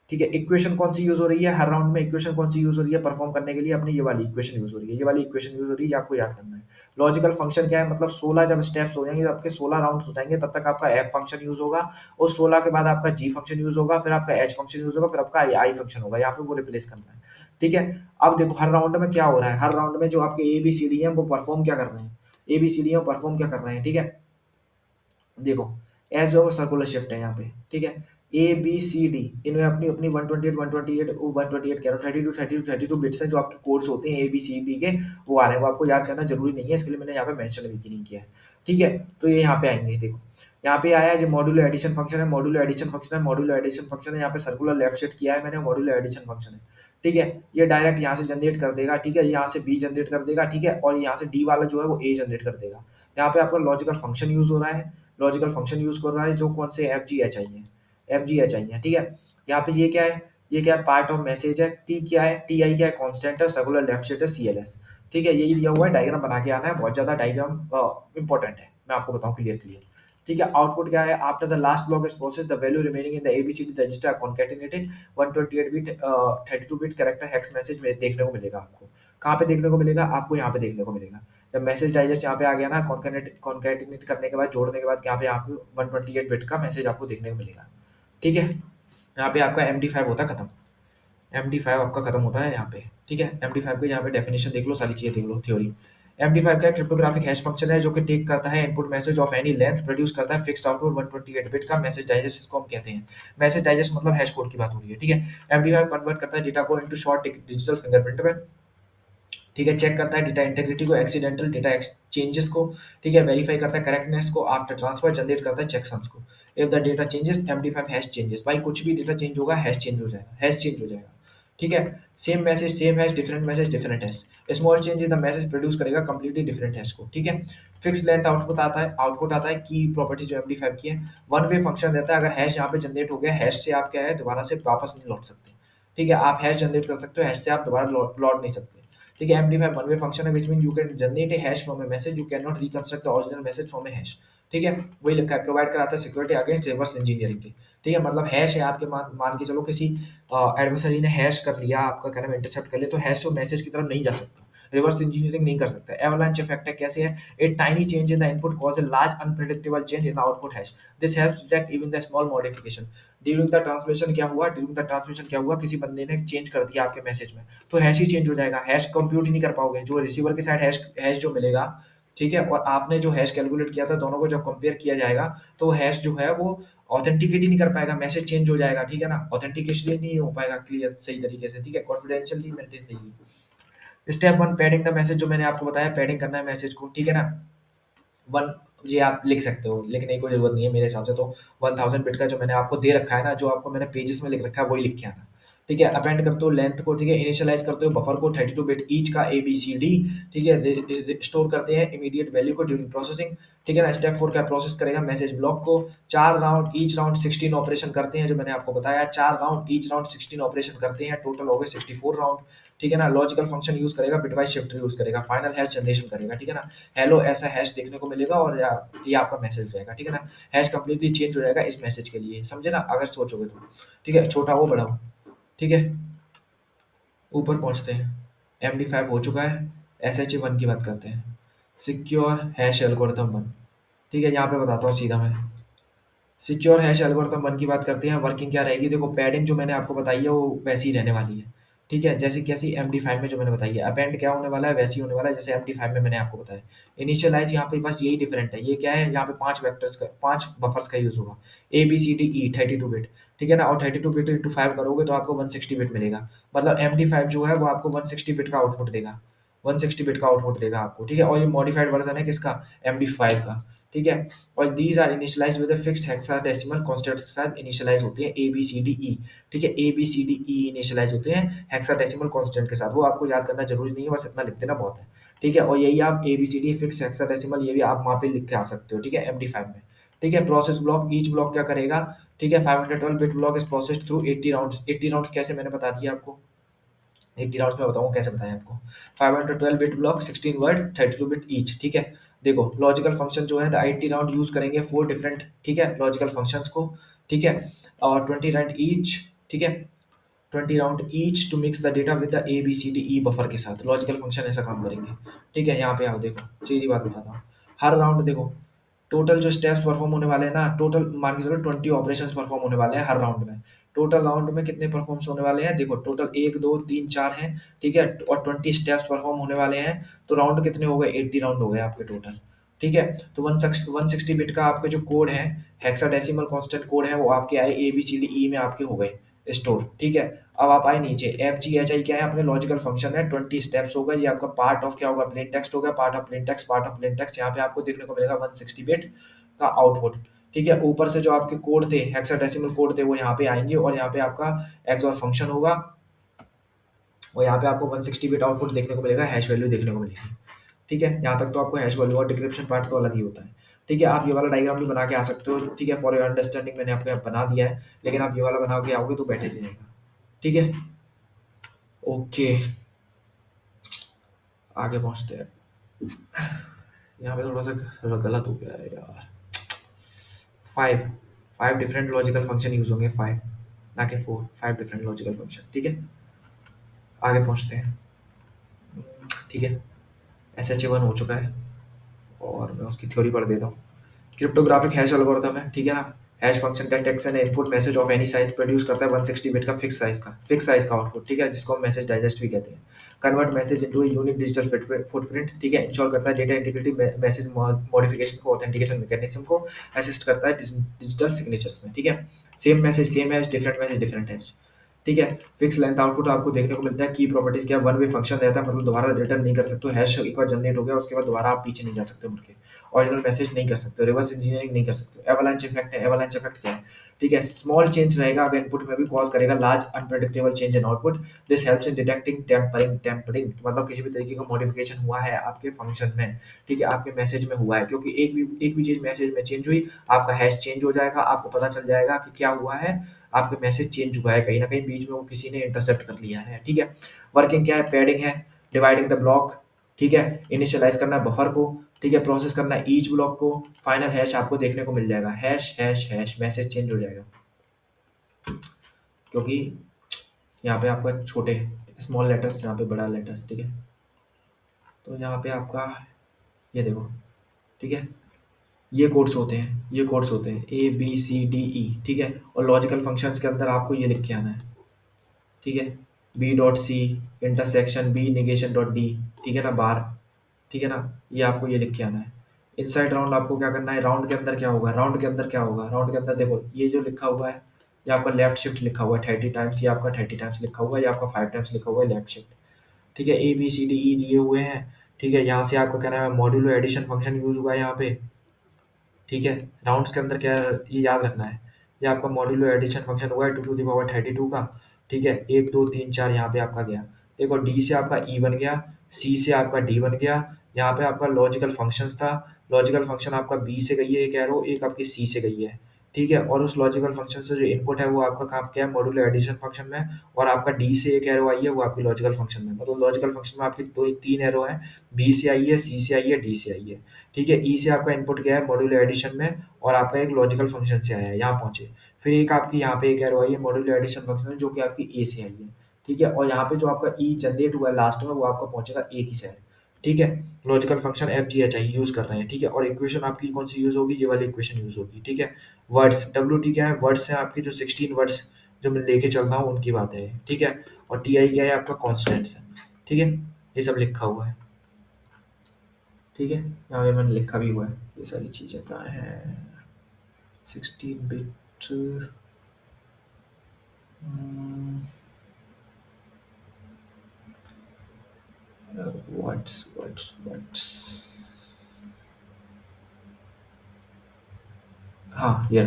ठीक है, इक्वेशन कौन सी यूज हो रही है हर राउंड में, इक्वेशन कौन सी यूज हो रही है परफॉर्म करने के लिए, अपनी ये वाली इक्वेशन यूज हो रही है, ये वाली इक्वेशन यूज हो रही है, ये आपको याद करना है। लॉजिकल फंक्शन क्या है, मतलब 16 जब स्टेप्स हो जाएंगे, जब आपके 16 राउंड्स हो जाएंगे, तब तक आपका एफ फंक्शन यूज होगा, और 16 के बाद आपका जी फंक्शन यूज होगा, फिर आपका एच फंक्शन यूज होगा, फिर आपका आई फंक्शन होगा, यहाँ पे वो रिप्लेस करना है, ठीक है। अब देखो हर राउंड में क्या हो रहा है, हर राउंड में जो आपके ए बी सी डी है वो परफॉर्म क्या कर रहे हैं, A B C D perform क्या कर रहे हैं, ठीक है। देखो एस जो सर्कुलर शिफ्ट है यहाँ पे, ठीक है। ए बी सी डी इनमें अपनी अपनी 128 कह रहा हूँ, 32 बिट्स हैं जो आपके कोड्स होते हैं ए बी सी डी के, वो आ रहे हैं, वो आपको याद करना जरूरी नहीं है, इसके लिए मैंने यहाँ पे मेंशन भी नहीं किया है, ठीक है। तो ये यहाँ पे आएंगे, देखो यहाँ पे आया जो मॉड्यूलो एडिशन फंक्शन है, मॉड्यूलो एडिशन फंक्शन है, मॉड्यूलो एडिशन फंक्शन है, यहाँ पे सर्कुलर लेफ्ट शिफ्ट किया है मैंने, मॉड्यूलो एडिशन फंक्शन है, ठीक है। ये डायरेक्ट यहाँ से जनरेट कर देगा, ठीक है, यहाँ से बी जनरेट कर देगा, ठीक है, और यहाँ से डी वाला जो है वो ए जनरेट कर देगा। यहाँ पे आपका लॉजिकल फंक्शन यूज हो रहा है, लॉजिकल फंक्शन यूज कर रहा है, जो कौन से एफ जी एच आई है, एफ जी एच आई है, ठीक है। यहाँ पे ये क्या है, ये क्या है, पार्ट ऑफ मैसेज है, टी क्या है, टी आई क्या है, कॉन्स्टेंट है, सर्कुलर लेफ्ट शिफ्ट है, सी एल एस, ठीक है। यही दिया हुआ है, डायग्राम बना के आना है, बहुत ज्यादा डायग्राम इंपॉर्टेंट है, मैं आपको बताऊँ क्लियर क्लियर, ठीक है। आउटपुट क्या है, after the last block is process the value remaining in the A B C D register concatenated 128 bit 32 bit character hex message में देखने को मिलेगा आपको। कहाँ पे देखने को मिलेगा, आपको यहाँ पे देखने को मिलेगा। जब मैसेज डाइजेस्ट यहाँ पे आ गया ना, कॉन्कैटिनेट करने के बाद, जोड़ने के बाद यहाँ पे आपको 128 बिट का मैसेज आपको देखने को मिलेगा, ठीक है। यहाँ पे आपका MD5 होता है खत्म, MD5 आपका खत्म होता है यहाँ पे, ठीक है। MD5 के यहाँ पे डेफिनेशन देख लो, सारी चीजें देख लो, थ्योरी। MD5 का क्रिप्टोग्राफिक हैश फंक्शन है जो कि टेक करता है input message of any length, produce करता है फिक्स्ड आउटपुट 128 बिट का मैसेज डाइजेस्ट, इसको हम कहते हैं। मैसेज डाइजेस्ट मतलब हैश कोड की बात हो रही है, ठीक है। MD5 कन्वर्ट करता है डेटा को इनटू शॉर्ट डिजिटल फिंगरप्रिंट में, ठीक है, चेक करता है डेटा इंटीग्रिटी को, एक्सीडेंटल डेटा चेंजेस को, ठीक है, वेरीफाई करता है करेक्टनेस को, आफ्टर ट्रांसफर जनरेट करता है चेकसम्स को। If the data changes MD5 hash changes, भाई कुछ भी डेटा चेंज होगा हैश चेंज हो जाएगा, हैश चेंज हो जाएगा। ठीक है, same message same hash, different message different hash, small change in the message produce करेगा कंप्लीटली डिफरेंट हैश को। ठीक है, फिक्स लेंथ आउटपुट आता है की प्रॉपर्टी जो MD5 की है। वन वे फंक्शन रहता है, अगर हैश यहाँ पे जनरेट हो गया, हैश से आप क्या है दोबारा से वापस नहीं लौट सकते। ठीक है, आप हैश जनरेट कर सकते हो, हैश से आप दोबारा लौट नहीं सकते। ठीक है, MD5 वन वे फंक्शन है which mean you can generate a hash from A message, you can not reconstruct the original message from A hash. ठीक है, वही लिखा है, प्रोवाइड कराता है सिक्योरिटी अगेंस्ट रिवर्स इंजीनियरिंग की। ठीक है, मतलब हैश है आपके, मान के चलो किसी एडवर्सरी ने हैश कर लिया, आपका कहना है इंटरसेप्ट कर लिया, तो हैश से मैसेज की तरफ नहीं जा सकता, रिवर्स इंजीनियरिंग नहीं कर सकता। एवलांच इफेक्ट है, कैसे है, a tiny change in the input cause a large unpredictable change in the output hash, this helps detect even the small modification. During the transmission क्या हुआ, किसी बंदे ने चेंज कर दिया आपके मैसेज में, तो हैश ही चेंज हो जाएगा, हैश कंप्यूट ही नहीं कर पाओगे, जो रिसीवर के साइड हैश हैश जो मिलेगा। ठीक है, और आपने जो हैश कैलकुलेट किया था, दोनों को जब कंपेयर किया जाएगा, तो हैश जो है वो ऑथेंटिकेट ही नहीं कर पाएगा, मैसेज चेंज हो जाएगा। ठीक है ना, ऑथेंटिकेशन नहीं हो पाएगा क्लियर सही तरीके से। ठीक है, कॉन्फिडेंशियली मेंटेन नहीं। Step one, padding the message, जो मैंने आपको बताया पैडिंग करना है मैसेज को। ठीक है ना, वन, ये आप लिख सकते हो, लिखने की कोई जरूरत नहीं है मेरे हिसाब से तो। 1000 बिट का जो मैंने आपको दे रखा है ना, जो आपको मैंने पेजेस में लिख रखा है, वही लिख के आना। ठीक है, अपेंड करते हो लेंथ को, ठीक है, इनिशियलाइज करते हो बफर को 32 बिट ईच का ABCD। ठीक है, स्टोर करते हैं इमीडिएट वैल्यू को ड्यूरिंग प्रोसेसिंग। ठीक है ना, स्टेप 4 का प्रोसेस करेगा मैसेज ब्लॉक को। 4 राउंड, ईच राउंड 16 ऑपरेशन करते हैं, जो मैंने आपको बताया, 4 राउंड, ईच राउंड 16 ऑपरेशन करते हैं, टोटल हो गए 64 राउंड। ठीक है ना, लॉजिकल फंक्शन यूज करेगा, बिटवाइज शिफ्टर यूज करेगा, फाइनल हैश जनरेशन करेगा। ठीक है ना, हेलो ऐसा हैश देखने को मिलेगा, और ये आपका मैसेज हो जाएगा। ठीक है ना, हैश कंप्लीटली चेंज हो जाएगा इस मैसेज के लिए, समझे ना, अगर सोचोगे तो। ठीक है, छोटा हो बड़ा हो। ठीक है, ऊपर पहुंचते हैं, MD5 हो चुका है, SHA 1 की बात करते हैं, सिक्योर हैश एल्गोरिथम 1। ठीक है, यहाँ पे बताता हूँ सीधा मैं, सिक्योर हैश एल्गोरिथम 1 की बात करते हैं। वर्किंग क्या रहेगी, देखो पैडिंग जो मैंने आपको बताई है वो वैसी ही रहने वाली है। ठीक है, जैसे कैसी MD5 में जो मैंने बताई है, अपेंड क्या होने वाला है, वैसे ही होने वाला है जैसे MD5 में मैंने आपको बताया। इनिशियलाइज यहाँ पे बस यही डिफरेंट है, ये क्या है, यहाँ पे 5 बफर्स का यूज होगा, ABCDE 32 बिट। ठीक है ना, और 32 बिट इंटू 5 करोगे तो आपको 160 बिट मिलेगा। मतलब MD5 जो है वो आपको 160 बिट का आउटपुट देगा, 160 बिट का आउटपुट देगा आपको। ठीक है, और ये मॉडिफाइड वर्जन है किसका, MD5 का। ठीक है, और these are initialise with fixed hexadecimal constant के साथ इनिशियलाइज होते हैं, ABCDE। ठीक है, ABCDE इनिशियलाइज होते हैं हेक्साडेसिमल कांस्टेंट के साथ, वो आपको याद करना जरूरी नहीं है, बस इतना लिख देना बहुत है। ठीक है, और यही आप ABCD फिक्स हेक्साडेसिमल, ये भी आप वहाँ पे लिख के आ सकते हो। ठीक है, MD5 में। ठीक है, प्रोसेस ब्लॉक, ईच ब्लॉक क्या करेगा, ठीक है, 512 bit block is processed through 80 rounds. 80 rounds कैसे, मैंने बता दिया आपको, 80 राउंड्स में बताऊँ कैसे बताएं आपको। 512 bit block, 16 word, 32 bit each. ठीक है, देखो लॉजिकल फंक्शन जो है द 80 राउंड यूज करेंगे 4 डिफरेंट, ठीक है, लॉजिकल फंक्शंस को। ठीक है, और 20 राउंड ईच। ठीक है, 20 round each to mix the data with the ABCDE buffer के साथ, लॉजिकल फंक्शन ऐसा काम करेंगे। ठीक है, यहाँ पे आओ, देखो सीधी बात बताता हूँ। हर राउंड देखो, टोटल जो स्टेप्स परफॉर्म होने वाले हैं ना, टोटल मान के चलो 20 ऑपरेशंस परफॉर्म होने वाले हैं हर राउंड में। टोटल राउंड में कितने परफॉर्म्स होने वाले हैं, देखो टोटल 1 2 3 4 हैं। ठीक है, और 20 स्टेप्स परफॉर्म होने वाले हैं, तो राउंड कितने हो गए, 80 राउंड हो गए आपके टोटल। ठीक है, तो 160 बिट का आपके जो कोड है, हेक्साडेसिमल कांस्टेंट कोड है, वो आपके आए ABCDE में आपके हो गए स्टोर। ठीक है, अब आप आए नीचे, FGHI क्या है, अपने लॉजिकल फंक्शन है, 20 स्टेप्स होगा, ये आपका पार्ट ऑफ क्या होगा, प्लेन टेक्स्ट हो गया, part of plain text, part of plain text. यहाँ पे आपको देखने को मिलेगा 160 बिट का आउटपुट। ठीक है, ऊपर से जो आपके कोड थे, हेक्साडेसिमल कोड थे, वो यहाँ पे आएंगे, और यहाँ पे आपका XOR फंक्शन होगा, और यहाँ पे आपको 160 बिट आउटपुट देखने को मिलेगा, हैश वैल्यू देखने को मिलेगी। ठीक है, यहाँ तक तो आपको हैश वैल्यू, और डिक्रिप्शन पार्ट तो अलग ही होता है। ठीक है, आप ये वाला डायग्राम भी बना के आ सकते हो। ठीक है, फॉर योर अंडरस्टैंडिंग मैंने आपको यहाँ बना दिया है, लेकिन आप ये वाला बना के आओगे तो बेटर रहेगा। ठीक है, ओके, आगे पहुँचते हैं। यहाँ पे थोड़ा सा गलत हो गया है यार। 5 डिफरेंट लॉजिकल फंक्शन यूज होंगे, 5 ना कि 4, 5 डिफरेंट लॉजिकल फंक्शन। ठीक है, आगे पहुँचते हैं। ठीक है, SHA 1 हो चुका है, और मैं उसकी थ्योरी पढ़ देता हूँ। क्रिप्टोग्राफिक हैश एल्गोरिथम है, ठीक है ना, hash function text and input message of any size produce करता है 160 बिट का फिक्स साइज का आउटपुट। ठीक है, जिसको हम मैसेज डाइजेस्ट भी कहते हैं। Convert message into a unique digital footprint. ठीक है, इंश्योर करता है डेटा इंटीग्रिटी, मैसेज मॉडिफिकेशन को, ऑथेंटिकेशन मैकेनिज्म को असिस्ट करता है डिजिटल सिग्नेचर्स में। ठीक है, same message same hash, different message different hash. ठीक है। फिक्स लेंथ आउटपुट आपको देखने को मिलता है। की प्रॉपर्टीज क्या है, वन वे फंक्शन रहता है, मतलब दोबारा रिटर्न नहीं कर सकते हो। हैश एक बार जनरेट हो गया उसके बाद दोबारा आप पीछे नहीं जा सकते मुड़ के, ओरिजिनल मैसेज नहीं कर सकते, रिवर्स इंजीनियरिंग नहीं कर सकते। एवलांच इफेक्ट है, एवलांच इफेक्ट क्या है, ठीक है, स्मॉल चेंज रहेगा अगर इनपुट में भी कॉज करेगा large unpredictable change in output. This helps in detecting tampering मतलब किसी भी तरीके का मॉडिफिकेशन हुआ है आपके फंक्शन में, ठीक है, आपके मैसेज में हुआ है, क्योंकि एक भी चीज मैसेज में चेंज हुई, आपका हैश चेंज हो जाएगा, आपको पता चल जाएगा कि क्या हुआ है, आपका मैसेज चेंज हुआ है, कहीं ना कहीं बीच में वो किसी ने इंटरसेप्ट कर लिया है, ठीक है। वर्किंग क्या है, पैडिंग है, डिवाइडिंग द ब्लॉक, ठीक है, इनिशियलाइज करना है बफर को, ठीक है, प्रोसेस करना है ईच ब्लॉक को, फाइनल हैश आपको देखने को मिल जाएगा, hash hash hash message change हो जाएगा, क्योंकि यहाँ पे आपका छोटे स्मॉल लेटर्स, यहाँ पे बड़ा लेटर्स, ठीक है। तो यहाँ पे आपका ये देखो, ठीक है, ये कोड्स होते हैं, ये कोड्स होते हैं A B C D E, ठीक है, और लॉजिकल फंक्शंस के अंदर आपको ये लिख के आना है, ठीक है, B dot C intersection B negation dot D, ठीक है ना, बार, ठीक है ना, ये आपको ये लिख के आना है। इनसाइड राउंड आपको क्या करना है, राउंड के अंदर क्या होगा, राउंड के अंदर क्या होगा, राउंड के अंदर देखो ये जो लिखा हुआ है, ये आपका लेफ्ट शिफ्ट लिखा हुआ है 30 टाइम्स, ये आपका 30 टाइम्स लिखा हुआ है, ये आपका 5 टाइम्स लिखा हुआ है लेफ्ट शिफ्ट, ठीक है। ए बी सी डी ई दिए हुए हैं, ठीक है, यहाँ से आपको कहना है मॉड्यूलो एडिशन फंक्शन यूज हुआ है यहाँ पे, ठीक है। राउंड्स के अंदर क्या है, ये याद रखना है, ये आपका मॉड्यूलो एडिशन फंक्शन हुआ है 2 to the power 32 का, ठीक है, 1 2 3 4 यहाँ पे आपका गया, देखो डी से आपका ई बन गया, सी से आपका डी बन गया, यहाँ पे आपका लॉजिकल फंक्शंस था, लॉजिकल फंक्शन आपका बी से गई है एक एरो, एक आपकी सी से गई है, ठीक है, और उस लॉजिकल फंक्शन से जो इनपुट है वो आपका काम क्या है, मॉड्यूलो एडिशन फंक्शन में, और आपका डी से एक एरो आई है वो आपकी लॉजिकल फंक्शन में, मतलब लॉजिकल फंक्शन में आपकी दो तीन एरो है, बी से आई है, सी से आई है, डी से आई है, ठीक है। ई से आपका इनपुट गया है मॉड्यूलो एडिशन में, और आपका एक लॉजिकल फंक्शन से आया है, यहाँ पहुंचे, फिर एक आपकी यहाँ पे एक एरो आई है मॉड्यूलो एडिशन फंक्शन में जो कि आपकी ए से आई है, ठीक है, और यहाँ पे जो आपका ई जनरेट हुआ है लास्ट में वो आपका पहुंचेगा ए की साइड, ठीक है। Logical function F G H आई यूज कर रहे हैं, ठीक है, और इक्वेशन आपकी कौन सी यूज होगी, ये वाली इक्वेशन यूज होगी, ठीक है। वर्ड्स डब्ल्यू टी क्या है, वर्ड्स है आपकी जो 16 वर्ड्स जो मैं लेके चल रहा हूँ उनकी बात है, ठीक है, और टी आई क्या है आपका कॉन्स्टेंट्स है, ठीक है, ये सब लिखा हुआ है, ठीक है, यहाँ पे मैंने लिखा भी हुआ है, ये सारी चीज़ें कहाँ हैं, 16 बिट, वर्ड्स, हाँ ये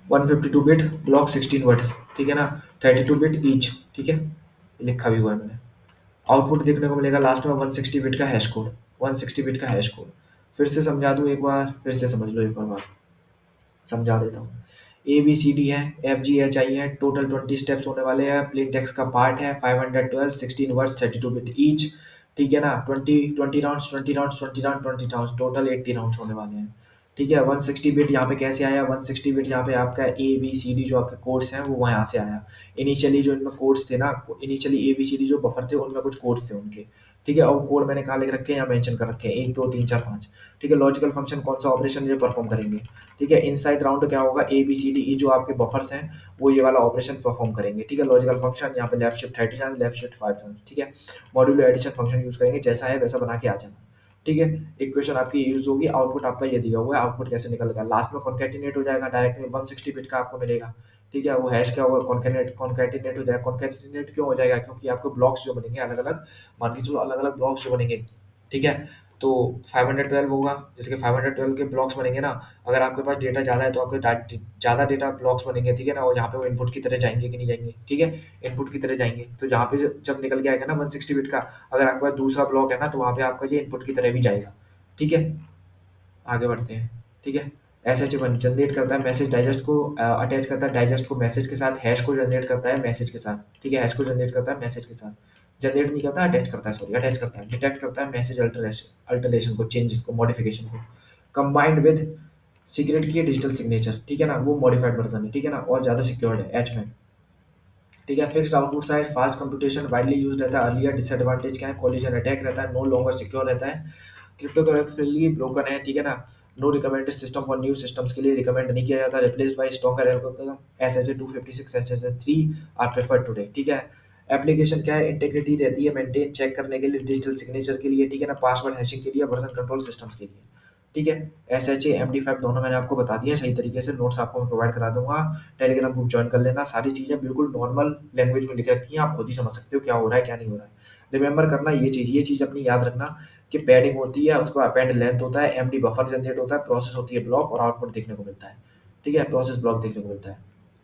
152 बिट ब्लॉक 16 वर्ड्स, ठीक है ना, 32 बिट ईच, ठीक है, ये लिखा भी हुआ है मैंने। आउटपुट देखने को मिलेगा लास्ट में 160 बिट का हैश कोड, 160 बिट का हैश कोड, फिर से समझा दूँ एक बार, फिर से समझ लो एक और बार, समझा देता हूँ। ए बी सी डी है, एफ जी एच आई है, टोटल 20 स्टेप्स होने वाले हैं, प्लेन टेक्स्ट का पार्ट है, 512 16 वर्ड्स 32 बिट ईच, ठीक है ना, 20 rounds 20 rounds 20 round 20 rounds total 80 rounds होने वाले हैं, ठीक है। 160 बिट यहाँ पे कैसे आया, 160 बिट यहाँ पे आपका ए बी सी डी जो आपके कोड्स हैं वो वहाँ से आया, इनिशियली जो इनमें कोड्स थे ना, initially A B C D जो बफर थे उनमें कुछ कोड्स थे उनके, ठीक है, और कोड मैंने कहाँ लिख रखे हैं, यहाँ मेंशन कर रखे हैं 1 2 3 4 5, ठीक है। लॉजिकल फंक्शन कौन सा ऑपरेशन ये परफॉर्म करेंगे, ठीक है। इनसाइड राउंड क्या होगा, ए बी सी डी ई जो आपके बफर्स हैं वो ये वाला ऑपरेशन परफॉर्म करेंगे, ठीक है। लॉजिकल फंक्शन यहाँ पे left shift 30 times, left shift 5 times, ठीक है। मॉड्यूलो एडिशन फंक्शन यूज करेंगे, जैसा है वैसा बना के आ जाना, ठीक है। इक्वेशन आपकी यूज होगी, आउटपुट आपका ये दिया हुआ है, आउटपुट कैसे निकलेगा, लास्ट में कॉन्केटिनेट हो जाएगा, डायरेक्ट में 160 बिट का आपको मिलेगा, ठीक है। वो हैश क्या होगा, कॉन्केटिनेट हो जाएगा, कॉन्केटिनेट क्यों हो जाएगा, क्योंकि आपके ब्लॉक्स जो बनेंगे अलग अलग, मान के चलो अलग अलग ब्लॉक्स जो बनेंगे, ठीक है, तो 512 होगा, जैसे कि 512 के ब्लॉक्स बनेंगे ना, अगर आपके पास डेटा ज़्यादा है तो आपके ज़्यादा डेटा ब्लॉक्स बनेंगे, ठीक है ना, और जहाँ पे वो इनपुट की तरह जाएंगे कि नहीं जाएंगे, ठीक है, इनपुट की तरह जाएंगे, तो जहाँ पे जब निकल के आएगा ना 160 बिट का, अगर आपके पास दूसरा ब्लॉक है ना तो वहाँ पे आपका ये इनपुट की तरह भी जाएगा, ठीक है। आगे बढ़ते हैं, ठीक है। एस एच वन जनरेट करता है मैसेज डाइजेस्ट को, अटैच करता है डाइजेस्ट को मैसेज के साथ, हैश को जनरेट करता है मैसेज के साथ, ठीक है, हैश को जनरेट करता है मैसेज के साथ, जनरेट नहीं करता, अटैच करता है, सॉरी अटैच करता है, डिटेक्ट करता है मैसेज अल्टरेशन को, चेंजेस को, मॉडिफिकेशन को, कंबाइंड विद सीक्रेट की डिजिटल सिग्नेचर, ठीक है ना, वो मॉडिफाइड वर्जन है, ठीक है ना, और ज़्यादा सिक्योर्ड है एच में, ठीक है। Fixed output size, fast computation widely use रहता है, अर्लियर डिसएडवांटेज क्या है, कोलिजन अटैक रहता है, नो लॉन्गर सिक्योर रहता है, क्रिप्टोग्राफिकली ब्रोकन है, ठीक है ना, no recommended system for new systems के लिए रिकमेंड नहीं किया जाता, replaced by stronger algorithm SSH 256 SSH 3 are preferred today, ठीक है। एप्लीकेशन क्या है, इंटीग्रिटी रहती है मेंटेन चेक करने के लिए, डिजिटल सिग्नेचर के लिए, ठीक है ना, पासवर्ड हैशिंग के लिए, वर्जन कंट्रोल सिस्टम्स के लिए, ठीक है। SHA MD5 दोनों मैंने आपको बता दिया सही तरीके से, नोट्स आपको मैं प्रोवाइड करा दूंगा। टेलीग्राम ग्रुप ज्वाइन कर लेना, सारी चीज़ें बिल्कुल नॉर्मल लैंग्वेज में लिख रखी हैं, आप खुद ही समझ सकते हो क्या हो रहा है क्या नहीं हो रहा है। रिमेंबर करना ये चीज़ अपनी याद रखना कि पैडिंग होती है, उसके बाद अपेंड लेंथ होता है, MD बफर जनरेट होता है, प्रोसेस होती है ब्लॉक और आउटपुट देखने को मिलता है। ठीक है, प्रोसेस ब्लॉक देखने को मिलता है।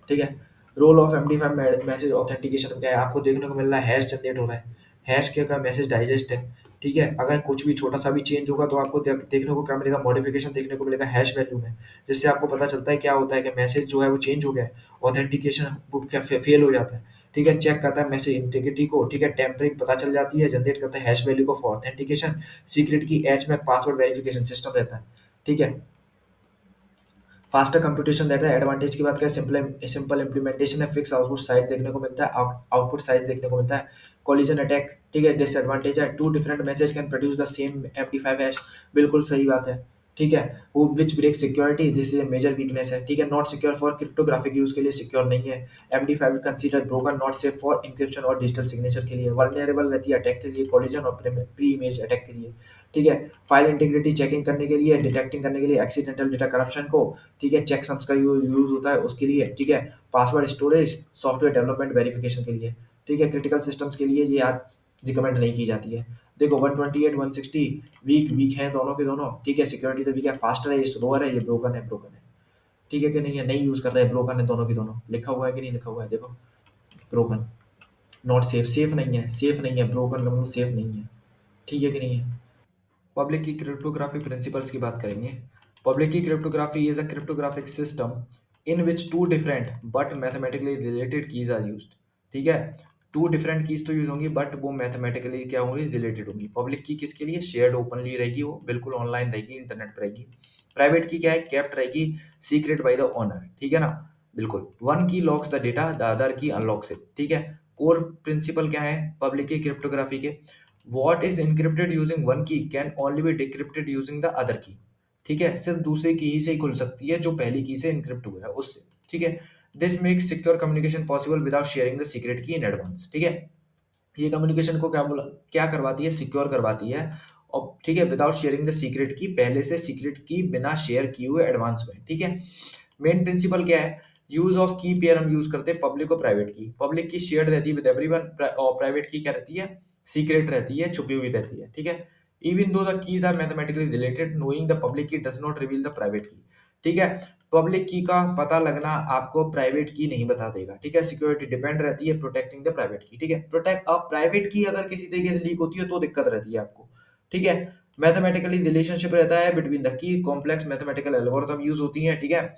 ठीक है। Role of MD5 message authentication में क्या है, आपको देखने को मिल रहा है हैश जनरेट हो रहा है, हैश क्या का मैसेज डाइजेस्ट है। ठीक है, अगर कुछ भी छोटा सा भी चेंज होगा तो आपको देखने को क्या मिलेगा, मॉडिफिकेशन देखने को मिलेगा हैश वैल्यू में, जिससे आपको पता चलता है क्या होता है कि मैसेज जो है वो चेंज हो गया है, ऑथेंटिकेशन बुक क्या फेल हो जाता है। ठीक है, चेक करता है मैसेज इंटीग्रिटी को। ठीक है, टेम्परिंग पता चल जाती है, जनरेट करता है हैश वैल्यू को फॉर ऑथेंटिकेशन, सीक्रेट की एच में पासवर्ड वेरिफिकेशन सिस्टम रहता है। ठीक है, फास्टर कंप्यूटेशन रहता है। एडवांटेज की बात करें, सिंपल इंप्लीमेंटेशन है, फिक्स आउटपुट साइज देखने को मिलता है, आउटपुट साइज देखने को मिलता है। कॉलिजन अटैक, ठीक है, डिसएडवांटेज है, two different message can produce the same MD5 hash, बिल्कुल सही बात है। ठीक है, वो which break security, this is a major weakness है। ठीक है, not secure for cryptographic use के लिए सिक्योर नहीं है। MD5 consider broken, not safe for encryption और डिजिटल सिग्नेचर के लिए, वल्नरेबल रहती है अटैक के लिए, कॉलिजन और प्री इमेज अटैक के लिए। ठीक है, फाइल इंटीग्रिटी चेकिंग करने के लिए, डिटेक्टिंग करने के लिए, एक्सीडेंटल डेटा करप्शन को, ठीक है, चेक सम्स का यूज होता है उसके लिए। ठीक है, password storage, software development verification के लिए। ठीक है, क्रिटिकल सिस्टम्स के लिए ये आज रिकमेंड नहीं की जाती है। देखो 128 160 वीक हैं दोनों के दोनों। ठीक है, सिक्योरिटी तो वीक है, फास्टर है, ये स्लोअर है, ये ब्रोकन है। ठीक है कि नहीं है, नहीं यूज कर रहे हैं, ब्रोकन है दोनों के दोनों, लिखा हुआ है कि नहीं लिखा हुआ है, देखो ब्रोकन, नॉट सेफ, सेफ नहीं है, सेफ नहीं है, ब्रोकन का मतलब सेफ नहीं है। ठीक है कि नहीं है। पब्लिक की क्रिप्टोग्राफी प्रिंसिपल्स की बात करेंगे। Public key cryptography is a cryptographic system in which two different but mathematically related keys are used. ठीक है, टू डिफरेंट कीज तो यूज होंगी बट वो मैथमेटिकली क्या होंगी, रिलेटेड होंगी। पब्लिक की किसके लिए, शेयर्ड ओपनली रहेगी, वो बिल्कुल ऑनलाइन रहेगी, इंटरनेट पर रहेगी। प्राइवेट की क्या है, केप्ट रहेगी, सीक्रेट बाय द ओनर। ठीक है ना, बिल्कुल। वन की locks the data, the other की अनलॉक्स इट। ठीक है, कोर प्रिंसिपल क्या है पब्लिक की क्रिप्टोग्राफी के, what is encrypted using one key can only be decrypted using the other key। ठीक है, सिर्फ दूसरे की ही से ही खुल सकती है जो पहली की से इनक्रिप्ट हुआ है उससे। ठीक है, this makes secure communication possible without sharing the secret की इन एडवांस। ठीक है, ये कम्युनिकेशन को क्या करवाती है, सिक्योर करवाती है। और ठीक है, विदाउट शेयरिंग द सीक्रेट की, पहले से सीक्रेट की बिना शेयर किए हुए एडवांस में। ठीक है, मेन प्रिंसिपल क्या है, यूज ऑफ की पेयर हम यूज करते हैं पब्लिक और प्राइवेट की। पब्लिक की शेयर्ड रहती है विद एवरीवन, और प्राइवेट की क्या रहती है, सीक्रेट रहती है, छुपी हुई रहती है। ठीक है, even though the keys are mathematically related, knowing the public key does not reveal the private key. ठीक है, पब्लिक की का पता लगना आपको प्राइवेट की नहीं बता देगा। ठीक है, सिक्योरिटी डिपेंड रहती है प्रोटेक्टिंग द प्राइवेट की। ठीक है, प्रोटेक्ट अब प्राइवेट की अगर किसी तरीके से लीक होती है तो दिक्कत रहती है आपको। ठीक है, मैथमेटिकली रिलेशनशिप रहता है between the key, complex mathematical algorithm use होती है। ठीक है,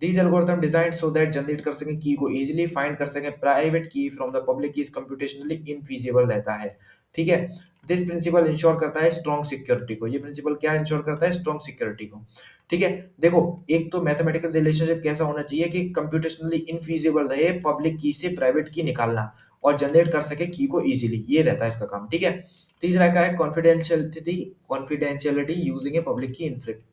these algorithm designed so that generate कर सकें की को इजीली फाइंड कर सकें प्राइवेट की फ्रॉम द पब्लिक की, इज कंप्यूटेशनली इनफीजिबल रहता है। ठीक है, दिस प्रिंसिपल इंश्योर करता है स्ट्रॉन्ग सिक्योरिटी को। ये प्रिंसिपल क्या इंश्योर करता है, स्ट्रॉन्ग सिक्योरिटी को। ठीक है, देखो एक तो मैथमेटिकल रिलेशनशिप कैसा होना चाहिए कि कंप्यूटेशनली इनफीजिबल रहे पब्लिक की से प्राइवेट की निकालना और जनरेट कर सके की को इजीली, ये रहता है इसका काम। ठीक है, तीसरा का है confidentiality using a public key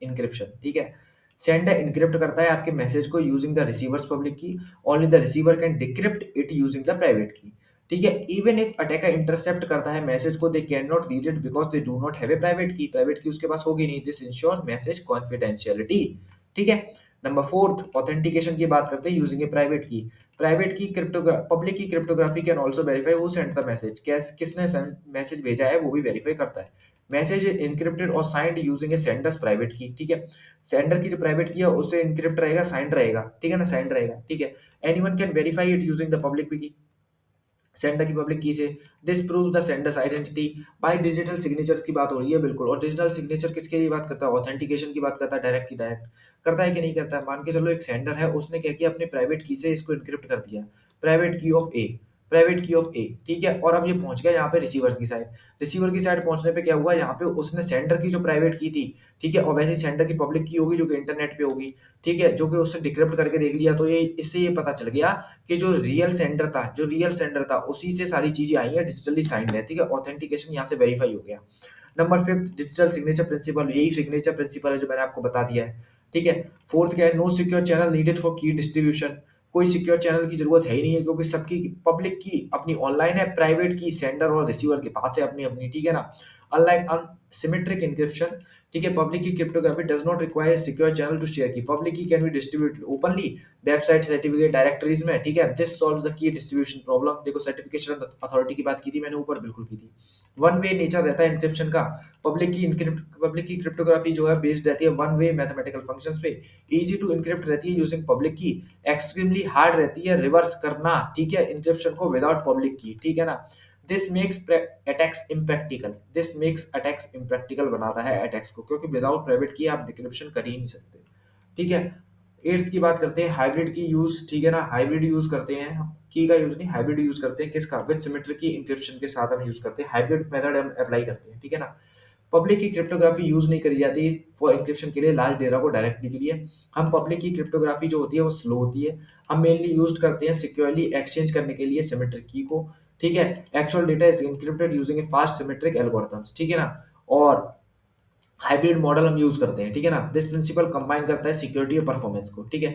encryption. ठीक है, सेंडर इनक्रिप्ट करता है आपके मैसेज को यूजिंग द रिसीवर्स पब्लिक की, only the receiver can decrypt it using the private key. ठीक है, इवन इफ अटैकर इंटरसेप्ट करता है मैसेज को, they can not read it because they do not have a private key उसके पास होगी नहीं। This ensure message confidentiality. ठीक है, नंबर फोर्थ ऑथेंटिकेशन की बात करते हैं using a private key public key cryptography can also verify who send the message, किसने मैसेज भेजा है वो भी वेरीफाई करता है। मैसेज इनक्रिप्टेड और signed using a sender's private key. ठीक है, सेंडर की जो प्राइवेट की है उससे इनक्रिप्ट रहेगा, साइंड रहेगा। ठीक है ना, साइंड रहेगा। ठीक है, anyone can verify it using the public key, sender की पब्लिक की से। This proves the sender's identity by digital signatures की बात हो रही है बिल्कुल। और डिजिटल सिग्नेचर किसके लिए बात करता है, ऑथेंटिकेशन की बात करता है, डायरेक्ट की डायरेक्ट करता है कि नहीं करता है। मान के चलो एक सेंडर है, उसने क्या किया, अपने प्राइवेट की से इसको इनक्रिप्ट कर दिया, प्राइवेट की ऑफ ए, प्राइवेट की ऑफ ए। ठीक है, और अब ये पहुंच गया यहाँ पे रिसीवर की साइड। रिसीवर की साइड पहुंचने पे क्या हुआ, यहाँ पे उसने सेंडर की जो प्राइवेट की थी, ठीक है, और वैसे ही सेंडर की पब्लिक की होगी जो कि इंटरनेट पे होगी। ठीक है, जो कि उसने डिक्रिप्ट करके देख लिया, तो ये इससे ये पता चल गया कि जो रियल सेंडर था उसी से सारी चीजें आई हैं, डिजिटली साइंड है। ठीक है, ऑथेंटिकेशन यहाँ से वेरीफाई हो गया। Number fifth digital signature principle, यही सिग्नेचर प्रिंसिपल है जो मैंने आपको बता दिया है। ठीक है, फोर्थ क्या है, no secure channel needed for key distribution, कोई सिक्योर चैनल की जरूरत है ही नहीं है क्योंकि सबकी पब्लिक की अपनी ऑनलाइन है, प्राइवेट की सेंडर और रिसीवर के पास है अपनी अपनी। ठीक है ना, अनलाइक अनसिमेट्रिक इंक्रिप्शन, ठीक है। Public key cryptography does not require secure channel to share key. Public key can be distributed openly website certificate directories में, ठीक है। This solves the key distribution problem. देखो सर्टिफिकेशन अथॉरिटी की बात की थी मैंने ऊपर, बिल्कुल की थी। वन वे नेचर रहता है इंक्रिप्शन का। पब्लिक की क्रिप्टोग्राफी जो है बेस्ड रहती है वन वे मैथमेटिकल फंक्शंस पे। इजी टू इनक्रिप्ट रहती है यूजिंग पब्लिक की। एक्सट्रीमली हार्ड रहती है रिवर्स करना, ठीक है, इंक्रिप्शन को विदाउट पब्लिक की, ठीक है ना। दिस अटैक्स इम्प्रैक्टिकल बनाता है अटैक्स को, क्योंकि विदाउट प्राइवेट की आप डिक्रिप्शन कर ही नहीं सकते, ठीक है। एट्थ की बात करते हैं, हाइब्रिड की यूज, ठीक है ना। हाइब्रिड यूज करते हैं, की का यूज नहीं, हाइब्रिड यूज करते हैं किसका, विद सिमेट्रिक की इंक्रिप्शन के साथ हम यूज करते हैं, हाइब्रिड मेथड हम अप्लाई करते हैं, ठीक है ना। पब्लिक की क्रिप्टोग्राफी यूज नहीं करी जाती फॉर इंक्रिप्शन के लिए, लार्ज डेटा को डायरेक्टली के लिए। हम पब्लिक की क्रिप्टोग्राफी जो होती है वो स्लो होती है। हम मेनली यूज करते हैं सिक्योरली एक्सचेंज करने के लिए सिमेट्रिक की को, ठीक है। Actual data is encrypted using A fast symmetric algorithms, ठीक है ना। और हाइब्रिड मॉडल हम यूज करते हैं, ठीक है ना। दिस प्रिंसिपल कंबाइन करता है सिक्योरिटी और परफॉर्मेंस को, ठीक है।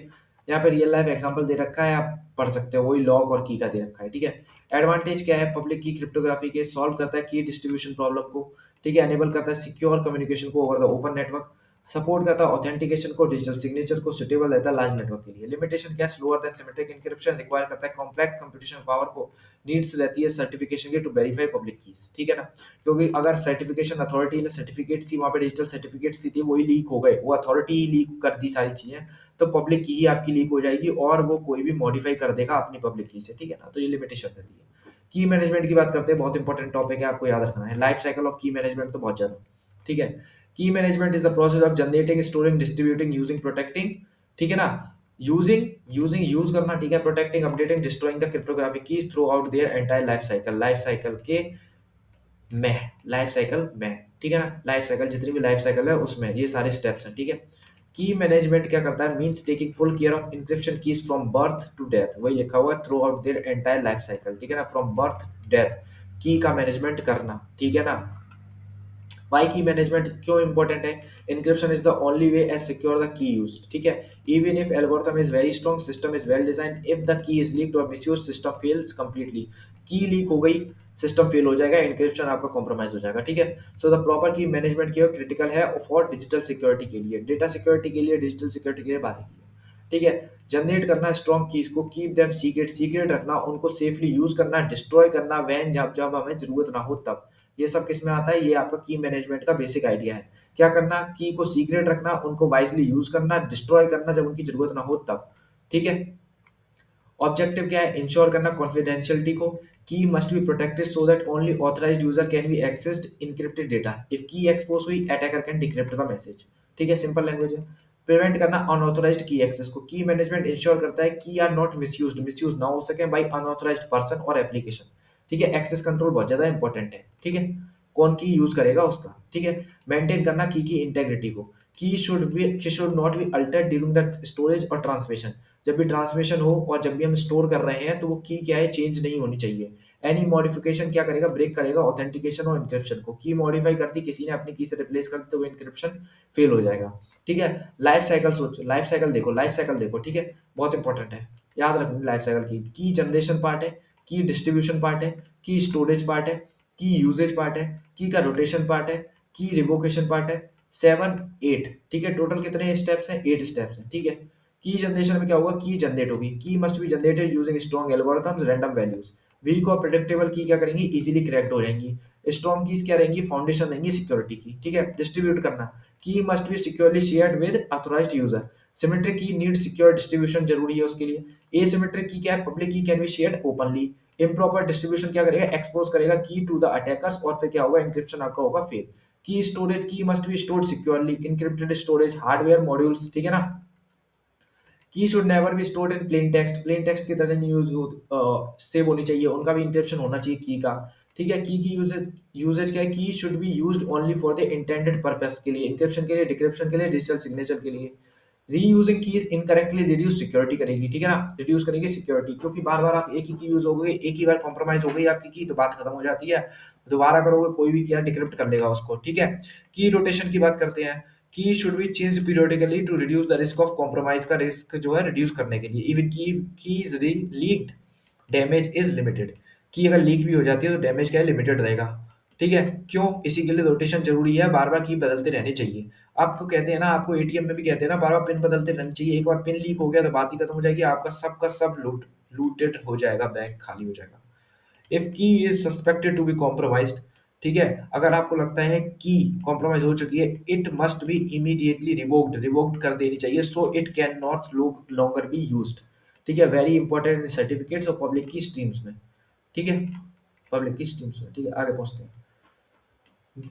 यहाँ पे रियल लाइफ एग्जांपल दे रखा है, आप पढ़ सकते हो, वही लॉग और की का दे रखा है, ठीक है। एडवांटेज क्या है पब्लिक की क्रिप्टोग्राफी के, सॉल्व करता है की डिस्ट्रीब्यूशन प्रॉब्लम को, ठीक है। एनेबल करता है सिक्योर कम्युनिकेशन को over the open network. Support करता है ऑथेंटिकेशन को, डिजिटल सिग्नेचर को, सुटेबल रहता है लार्ज नेटवर्क के लिए। लिमिटेशन क्या है, slower then symmetric encryption, require करता है कॉम्पैक्ट कंप्यूटेशन पावर को, नीड्स रहती है सर्टिफिकेशन की टू वेरीफाई पब्लिक कीज, ठीक है ना। क्योंकि अगर सर्टिफिकेशन अथॉरिटी ने सर्टिफिकेट्स ही वहाँ पे डिजिटल सर्टिफिकेट्स दी थी, वही लीक हो गए, वो अथॉरिटी ही लीक कर दी सारी चीजें, तो पब्लिक की ही आपकी लीक हो जाएगी और वो कोई भी मॉडिफाई कर देगा अपनी पब्लिक की से, ठीक है ना। तो ये लिमिटेशन रहती है। की मैनेजमेंट की बात करते हैं, बहुत इंपॉर्टेंट टॉपिक है, आपको याद रखना है। लाइफ साइकिल ऑफ की मैनेजमेंट तो बहुत ज्यादा, ठीक है। की management is the process of generating, storing, distributing, using, protecting, ठीक है ना। यूज करना, ठीक है, protecting, updating, destroying the cryptographic keys through out their entire life cycle के लाइफ साइकिल में, ठीक है ना। लाइफ साइकिल जितनी भी लाइफ साइकिल है उसमें ये सारे स्टेप्स हैं, ठीक है। की मैनेजमेंट क्या करता है, means taking full care of encryption keys from birth to death, वही लिखा हुआ है throughout their entire life cycle, ठीक है ना। फ्रॉम बर्थ टू डेथ की का मैनेजमेंट करना, ठीक है ना। वाई की मैनेजमेंट क्यों इंपॉर्टेंट है, encryption is the only way as secure the key used, ठीक है। Even if algorithm is very strong, system is well designed, if the key is leaked और misused, system fails completely. Key leak हो गई, system fail हो जाएगा, encryption आपका compromise हो जाएगा, ठीक है। सो द प्रॉपर की मैनेजमेंट की क्रिटिकल है फॉर डिजिटल सिक्योरिटी के लिए, डेटा सिक्योरिटी के लिए, डिजिटल सिक्योरिटी के लिए बात की है, ठीक है। जनरेट करना स्ट्रॉन्ग कीज को, कीप देम सीक्रेट, सीक्रेट रखना, उनको सेफली यूज करना, डिस्ट्रॉय करना वैन जब जब हमें जरूरत ना हो तब। ये सब किस में आता है, ये आपका की मैनेजमेंट का बेसिक आइडिया है। क्या करना, की को सीक्रेट रखना, उनको वाइजली यूज करना, डिस्ट्रॉय करना जब उनकी जरूरत ना हो तब, ठीक है। ऑब्जेक्टिव क्या है, इंश्योर करना कॉन्फिडेंशियलिटी को, की must be protected so that only authorised user can be accessed encrypted data, if की एक्सपोज हुई attacker can decrypt the message, ठीक है, सिंपल लैंग्वेज है। प्रिवेंट करना अनऑथराइज्ड की एक्सेस को, की मैनेजमेंट इंश्योर करता है की आर नॉट मिसयूज ना हो सके बाई अनऑथराइज्ड पर्सन और एप्लीकेशन, ठीक है। एक्सेस कंट्रोल बहुत ज्यादा इंपॉर्टेंट है, ठीक है, कौन की यूज करेगा उसका, ठीक है। मेंटेन करना की इंटेग्रिटी को, की should not be altered during the storage और ट्रांसमिशन, जब भी ट्रांसमिशन हो और जब भी हम स्टोर कर रहे हैं तो वो की क्या है, चेंज नहीं होनी चाहिए। एनी मॉडिफिकेशन क्या करेगा, ब्रेक करेगा ऑथेंटिकेशन और इंक्रिप्शन को। की मॉडिफाई कर दी किसी ने अपनी की से रिप्लेस कर दी तो वो इंक्रिप्शन फेल हो जाएगा, ठीक है। लाइफ साइकिल सोचो, लाइफ साइकिल देखो, ठीक है, बहुत इंपॉर्टेंट है, याद रखनी लाइफ साइकिल की जनरेशन पार्ट है, की डिस्ट्रीब्यूशन पार्ट है, की स्टोरेज पार्ट है, की यूजेज पार्ट है, की का रोटेशन पार्ट है, की रिवोकेशन पार्ट है, 7 8, ठीक है। टोटल कितने स्टेप्स हैं, 8 स्टेप्स हैं, ठीक है। की जनरेशन में क्या होगा, की जनरेट होगी, key must be generated using strong algorithms, random values. Weak और प्रेडिक्टेबल की क्या करेंगी, इजीली क्रैक्ड हो जाएंगी। स्ट्रॉन्ग कीज क्या रहेंगी, फाउंडेशन देंगी सिक्योरिटी की, ठीक है। डिस्ट्रीब्यूट करना, की must be securely shared with authorised user, symmetric की नीड सिक्योर डिस्ट्रीब्यूशन जरूरी है उसके लिए। एसिमेट्रिक की क्या है, public key can be shared openly. Improper distribution क्या करेगा, एक्सपोज करेगा की टू द अटैकर्स और फिर क्या होगा, इंक्रिप्शन आपका होगा फेल। की स्टोरेज, की must be stored securely, encrypted storage, hardware modules, ठीक है ना। की should never be stored in plain text की तरह नहीं यूज सेव होनी चाहिए, उनका भी इंक्रिप्शन होना चाहिए की का, ठीक है। की यूजेज यूजेज क्या है, की should be used only for the intended purpose के लिए, इंक्रिप्शन के लिए, डिक्रिप्शन के लिए, डिजिटल सिग्नेचर के लिए। Reusing keys incorrectly reduce security करेगी, ठीक है ना, रिड्यूस करेगी सिक्योरिटी, क्योंकि बार बार आप एक ही की यूज हो गई, एक ही बार कॉम्प्रोमाइज हो गई आपकी की तो बात खत्म हो जाती है, दोबारा करोगे कोई भी क्या डिक्रिप्ट कर लेगा उसको, ठीक है। की रोटेशन की बात करते हैं, key should be change periodically to reduce the risk of compromise, का रिस्क जो है रिड्यूस करने के लिए। Even key is leaked damage is limited, key अगर लीक भी हो जाती है तो डैमेज क्या है, लिमिटेड रहेगा, ठीक है, क्यों? इसी के लिए रोटेशन जरूरी है, बार बार की बदलते रहने चाहिए। आपको कहते हैं ना, आपको एटीएम में भी कहते हैं ना, बार बार पिन बदलते रहने चाहिए। एक बार पिन लीक हो गया तो बात ही खत्म हो जाएगी, आपका सब का सब लूटेड हो जाएगा, बैंक खाली हो जाएगा। If key is suspected to be compromised, ठीक है, अगर आपको लगता है की कॉम्प्रोमाइज हो चुकी है, it must B immediately revoked, revoked कर देनी चाहिए, सो it can not longer be used. ठीक है, वेरी इंपॉर्टेंट सर्टिफिकेट्स और पब्लिक की स्ट्रीम्स में। ठीक है, पब्लिक की स्ट्रीम्स में। ठीक है, आगे पहुंचते हैं।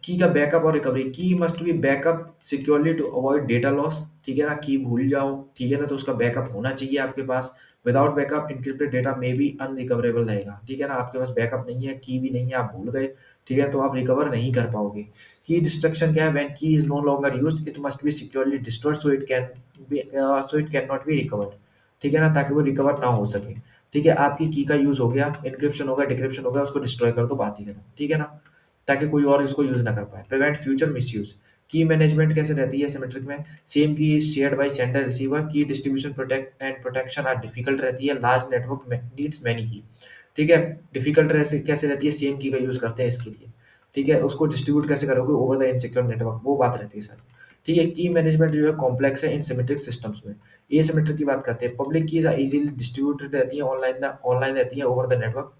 की का बैकअप और recovery, key must be backup securely to avoid data loss. ठीक है ना, की भूल जाओ, ठीक है ना, तो उसका बैकअप होना चाहिए आपके पास। विदाउट बैकअप इनक्रिप्टेड डेटा में भी अनरिकवरेबल रहेगा। ठीक है ना, आपके पास बैकअप नहीं है, की भी नहीं है, आप भूल गए, ठीक है, तो आप रिकवर नहीं कर पाओगे। की डिस्ट्रक्शन क्या है? When key is no longer used it must be securely destroyed so it can not be recovered. ठीक है ना, ताकि वो रिकवर ना हो सके। ठीक है, आपकी की का यूज हो गया, इंक्रिप्शन हो गया, डिक्रिप्शन हो गया, उसको डिस्ट्रॉय कर दो, बात ही खत्म। ठीक है ना, ताकि कोई और इसको यूज ना कर पाए। Prevent future misuse, key management कैसे रहती है सिमेट्रिक में? Same key is shared by sender receiver, key distribution protect and protection are difficult रहती है, लार्ज नेटवर्क नीड्स मैनी की। ठीक है, डिफिकल्ट कैसे रहती है? सेम की का यूज करते हैं इसके लिए। ठीक है, उसको डिस्ट्रीब्यूट कैसे करोगे ओवर द इनसिक्योर नेटवर्क, वो बात रहती है सर। ठीक है, की मैनेजमेंट जो है कॉम्प्लेक्स है इन सिमेट्रिक सिस्टम्स में। ए सिमेट्रिक की बात करते हैं, पब्लिक कीज इजीली डिस्ट्रीब्यूटेड रहती है, ऑनलाइन रहती है ओवर द नेटवर्क।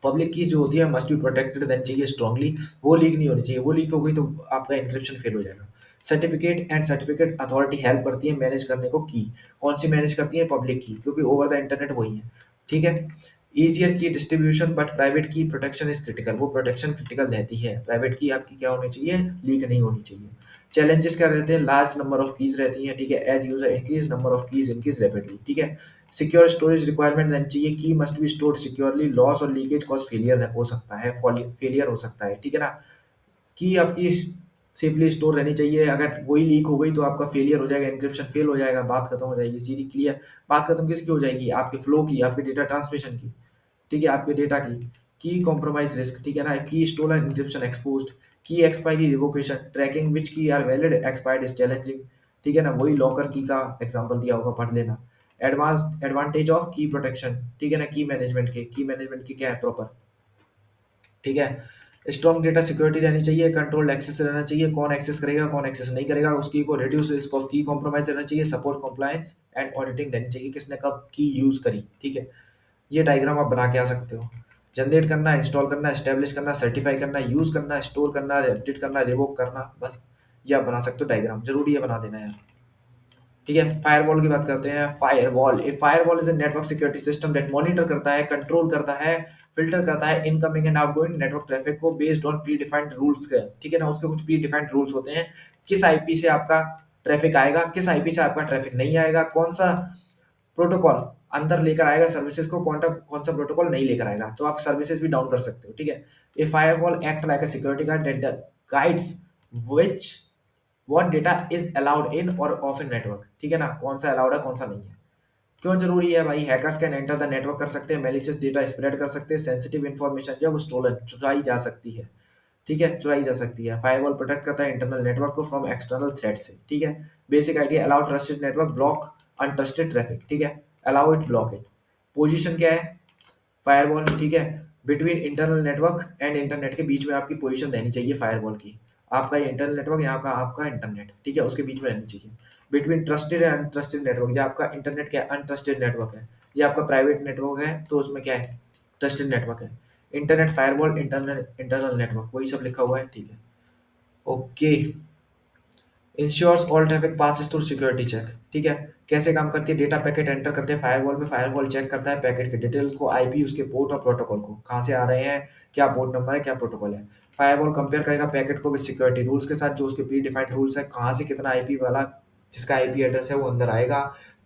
पब्लिक की जो होती है मस्ट बी प्रोटेक्टेड देन चाहिए स्ट्रांगली, वो लीक नहीं होनी चाहिए, वो लीक हो गई तो आपका इंक्रिप्शन फेल हो जाएगा। Certificate and certificate authority help करती है मैनेज करने को की। कौन सी मैनेज करती है? पब्लिक की, क्योंकि ओवर द इंटरनेट वही है। ठीक है, ईजियर की डिस्ट्रीब्यूशन बट प्राइवेट की प्रोटेक्शन इज क्रिटिकल, वो प्रोटेक्शन क्रिटिकल रहती है। प्राइवेट की आपकी क्या होनी चाहिए? लीक नहीं होनी चाहिए। चैलेंजेस क्या रहते हैं? लार्ज नंबर ऑफ कीज रहती हैं। ठीक है, as user increase number of keys increase rapidly. ठीक है, सिक्योर स्टोरेज रिक्वायरमेंट देनी चाहिए, key must be stored securely, loss और लीकेज कॉज फेलियर हो सकता है, फेलियर हो सकता है। ठीक है ना, की आपकी सेफली स्टोर रहनी चाहिए, अगर वही लीक हो गई तो आपका फेलियर हो जाएगा, इंक्रिप्शन फेल हो जाएगा, बात खत्म हो जाएगी, सीधी क्लियर। बात खत्म किसकी हो जाएगी? आपके फ्लो की, आपके डेटा ट्रांसमिशन की। ठीक है, आपके डेटा की कॉम्प्रोमाइज रिस्क। ठीक है ना, key stolen encryption exposed, key expiry revocation, tracking which key are valid expired is challenging. ठीक है ना, वही लॉकर की का एग्जांपल दिया होगा, पढ़ लेना। एडवांस्ड एडवांटेज ऑफ की प्रोटेक्शन, ठीक है ना, की मैनेजमेंट की क्या है प्रॉपर। ठीक है, स्ट्रॉन्ग डेटा सिक्योरिटी रहनी चाहिए, कंट्रोल्ड एक्सेस रहना चाहिए, कौन एक्सेस करेगा कौन एक्सेस नहीं करेगा, उसकी को रिड्यूस रिस्क ऑफ की कॉम्प्रोमाइज रहना चाहिए, सपोर्ट कंप्लायंस एंड ऑडिटिंग रहनी चाहिए, किसने कब की यूज करी। ठीक है, ये डायग्राम आप बना के आ सकते हो। जनरेट करना, इंस्टॉल करना, एस्टेब्लिश करना, सर्टिफाई करना, यूज करना, स्टोर करना, अपडेट करना, रिवोक करना, बस ये आप बना सकते हो डायग्राम, जरूरी है बना देना यार। ठीक है, फायरवॉल की बात करते हैं। Firewall is a network security system that monitor करता है, कंट्रोल करता है, फिल्टर करता है incoming and outgoing network traffic को based on predefined rules के। ठीक है ना, उसके कुछ प्री डिफाइंड रूल्स होते हैं, किस आईपी से आपका ट्रैफिक आएगा, किस आईपी से आपका ट्रैफिक नहीं आएगा, कौन सा प्रोटोकॉल अंदर लेकर आएगा सर्विसेज को, कौन सा प्रोटोकॉल नहीं लेकर आएगा, तो आप सर्विसेज भी डाउन कर सकते हो। ठीक है, a firewall act like a security guard that guides which what data is allowed in और ऑफ इन नेटवर्क। ठीक है ना, कौन सा अलाउड है कौन सा नहीं है। क्यों जरूरी है भाई? Hackers can enter the network कर सकते हैं, मेलिशियस डेटा स्प्रेड कर सकते हैं, सेंसिटिव इन्फॉर्मेशन जो है वो स्टोलन चुराई जा सकती है। ठीक है, चुराई जा सकती है। फायरवॉल प्रोटेक्ट करता है इंटरनल नेटवर्क को फ्रॉम एक्सटर्नल थ्रेट से। ठीक है, basic idea, allow trusted network, block untrusted traffic. ठीक है, allow it, block it. Position क्या है फायरवॉल? ठीक है, between internal network and internet के बीच में आपकी पोजीशन रहनी चाहिए फायरवॉल की। आपका ये इंटरनल नेटवर्क, यहाँ का आपका इंटरनेट, ठीक है, उसके बीच में रहनी चाहिए। Between trusted and untrusted network, ये आपका इंटरनेट क्या है? अनट्रस्टेड नेटवर्क है। ये आपका प्राइवेट नेटवर्क है, तो उसमें क्या है? ट्रस्टेड नेटवर्क है। Internet firewall, internal internal network, वही सब लिखा हुआ है। ठीक है, okay. Ensures all traffic passes through security check. ठीक है, कैसे काम करती है? डेटा पैकेट एंटर करते हैं फायरवॉल में, फायरवॉल चेक करता है पैकेट के डिटेल्स को, आईपी, उसके पोर्ट और प्रोटोकॉल को, कहाँ से आ रहे हैं, क्या पोर्ट नंबर है, क्या प्रोटोकॉल है। फायरवॉल कंपेयर करेगा पैकेट को विद सिक्योरिटी रूल्स के साथ, जो उसके प्री डिफाइंड रूल्स है, कहाँ से कितना आईपी वाला, जिसका आईपी एड्रेस है वो अंदर आएगा,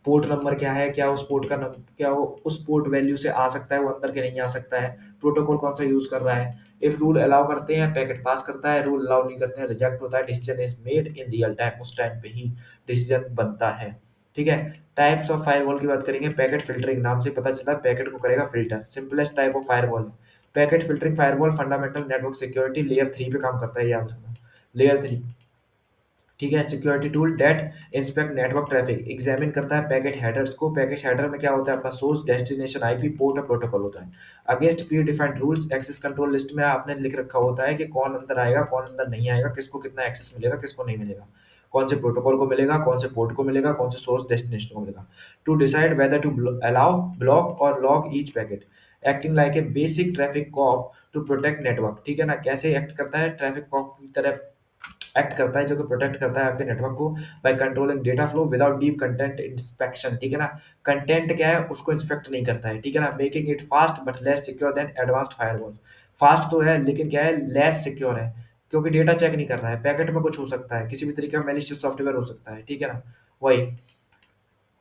पोर्ट नंबर क्या है, क्या उस पोर्ट का क्या वो उस पोर्ट वैल्यू से आ सकता है वो अंदर के नहीं आ सकता है, प्रोटोकॉल कौन सा यूज कर रहा है। इफ रूल अलाउ करते हैं पैकेट पास करता है, रूल अलाउ नहीं करते हैं रिजेक्ट होता है। Decision is made in real time, उस टाइम पे ही डिसीजन बनता है। ठीक है, टाइप्स ऑफ फायरवॉल की बात करेंगे। पैकेट फिल्टरिंग, नाम से पता चला पैकेट को करेगा filter, simplest type of firewall है packet filtering. Firewall fundamental network security layer 3 पे काम करता है, याद रखना, लेयर 3। ठीक है। Security tool that inspect network traffic, examine करता है पैकेट हेडर्स को। पैकेट हेडर में क्या होता है, अपना सोर्स, डेस्टिनेशन, आईपी, पोर्ट और प्रोटोकॉल होता है। Against predefined rules, access control list में आपने लिख रखा होता है कि कौन अंदर आएगा, कौन अंदर नहीं आएगा, किसको कितना एक्सेस मिलेगा, किसको नहीं मिलेगा, कौन से प्रोटोकॉल को मिलेगा, कौन से पोर्ट को मिलेगा, कौन से सोर्स डेस्टिनेशन को मिलेगा। To decide whether to allow, block और log each packet, acting like a basic traffic cop to protect network. ठीक है ना, कैसे एक्ट करता है, ट्रैफिक कॉप की तरह एक्ट करता है, जो कि प्रोटेक्ट करता है आपके नेटवर्क को by controlling data flow without deep content inspection. ठीक है ना, कंटेंट क्या है उसको इंस्पेक्ट नहीं करता है। ठीक है ना, making it fast but less secure than advanced firewall. Fast तो है लेकिन क्या है, लेस सिक्योर है, क्योंकि डेटा चेक नहीं कर रहा है। पैकेट में कुछ हो सकता है, किसी भी तरीके का मैलिशियस सॉफ्टवेयर हो सकता है। ठीक है ना, वही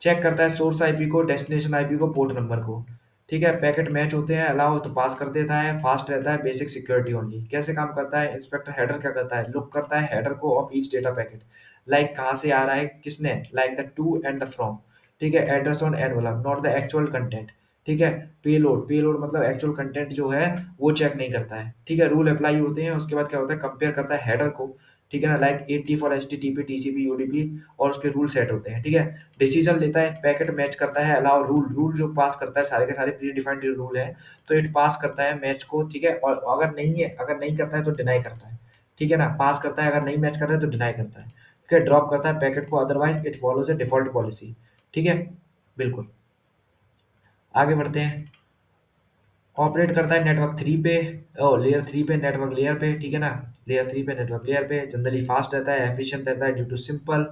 चेक करता है सोर्स आईपी को, डेस्टिनेशन आईपी को, पोर्ट नंबर को। ठीक है, पैकेट मैच होते हैं, अलाउ तो पास कर देता है, फास्ट रहता है, बेसिक सिक्योरिटी ओनली। कैसे काम करता है, इंस्पेक्टर हेडर क्या करता है, लुक करता है हेडर को of each data packet, like कहाँ से आ रहा है, किसने, like the two and the from. ठीक है, address on envelope, not the actual content. ठीक है, पेलोड, पेलोड मतलब एक्चुअल कंटेंट जो है वो चेक नहीं करता है। ठीक है, रूल अप्लाई होते हैं, उसके बाद क्या होता है, कंपेयर करता है हेडर को। ठीक है ना, like 80 for HTTP, TCP, UDP, और उसके रूल सेट होते हैं। ठीक है, डिसीजन लेता है, पैकेट मैच करता है, अलाउ रूल, रूल जो पास करता है सारे के सारे प्री डिफाइंड रूल है, तो इट पास करता है मैच को। ठीक है, और अगर नहीं है, अगर नहीं करता है तो डिनाई करता है। ठीक है ना, पास करता है, अगर नहीं मैच कर रहा है तो डिनाई करता है। ठीक है, ड्रॉप करता है पैकेट को, otherwise it follows A default policy. ठीक है, बिल्कुल। आगे बढ़ते हैं। ऑपरेट करता है नेटवर्क 3 पे, ओ लेयर 3 पे, नेटवर्क लेयर पे। ठीक है ना, लेयर 3 पे, नेटवर्क लेयर पे, जनरली फास्ट रहता है, एफिशिएंट रहता है ड्यू टू सिंपल।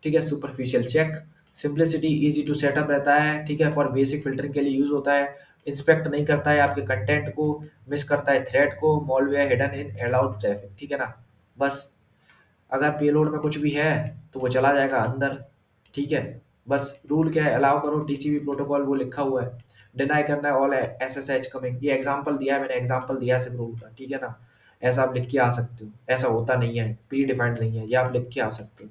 ठीक है, superficial check, simplicity, easy to set up रहता है। ठीक है, फॉर बेसिक फिल्टरिंग के लिए यूज होता है। इंस्पेक्ट नहीं करता है आपके कंटेंट को, मिस करता है थ्रेड को, malware hidden in allowed traffic. ठीक है ना, बस अगर पेलोड में कुछ भी है तो वो चला जाएगा अंदर। ठीक है, बस रूल क्या है, अलाउ करो टीसीपी प्रोटोकॉल, वो लिखा हुआ है। डिनाई करना है ऑल एसएसएच कमिंग, ये एग्जांपल दिया है मैंने, एग्जांपल दिया है सिर्फ रूल का। ठीक है ना, ऐसा आप लिख के आ सकते हो, ऐसा होता नहीं है, प्री डिफाइंड नहीं है, ये आप लिख के आ सकते हो।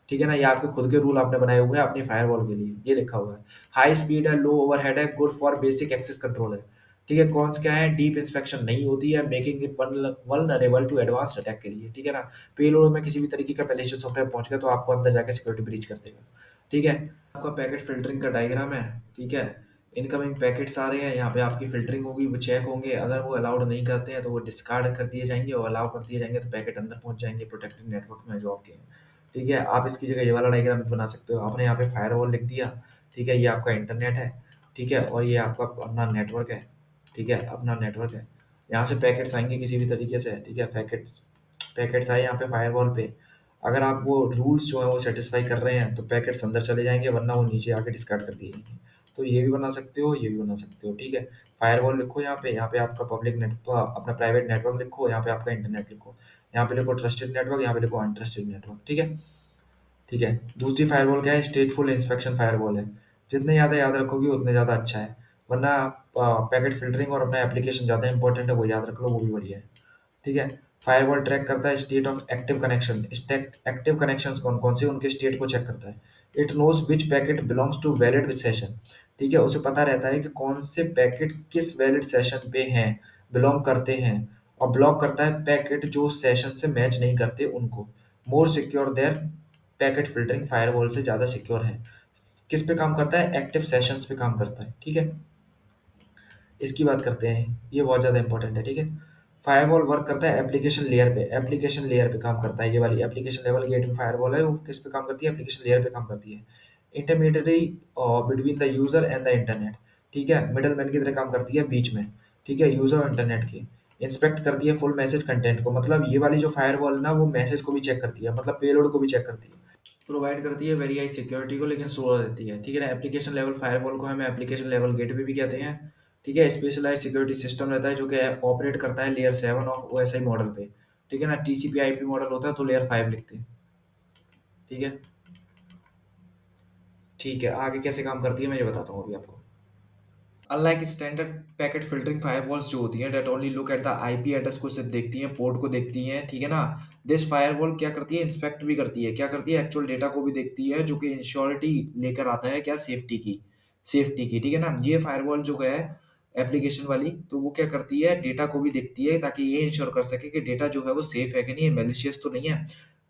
ठीक है ना, ये आपके खुद के रूल आपने बनाए हुए हैं अपनी फायरवॉल के लिए, ये लिखा हुआ है। हाई स्पीड है, लो ओवरहेड है, good for basic access control है। ठीक है, कॉन्स क्या है, डीप इंस्पेक्शन नहीं होती है, making it vulnerable to advanced attack के लिए। ठीक है ना, पेलोड में किसी भी तरीके का मैलिशियस सॉफ्टवेयर पहुंच गया तो आपको अंदर जाकर सिक्योरिटी ब्रीच कर देगा। ठीक है, आपका पैकेट फिल्टरिंग का डायग्राम है। ठीक है, इनकमिंग पैकेट्स आ रहे हैं, यहाँ पे आपकी फिल्टरिंग होगी, वो चेक होंगे, अगर वो अलाउड नहीं करते हैं तो वो डिस्कार्ड कर दिए जाएंगे, और अलाउ कर दिए जाएंगे तो पैकेट अंदर पहुंच जाएंगे प्रोटेक्टेड नेटवर्क में जो आपके हैं। ठीक है, आप इसकी जगह ये वाला डायग्राम भी बना सकते हो, आपने यहाँ पे फायरवॉल लिख दिया। ठीक है, ये आपका इंटरनेट है। ठीक है, और ये आपका अपना नेटवर्क है। ठीक है, अपना नेटवर्क है, यहाँ से पैकेट्स आएंगे किसी भी तरीके से। ठीक है, पैकेट्स पैकेट्स आए यहाँ पे फायरवॉल पे, अगर आप वो रूल्स जो है वो सेटिस्फाई कर रहे हैं तो पैकेट्स अंदर चले जाएंगे, वरना वो नीचे आके डिस्कार्ड कर दिए जाएंगे। तो ये भी बना सकते हो, ये भी बना सकते हो। ठीक है, फायरवॉल लिखो यहाँ पे, यहाँ पे आपका पब्लिक नेट, अपना प्राइवेट नेटवर्क लिखो, यहाँ पे आपका इंटरनेट लिखो, यहाँ पे लिखो ट्रस्टेड नेटवर्क, यहाँ पे लिखो अनट्रस्टेड नेटवर्क। ठीक है। ठीक है, दूसरी फायरवॉल क्या है, स्टेटफुल इंस्पेक्शन फायरवॉल है। जितने ज़्यादा याद रखोगे उतने ज़्यादा अच्छा है, वरना पैकेट फिल्टरिंग और अपना एप्लीकेशन ज़्यादा इंपॉर्टेंट है, वो याद रख लो, वो भी बढ़िया है। ठीक है, फायरवॉल ट्रैक करता है state of active connection, active connections कौन कौन से, उनके स्टेट को चेक करता है। It knows which packet belongs to valid session. ठीक है, उसे पता रहता है कि कौन से पैकेट किस वैलिड सेशन पे हैं, बिलोंग करते हैं। और ब्लॉक करता है पैकेट जो सेशन से मैच नहीं करते उनको। More secure there, packet filtering firewall से ज़्यादा सिक्योर है। किस पे काम करता है, एक्टिव सेशंस पे काम करता है। ठीक है, इसकी बात करते हैं, ये बहुत ज़्यादा इंपॉर्टेंट है। ठीक है, फायरवॉल वर्क करता है एप्लीकेशन लेयर पे, एप्लीकेशन लेयर पे काम करता है। ये वाली एप्लीकेशन लेवल गेटवे फायरवॉल है, वो किस पे काम करती है, एप्लीकेशन लेयर पे काम करती है। Intermediary between the user and the internet. ठीक है, मिडल मैन की तरह काम करती है बीच में। ठीक है, यूजर और इंटरनेट की। इंस्पेक्ट करती है फुल मैसेज कंटेंट को, मतलब ये वाली जो फायरवॉल ना वो मैसेज को भी चेक करती है, मतलब पेलोड को भी चेक करती है। प्रोवाइड करती है वेरी हाई सिक्योरिटी को, लेकिन स्लो रहती है। ठीक है ना, एप्लीकेशन लेवल फायरवॉल को हम एप्लीकेशन लेवल गेटवे भी कहते हैं। ठीक है, स्पेशलाइज्ड सिक्योरिटी सिस्टम रहता है जो कि ऑपरेट करता है लेयर 7 ऑफ ओएसआई मॉडल पे। ठीक है ना, टीसीपी आईपी मॉडल होता है तो लेयर 5 लिखते हैं। ठीक है। ठीक है, आगे कैसे काम करती है मैं ये बताता हूँ अभी आपको। Unlike standard packet filtering firewalls जो होती हैं that only look at the IP address को सिर्फ देखती हैं, पोर्ट को देखती हैं। ठीक है ना, दिस फायरवॉल क्या करती है, इंस्पेक्ट भी करती है, क्या करती है, एक्चुअल डेटा को भी देखती है, जो कि इंश्योरिटी लेकर आता है, क्या, सेफ्टी की, सेफ्टी की। ठीक है ना, ये फायरवॉल जो है एप्लीकेशन वाली, तो वो क्या करती है, डेटा को भी देखती है, ताकि ये इंश्योर कर सके कि डेटा जो है वो सेफ है कि नहीं, मैलिशियस तो नहीं है।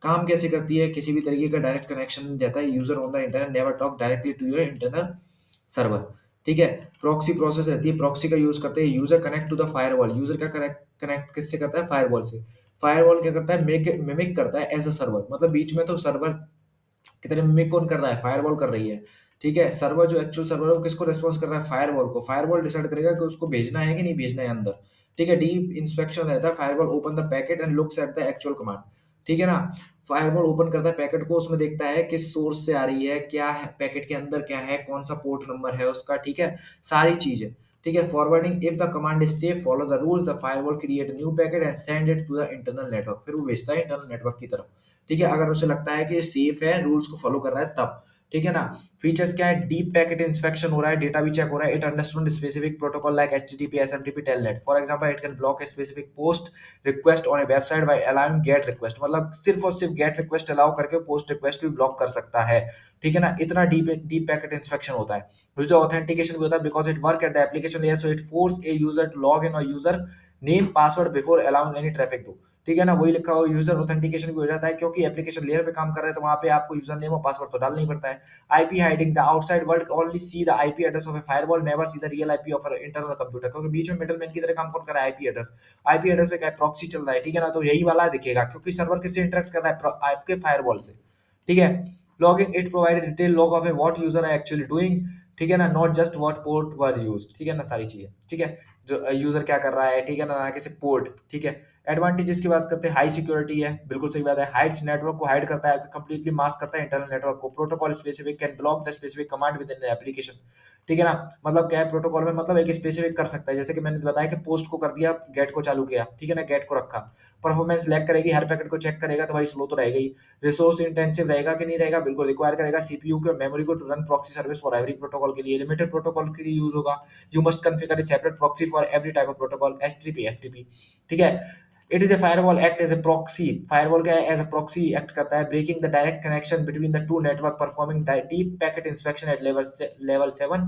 काम कैसे करती है? किसी भी तरीके का डायरेक्ट कनेक्शन देता है। User on the internet never talk directly to your internal server, ठीक है। प्रॉक्सी प्रोसेस रहती है, प्रॉक्सी का यूज करते हैं। User connect to the firewall, user का कनेक्ट कनेक्ट किससे करता है? फायरवॉल से। फायरवॉल क्या करता है? मिमिक करता है एज अ सर्वर, मतलब बीच में तो सर्वर की तरह मिमिक कौन कर रहा है? फायरवॉल कर रही है, ठीक है। सर्वर जो एक्चुअल सर्वर है वो किसको रिस्पॉन्स कर रहा है? फायरवॉल को। फायरवॉल डिसाइड करेगा कि उसको भेजना है कि नहीं भेजना है अंदर, ठीक है। डीप इंस्पेक्शन रहता है, firewall open the packet and looks at the actual command, ठीक है ना। फायरवॉल ओपन करता है पैकेट को, उसमें देखता है किस सोर्स से आ रही है, क्या है पैकेट के अंदर, क्या है, कौन सा पोर्ट नंबर है उसका, ठीक है, सारी चीजें, ठीक है। Forwarding, if the command is safe follow the rules the firewall create new packet and send it to the internal network, फिर वो भेजता है इंटरनल नेटवर्क की तरफ, ठीक है। अगर उसे लगता है कि सेफ है, रूल्स को फॉलो कर रहा है तब, ठीक है ना। फीचर्स क्या है? डीप पैकेट इंस्पेक्शन हो रहा है, डेटा भी चेक हो रहा है। It understand specific protocol like HTTP, SMTP, telnet. For example it can block a specific post request on A website bye allowing gate request, मतलब सिर्फ और सिर्फ गेट रिक्वेस्ट अलाउ करके पोस्ट रिक्वेस्ट भी ब्लॉक कर सकता है, ठीक है ना। इतना डीप डीप पैकेट इंस्पेक्शन होता है। यूजर ऑथेंटिकेशन भी होता है, because it work at the application layer, so it force a user to log in और user name password before allowing any traffic to, ठीक है ना। वही लिखा हुआ यूजर ऑथेंटिकेशन भी हो जाता है, क्योंकि एप्लीकेशन लेयर पे काम कर रहे हैं तो वहां पे आपको यूजर नेम और पासवर्ड तो डालना ही पड़ता है। IP hiding, the outside world only see the IP address of A firewall, never see the real IP of internal computer, क्योंकि बीच में मिडलमैन की तरह काम कौन कर रहा है? IP address. आईपी एड्रेस पे क्या प्रॉक्सी चल रहा है, ठीक है ना, तो यही वाला दिखेगा, क्योंकि सर्वर किससे इंटरेक्ट कर रहा है? आपके फायरवॉल से, ठीक है। Logging, it provide detail log of a what user are actually doing, ठीक है ना, not just what port were used, ठीक है ना, सारी चीजें, ठीक है। जो यूजर क्या कर रहा है, ठीक है ना किसी पोर्ट, ठीक है। एडवांटेजेस की बात करते हैं, हाई सिक्योरिटी है, बिल्कुल सही बात है। हाइड्स नेटवर्क को हाइड करता है, कंप्लीटली मास्क करता है इंटरनल नेटवर्क को। Protocol specific, can block the specific command with in the application, ठीक है ना। मतलब क्या है प्रोटोकॉल में? मतलब एक स्पेसिफिक कर सकता है, जैसे कि मैंने बताया कि पोस्ट को कर दिया, गेट को चालू किया, ठीक है ना, गेट को रखा। परफॉर्मेंस लैग करेगी, हर पैकेट को चेक करेगा तो भाई स्लो तो रहेगा ही। रिसोर्स इंटेंसिव रहेगा कि नहीं रहेगा? बिल्कुल रिक्वायर करेगा सीपीयू के मेमोरी को to run proxy service for every protocol के लिए। लिमिटेड प्रोटोकॉल के लिए यूज होगा। You must configure a separate proxy for every type of protocol, HTTP, FTP, ठीक है। It is a firewall act as a proxy, firewall क्या है? As a proxy act करता है, breaking the direct connection between the two network, performing deep packet inspection at level 7,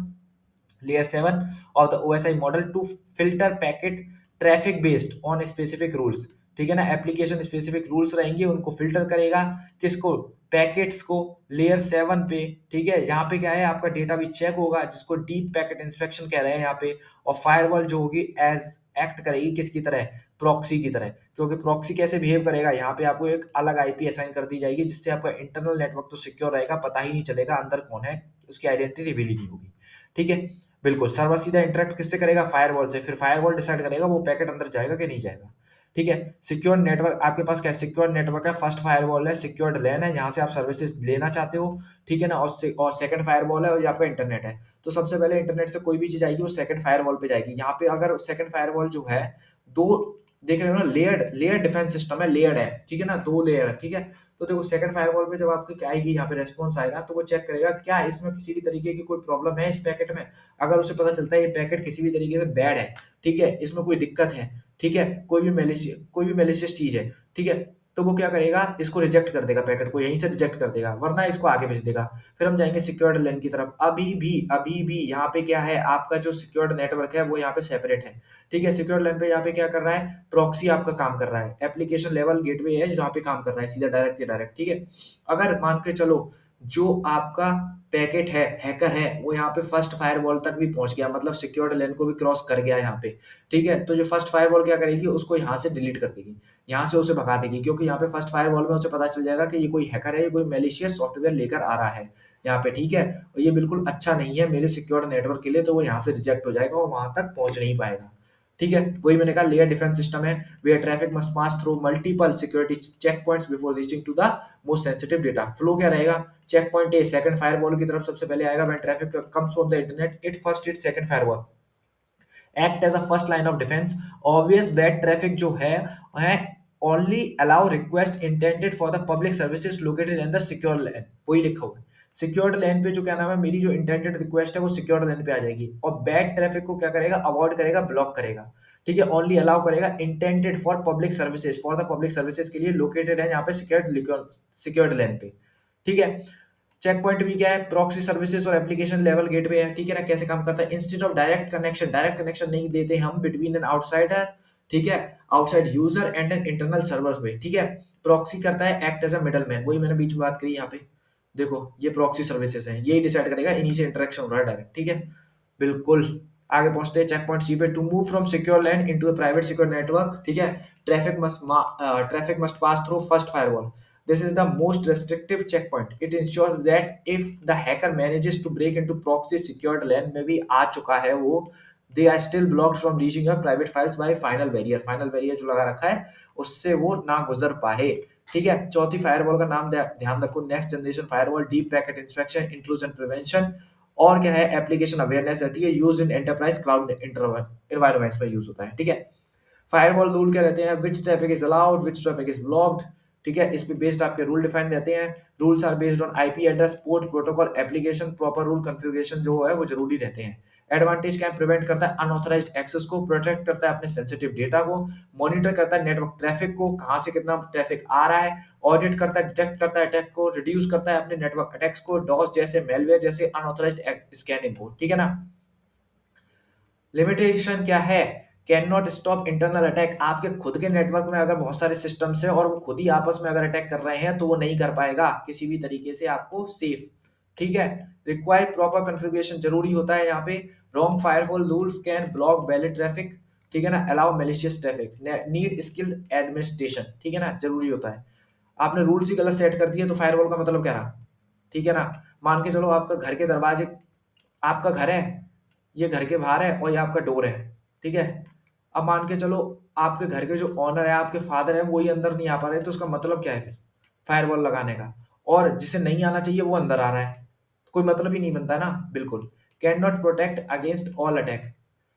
layer 7 of the OSI model to filter packet traffic based on specific rules, ठीक है ना। Application specific rules रहेंगे, उनको filter करेगा, किसको? Packets को, layer 7 पे, ठीक है। यहाँ पे क्या है? आपका डेटा भी चेक होगा, जिसको डीप पैकेट इंस्पेक्शन कह रहे हैं यहाँ पे। और फायरवॉल जो होगी एज एक्ट करेगी किसकी तरह? प्रॉक्सी की तरह। क्योंकि प्रॉक्सी कैसे बिहेव करेगा? यहाँ पे आपको एक अलग आईपी असाइन कर दी जाएगी, जिससे आपका इंटरनल नेटवर्क तो सिक्योर रहेगा, पता ही नहीं चलेगा अंदर कौन है, उसकी आइडेंटिटी रिवील ही नहीं होगी, ठीक है। बिल्कुल, सर्वर सीधा इंटरेक्ट किससे करेगा? फायरवॉल से। फिर फायरवॉल डिसाइड करेगा वो पैकेट अंदर जाएगा कि नहीं जाएगा, ठीक है। सिक्योर नेटवर्क, आपके पास क्या है? सिक्योर नेटवर्क है, फर्स्ट फायरवॉल है, सिक्योर्ड लैन है, जहां से आप सर्विसेज लेना चाहते हो, ठीक है ना। और सेकंड फायरवॉल है, और ये आपका इंटरनेट है। तो सबसे पहले इंटरनेट से कोई भी चीज आएगी वो सेकंड फायरवॉल पे जाएगी। यहाँ पे अगर सेकंड फायरवॉल जो है, दो, देख रहे हो ना, लेयर्ड लेयर डिफेंस सिस्टम है, लेयर्ड है, ठीक है ना, दो लेयर है, ठीक है। तो देखो सेकंड फायरवॉल पे जब आपकी क्या आएगी, यहाँ पे रेस्पॉन्स आएगा, तो वो चेक करेगा क्या इसमें किसी भी तरीके की कोई प्रॉब्लम है इस पैकेट में। अगर उसे पता चलता है ये पैकेट किसी भी तरीके से बैड है, ठीक है, इसमें कोई दिक्कत है, ठीक है, कोई भी मेलिशियस चीज है, ठीक है, तो वो क्या करेगा? इसको रिजेक्ट कर देगा, पैकेट को यहीं से रिजेक्ट कर देगा, वरना इसको आगे भेज देगा। फिर हम जाएंगे सिक्योर्ड लेन की तरफ। अभी भी यहाँ पे क्या है? आपका जो सिक्योर्ड नेटवर्क है वो यहाँ पे सेपरेट है, ठीक है। सिक्योर लेन पे यहाँ पे क्या कर रहा है? प्रॉक्सी आपका काम कर रहा है, एप्लीकेशन लेवल गेटवे है जहाँ पे काम कर रहा है, सीधा डायरेक्ट के डायरेक्ट, ठीक है। अगर मान के चलो जो आपका पैकेट है, हैकर है, वो यहाँ पे फर्स्ट फायरवॉल तक भी पहुंच गया, मतलब सिक्योर्ड लेन को भी क्रॉस कर गया यहाँ पे, ठीक है। तो जो फर्स्ट फायरवॉल क्या करेगी? उसको यहाँ से डिलीट कर देगी, यहाँ से उसे भगा देगी, क्योंकि यहाँ पे फर्स्ट फायरवॉल में उसे पता चल जाएगा कि ये कोई हैकर है, ये कोई मेलिशियस सॉफ्टवेयर लेकर आ रहा है यहाँ पे, ठीक है। और ये बिल्कुल अच्छा नहीं है मेरे सिक्योर नेटवर्क के लिए, तो वो यहाँ से रिजेक्ट हो जाएगा और वहां तक पहुंच नहीं पाएगा, ठीक है। वही मैंने कहा लेयर डिफेंस सिस्टम है, where traffic must pass through multiple security check points before reaching to the most sensitive data. Flow क्या रहेगा? Check point a second firewall की तरफ सबसे पहले आएगा, when traffic comes from the internet it first hit second firewall, act as a first line of defence. Obvious bad traffic जो है only allow request intended for the public services located in the secure लैन, वही लिखा हुआ है। Secured लैन पे जो क्या नाम है, मेरी जो इंटेंडेड रिक्वेस्ट है वो सिक्योर्ड लैन पे आ जाएगी, और बैड ट्रैफिक को क्या करेगा? अवॉइड करेगा, ब्लॉक करेगा, ठीक है। ओनली अलाउ करेगा intended for public services, for the public services के लिए लोकेटेड है यहाँ पे सिक्योर्ड लैन पे, ठीक है। चेक पॉइंट भी क्या है? प्रॉक्सी सर्विसेज और एप्लीकेशन लेवल गेटवे है, ठीक है ना। कैसे काम करता है? इंस्टेड ऑफ डायरेक्ट कनेक्शन नहीं देते हम बिटवीन एन आउटसाइडर, ठीक है, outside user and an internal servers में, ठीक है। प्रॉक्सी करता है act as a middle man, वही मैंने बीच में बात करी यहाँ पे। देखो ये प्रॉक्सी सर्विसेज हैं, यही डिसाइड करेगा, इन्हीं से इंटरेक्शन हो रहा है डायरेक्ट, ठीक है। बिल्कुल। आगे पहुंचते हैं चेक पॉइंट सी पे, to move from secure land into a private secure network, ठीक है। Traffic must pass through first firewall. This is the most restrictive checkpoint. It ensures that if the hacker manages to break into proxy secured LAN में भी आ चुका है वो, they are still blocked from reaching your private files by final barrier. Final barrier जो लगा रखा है उससे वो ना गुजर पाए, ठीक है। चौथी फायरवॉल का नाम ध्यान रखो, next generation firewall, deep packet inspection, intrusion prevention, और क्या है, एप्लीकेशन अवेयरनेस रहती है, use in enterprise cloud environments में यूज होता है, ठीक है। फायरवॉल रूल क्या रहते हैं, which traffic is allowed, which traffic is blocked, ठीक है। इस पे बेस्ड आपके रूल डिफाइन रहते हैं। Rules are based on IP address, port, protocol, application, proper rule configuration जो है वो जरूरी रहते हैं। एडवांटेज क्या प्रिवेंट करता है अनऑथराइज्ड एक्सेस को, प्रोटेक्ट करता है अपने सेंसिटिव डेटा को, मॉनिटर करता है नेटवर्क ट्रैफिक को, कहां से कितना ट्रैफिक आ रहा है, ऑडिट करता है, डिटेक्ट करता है अटैक को, रिड्यूस करता है अपने नेटवर्क अटैक्स को, डॉस जैसे, मेलवेयर जैसे अनऑथराइज्ड स्कैनिंग को, ठीक है ना। लिमिटेशन क्या है, can not stop internal attack, आपके खुद के नेटवर्क में अगर बहुत सारे सिस्टम्स हैं और वो खुद ही आपस में अगर अटैक कर रहे हैं तो वो नहीं कर पाएगा किसी भी तरीके से आपको सेफ, ठीक है। रिक्वायर प्रॉपर कॉन्फ़िगरेशन जरूरी होता है यहाँ पे। Wrong firewall rules can block valid traffic, ठीक है ना, allow malicious traffic, need skilled administration, ठीक है ना, जरूरी होता है। आपने रूल्स ही गलत सेट कर दिए तो फायरवॉल का मतलब क्या रहा, ठीक है ना। मान के चलो आपका घर के दरवाजे, आपका घर है, ये घर के बाहर है और ये आपका डोर है, ठीक है। अब मान के चलो आपके घर के जो ओनर है, आपके फादर है, वो ही अंदर नहीं आ पा रहे, तो उसका मतलब क्या है फिर फायरवॉल लगाने का, और जिसे नहीं आना चाहिए वो अंदर आ रहा है, कोई मतलब ही नहीं बनता है ना, बिल्कुल। Can not protect against all attack,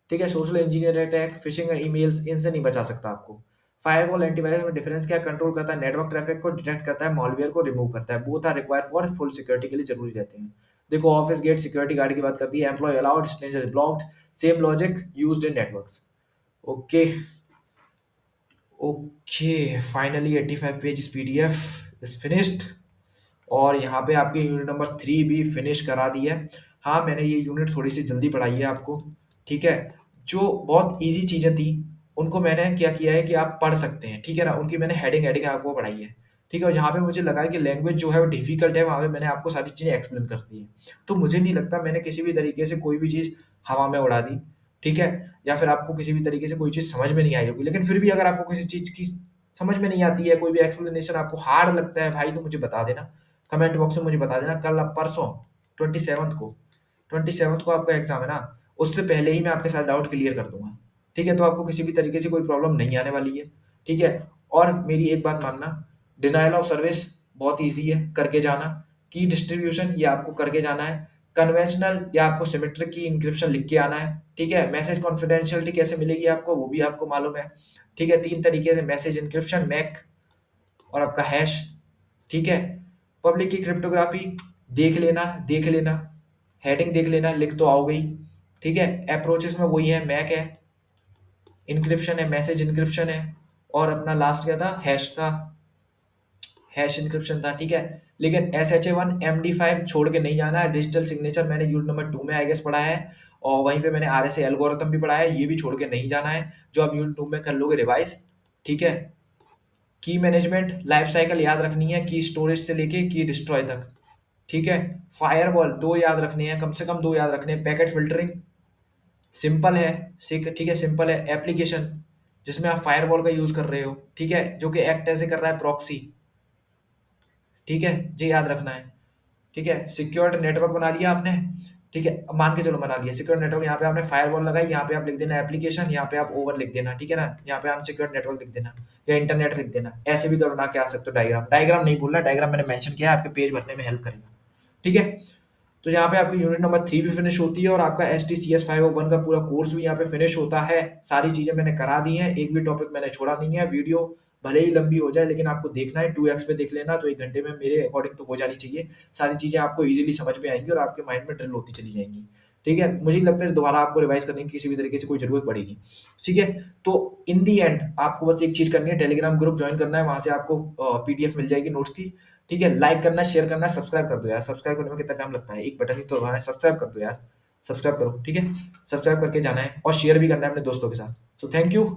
ठीक है। Social engineer attack, fishing emails, इनसे नहीं बचा सकता आपको। फायरवॉल एंटीवायरस में डिफरेंस क्या, कंट्रोल करता है नेटवर्क ट्रैफिक को, डिटेक्ट करता है मॉलवेयर को, रिमूव करता है, both are required for full security के लिए जरूरी रहते हैं। देखो ऑफिस गेट सिक्योरिटी गार्ड की बात करती है, employee allowed, stranger blocked, same logic used in networks. Okay, okay, finally 85 page PDF is finished, और यहाँ पे आपकी यूनिट नंबर 3 भी फिनिश करा दी है। हाँ, मैंने ये यूनिट थोड़ी सी जल्दी पढ़ाई है आपको, ठीक है। जो बहुत इजी चीज़ें थी उनको मैंने क्या किया है कि आप पढ़ सकते हैं, ठीक है ना, उनकी मैंने हेडिंग हेडिंग आपको पढ़ाई है, ठीक है। और जहाँ पे मुझे लगा कि लैंग्वेज जो है वो डिफिकल्ट है, वहाँ पे मैंने आपको सारी चीज़ें एक्सप्लेन कर दी है। तो मुझे नहीं लगता मैंने किसी भी तरीके से कोई भी चीज़ हवा में उड़ा दी, ठीक है, या फिर आपको किसी भी तरीके से कोई चीज़ समझ में नहीं आई होगी। लेकिन फिर भी अगर आपको किसी चीज़ की समझ में नहीं आती है, कोई भी एक्सप्लेनेशन आपको हार्ड लगता है भाई, तो मुझे बता देना, कमेंट बॉक्स में मुझे बता देना। कल परसों 27th को आपका एग्जाम है ना, उससे पहले ही मैं आपके साथ डाउट क्लियर कर दूंगा, ठीक है। तो आपको किसी भी तरीके से कोई प्रॉब्लम नहीं आने वाली है, ठीक है। और मेरी एक बात मानना, डिनायल ऑफ सर्विस बहुत ईजी है, करके जाना। की डिस्ट्रीब्यूशन ये आपको करके जाना है। कन्वेंशनल या आपको सिमेट्रिक की इंक्रिप्शन लिख के आना है, ठीक है। मैसेज कॉन्फिडेंशियलिटी कैसे मिलेगी आपको, वो भी आपको मालूम है, ठीक है। 3 तरीके से मैसेज इंक्रिप्शन, मैक और आपका हैश, ठीक है। पब्लिक की क्रिप्टोग्राफी देख लेना, देख लेना, हेडिंग देख लेना, लिख तो आओ गई, ठीक है। अप्रोचेस में वही है, मैक है, इंक्रिप्शन है, मैसेज इंक्रिप्शन है, और अपना लास्ट क्या था, हैश था, हैश इंक्रिप्शन था, ठीक है। लेकिन SHA-1 MD5 छोड़ के नहीं जाना है। डिजिटल सिग्नेचर मैंने यूनिट नंबर 2 में आई गेस पढ़ा है, और वहीं पे मैंने RSA एल्गोरिथम भी पढ़ा है, ये भी छोड़ के नहीं जाना है, जो आप यूनिट 2 में कर लोगे रिवाइज, ठीक है। की मैनेजमेंट लाइफ साइकिल याद रखनी है, की स्टोरेज से लेके की डिस्ट्रॉय तक, ठीक है। फायरवॉल 2 याद रखने हैं, कम से कम 2 याद रखने हैं। पैकेट फिल्टरिंग सिंपल है, ठीक है, सिंपल है। एप्लीकेशन जिसमें आप फायरवॉल का यूज कर रहे हो, ठीक है, जो कि एक्ट ऐसे कर रहा है प्रॉक्सी, ठीक है, ये याद रखना है, ठीक है। सिक्योर्ड नेटवर्क बना लिया आपने, ठीक है, अब मान के चलो बना लिया सिक्योर नेटवर्क, यहाँ पे आपने फायरवॉल लगाई, यहाँ पे आप लिख देना एप्लीकेशन, यहाँ पे आप ओवर लिख देना, ठीक है ना, यहाँ पे आप सिक्योर नेटवर्क लिख देना या इंटरनेट लिख देना। ऐसे भी करो ना, क्या आ सकते हो, डायग्राम, डायग्राम नहीं भूलना, डायग्राम मैंने मेंशन किया है, आपके पेज भरने में हेल्प करेगा, ठीक है। तो यहाँ पे आपकी यूनिट नंबर 3 भी फिनिश होती है, और आपका STCS 501 का पूरा कोर्स भी यहाँ पे फिनिश होता है। सारी चीजें मैंने करा दी हैं, एक भी टॉपिक मैंने छोड़ा नहीं है। वीडियो भले ही लंबी हो जाए, लेकिन आपको देखना है 2x पे देख लेना, तो 1 घंटे में मेरे अकॉर्डिंग तो हो जानी चाहिए। सारी चीजें आपको इजीली समझ में आएंगी और आपके माइंड में ड्रिल होती चली जाएंगी, ठीक है। मुझे नहीं लगता है दोबारा आपको रिवाइज करने की किसी भी तरीके से कोई जरूरत पड़ेगी, ठीक है। तो इन दी एंड आपको बस एक चीज करनी है, टेलीग्राम ग्रुप ज्वाइन करना है, वहां से आपको PDF मिल जाएगी नोट्स की, ठीक है। लाइक करना, शेयर करना, सब्सक्राइब कर दो यार, सब्सक्राइब करने में कितना टाइम लगता है, एक बटन ही तो दबाना है, सब्सक्राइब कर दो यार, सब्सक्राइब करो, ठीक है। सब्सक्राइब करके जाना है और शेयर भी करना है अपने दोस्तों के साथ। So thank you.